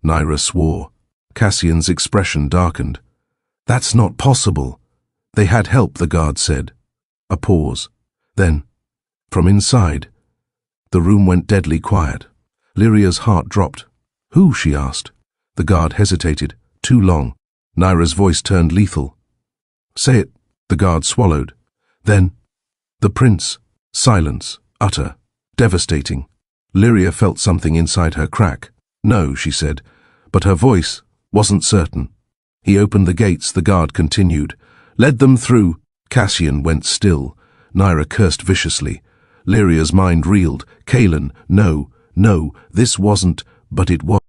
Nyra swore. Cassian's expression darkened. That's not possible. They had help, the guard said. A pause. Then, from inside, the room went deadly quiet. Lyria's heart dropped. Who? She asked. The guard hesitated. Too long. Nyra's voice turned lethal. Say it. The guard swallowed. Then, the prince. Silence. Utter. Devastating. Lyria felt something inside her crack. No, she said, but her voice wasn't certain. He opened the gates, the guard continued. Led them through. Cassian went still. Nyra cursed viciously. Lyria's mind reeled. Kalin, no, this wasn't, but it was.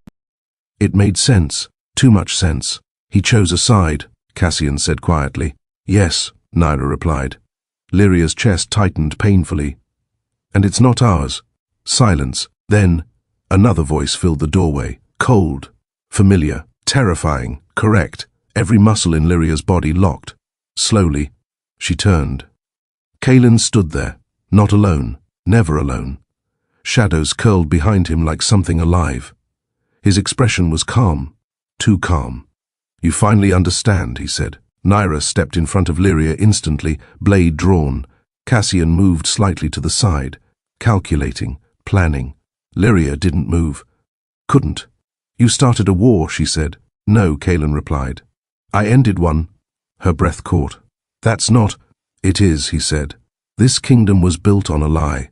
It made sense. Too much sense. He chose a side, Cassian said quietly. Yes, Nyra replied. Lyria's chest tightened painfully. And it's not ours. Silence. Then, another voice filled the doorway. Cold. Familiar. Terrifying. Correct. Every muscle in Lyria's body locked. Slowly, she turned. Kalin stood there, not alone, never alone. Shadows curled behind him like something alive. His expression was calm, too calm. You finally understand, he said. Nyra stepped in front of Lyria instantly, blade drawn. Cassian moved slightly to the side, calculating, planning. Lyria didn't move. Couldn't. You started a war, she said. No, Kalin replied. I ended one. Her breath caught. That's not. It is, he said. This kingdom was built on a lie.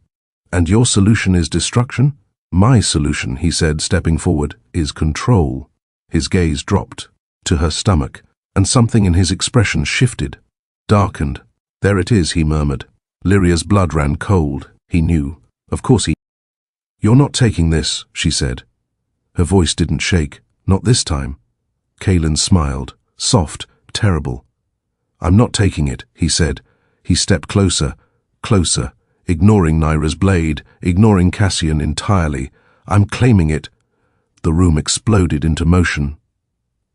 And your solution is destruction? My solution, he said, stepping forward, is control. His gaze dropped to her stomach, and something in his expression shifted, darkened. There it is, he murmured. Lyria's blood ran cold. He knew. Of course he. You're not taking this, she said. Her voice didn't shake, not this time. Kalin smiled, soft, terrible. I'm not taking it, he said. He stepped closer, closer, ignoring Nyra's blade, ignoring Cassian entirely. I'm claiming it. The room exploded into motion.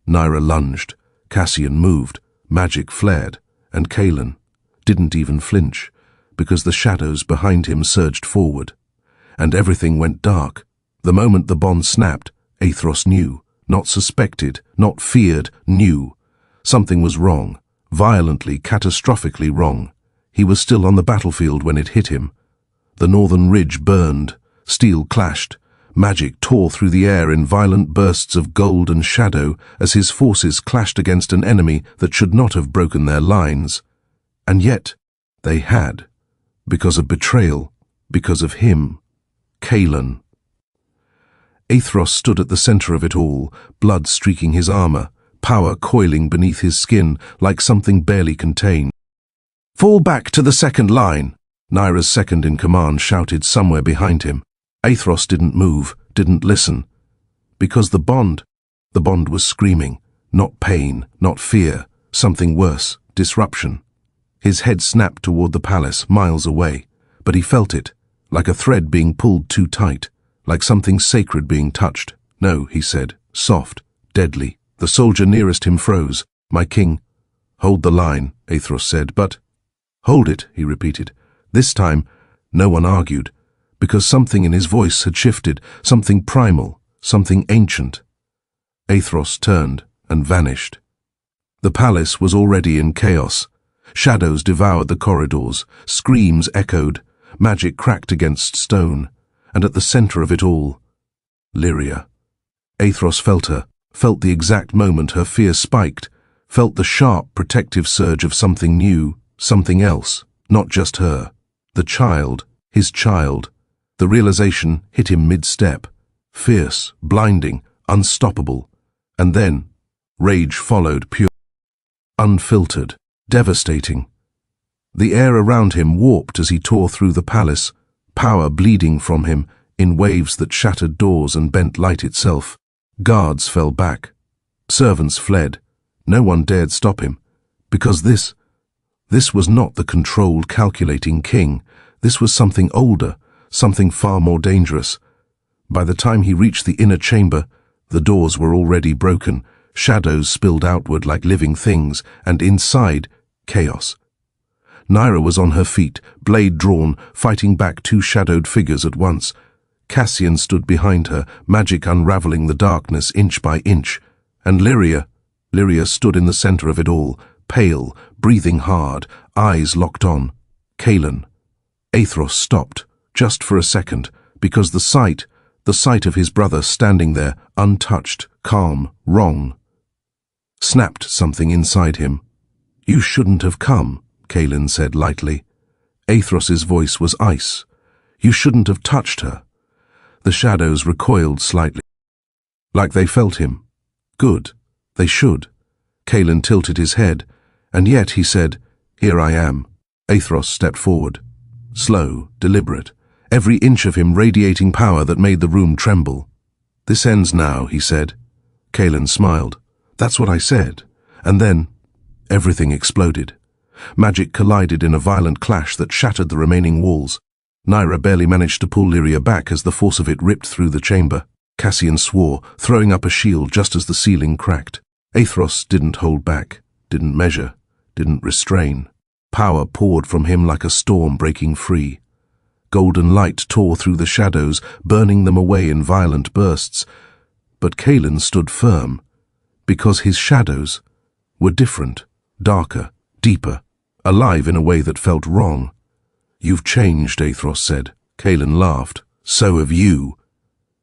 Nyra lunged. Cassian moved. Magic flared. And Kalin didn't even flinch, because the shadows behind him surged forward. And everything went dark. The moment the bond snapped, Aethros knew. Not suspected, not feared, knew. Something was wrong. Violently, catastrophically wrong. He was still on the battlefield when it hit him. The northern ridge burned. Steel clashed. Magic tore through the air in violent bursts of gold and shadow as his forces clashed against an enemy that should not have broken their lines. And yet, they had. Because of betrayal. Because of him. Kalin. Aethros stood at the center of it all, blood streaking his armor, power coiling beneath his skin like something barely contained. Fall back to the second line, Nyra's second-in-command shouted somewhere behind him. Aethros didn't move, didn't listen. Because the bond was screaming. Not pain, not fear, something worse, disruption. His head snapped toward the palace, miles away, but he felt it, like a thread being pulled too tight, like something sacred being touched. No, he said, soft, deadly. The soldier nearest him froze. My king. Hold the line, Aethros said, but... Hold it, he repeated. This time, no one argued, because something in his voice had shifted, something primal, something ancient. Aethros turned and vanished. The palace was already in chaos. Shadows devoured the corridors, screams echoed, magic cracked against stone, and at the center of it all, Lyria. Aethros felt her, felt the exact moment her fear spiked, felt the sharp, protective surge of something new, something else, not just her. The child, his child. The realization hit him mid-step, fierce, blinding, unstoppable. And then, rage followed, pure, unfiltered, devastating. The air around him warped as he tore through the palace, power bleeding from him in waves that shattered doors and bent light itself. Guards fell back. Servants fled. No one dared stop him, because this was not the controlled, calculating king. This was something older, something far more dangerous. By the time he reached the inner chamber, the doors were already broken, shadows spilled outward like living things, and inside, chaos. Nyra was on her feet, blade drawn, fighting back two shadowed figures at once. Cassian stood behind her, magic unraveling the darkness inch by inch. And Lyria stood in the center of it all, pale, breathing hard, eyes locked on. Kalin. Aethros stopped, just for a second, because the sight of his brother standing there, untouched, calm, wrong, snapped something inside him. You shouldn't have come, Kalin said lightly. Aethros's voice was ice. You shouldn't have touched her. The shadows recoiled slightly, like they felt him. Good, they should. Caelin tilted his head, and yet he said, "Here I am." Aethros stepped forward. Slow, deliberate, every inch of him radiating power that made the room tremble. "This ends now," he said. Caelin smiled. "That's what I said." And then, everything exploded. Magic collided in a violent clash that shattered the remaining walls. Nyra barely managed to pull Lyria back as the force of it ripped through the chamber. Cassian swore, throwing up a shield just as the ceiling cracked. Aethros didn't hold back, didn't measure, didn't restrain. Power poured from him like a storm breaking free. Golden light tore through the shadows, burning them away in violent bursts. But Caelin stood firm, because his shadows were different, darker, deeper, alive in a way that felt wrong. "You've changed," Aethros said. Caelin laughed. "So have you."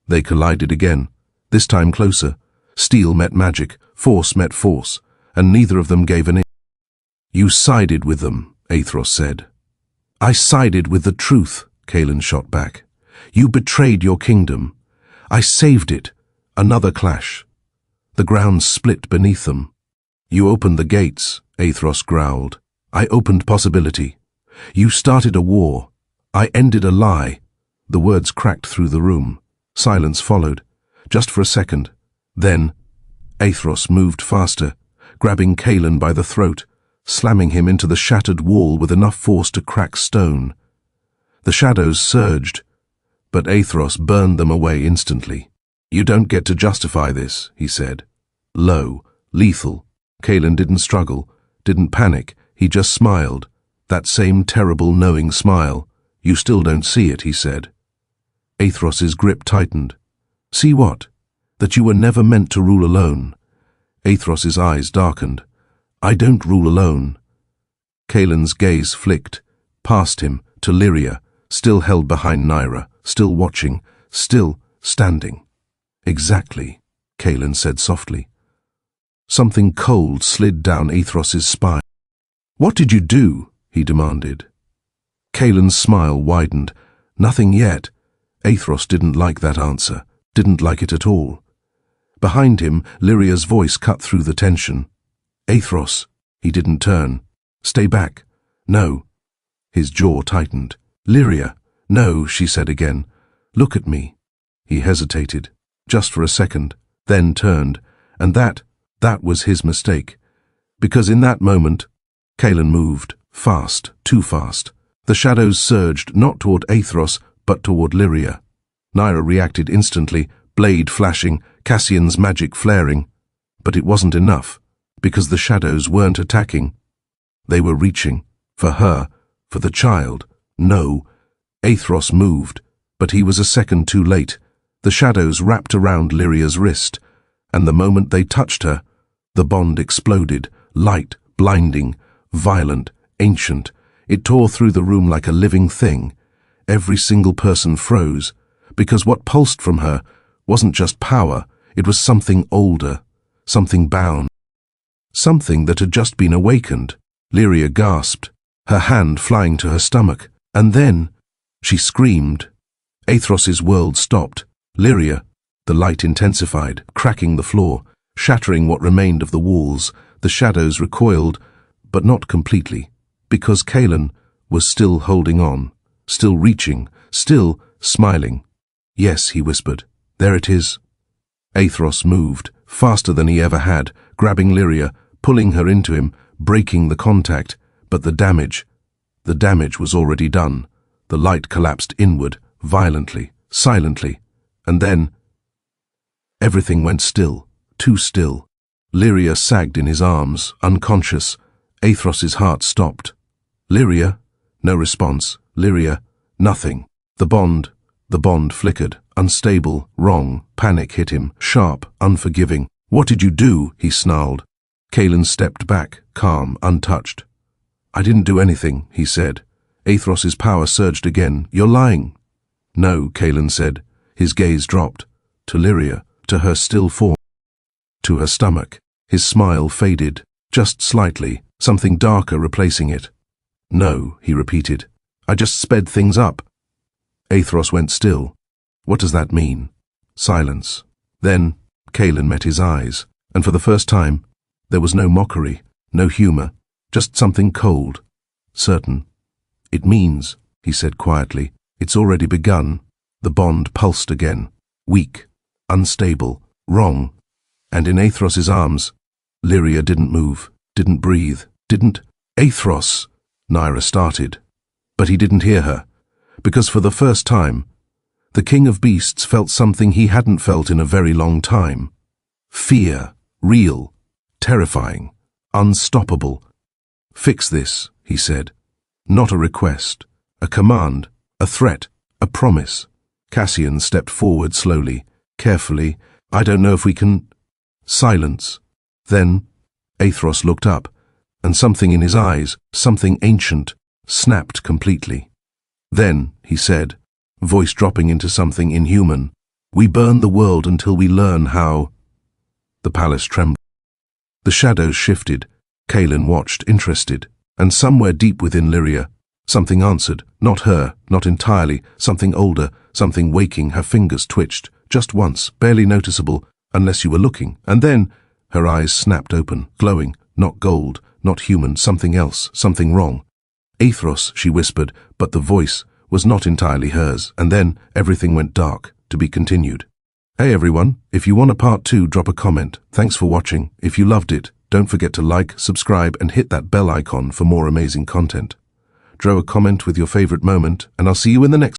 They collided again, this time closer. Steel met magic, force met force, and neither of them gave an inch. "You sided with them," Aethros said. "I sided with the truth," Caelin shot back. "You betrayed your kingdom. I saved it." Another clash. The ground split beneath them. "You opened the gates," Aethros growled. "I opened possibility. You started a war. I ended a lie." The words cracked through the room. Silence followed, just for a second. Then, Aethros moved faster, grabbing Caelin by the throat, slamming him into the shattered wall with enough force to crack stone. The shadows surged, but Aethros burned them away instantly. "You don't get to justify this," he said. Low, lethal. Caelin didn't struggle, didn't panic, he just smiled. That same terrible, knowing smile. "You still don't see it," he said. Aethros's grip tightened. "See what? That you were never meant to rule alone." Aethros's eyes darkened. "I don't rule alone." Caelin's gaze flicked, past him, to Lyria, still held behind Nyra, still watching, still standing. "Exactly," Caelin said softly. Something cold slid down Aethros's spine. "What did you do?" he demanded. Caelin's smile widened. "Nothing yet." Aethros didn't like that answer, didn't like it at all. Behind him, Lyria's voice cut through the tension. "Aethros." He didn't turn. "Stay back." "No." His jaw tightened. "Lyria." "No," she said again. "Look at me." He hesitated, just for a second, then turned, and that was his mistake. Because in that moment, Caelin moved, fast, too fast. The shadows surged, not toward Aethros, but toward Lyria. Nyra reacted instantly, blade flashing, Cassian's magic flaring. But it wasn't enough, because the shadows weren't attacking. They were reaching, for her, for the child. No. Aethros moved, but he was a second too late. The shadows wrapped around Lyria's wrist, and the moment they touched her, the bond exploded, light, blinding, violent, ancient. It tore through the room like a living thing. Every single person froze, because what pulsed from her wasn't just power, it was something older, something bound, something that had just been awakened. Lyria gasped, her hand flying to her stomach, and then she screamed. Aethros's world stopped. Lyria, the light intensified, cracking the floor, shattering what remained of the walls. The shadows recoiled, but not completely, because Caelin was still holding on, still reaching, still smiling. "Yes," he whispered, "there it is." Aethros moved, faster than he ever had, grabbing Lyria, pulling her into him, breaking the contact. But the damage was already done. The light collapsed inward, violently, silently, and then everything went still, too still. Lyria sagged in his arms, unconscious. Aethros's heart stopped. "Lyria?" No response. "Lyria?" Nothing. The bond flickered, unstable, wrong. Panic hit him, sharp, unforgiving. "What did you do?" he snarled. Caelin stepped back, calm, untouched. "I didn't do anything," he said. Aethros's power surged again. "You're lying." "No," Caelin said. His gaze dropped. To Lyria, to her still form, to her stomach. His smile faded, just slightly, something darker replacing it. "No," he repeated. "I just sped things up." Aethros went still. "What does that mean?" Silence. Then Caelin met his eyes, and for the first time, There was no mockery, no humor, just something cold, certain. "It means," he said quietly, "it's already begun." The bond pulsed again, weak, unstable, wrong. And in Aethros's arms, Lyria didn't move, didn't breathe, didn't... "Aethros!" Nyra started. But he didn't hear her, because for the first time, the King of Beasts felt something he hadn't felt in a very long time. Fear, real, terrifying, unstoppable. "Fix this," he said. Not a request, a command, a threat, a promise. Cassian stepped forward slowly, carefully. "I don't know if we can..." Silence. Then Aethros looked up, and something in his eyes, something ancient, snapped completely. "Then," he said, voice dropping into something inhuman, "we burn the world until we learn how..." The palace trembled. The shadows shifted. Kalin watched, interested, and somewhere deep within Lyria, something answered, not her, not entirely, something older, something waking. Her fingers twitched, just once, barely noticeable, unless you were looking, and then her eyes snapped open, glowing, not gold, not human, something else, something wrong. "Aethros," she whispered, but the voice was not entirely hers, and then everything went dark, to be continued. Hey everyone, if you want a part 2, drop a comment. Thanks for watching. If you loved it, don't forget to like, subscribe, and hit that bell icon for more amazing content. Draw a comment with your favorite moment, and I'll see you in the next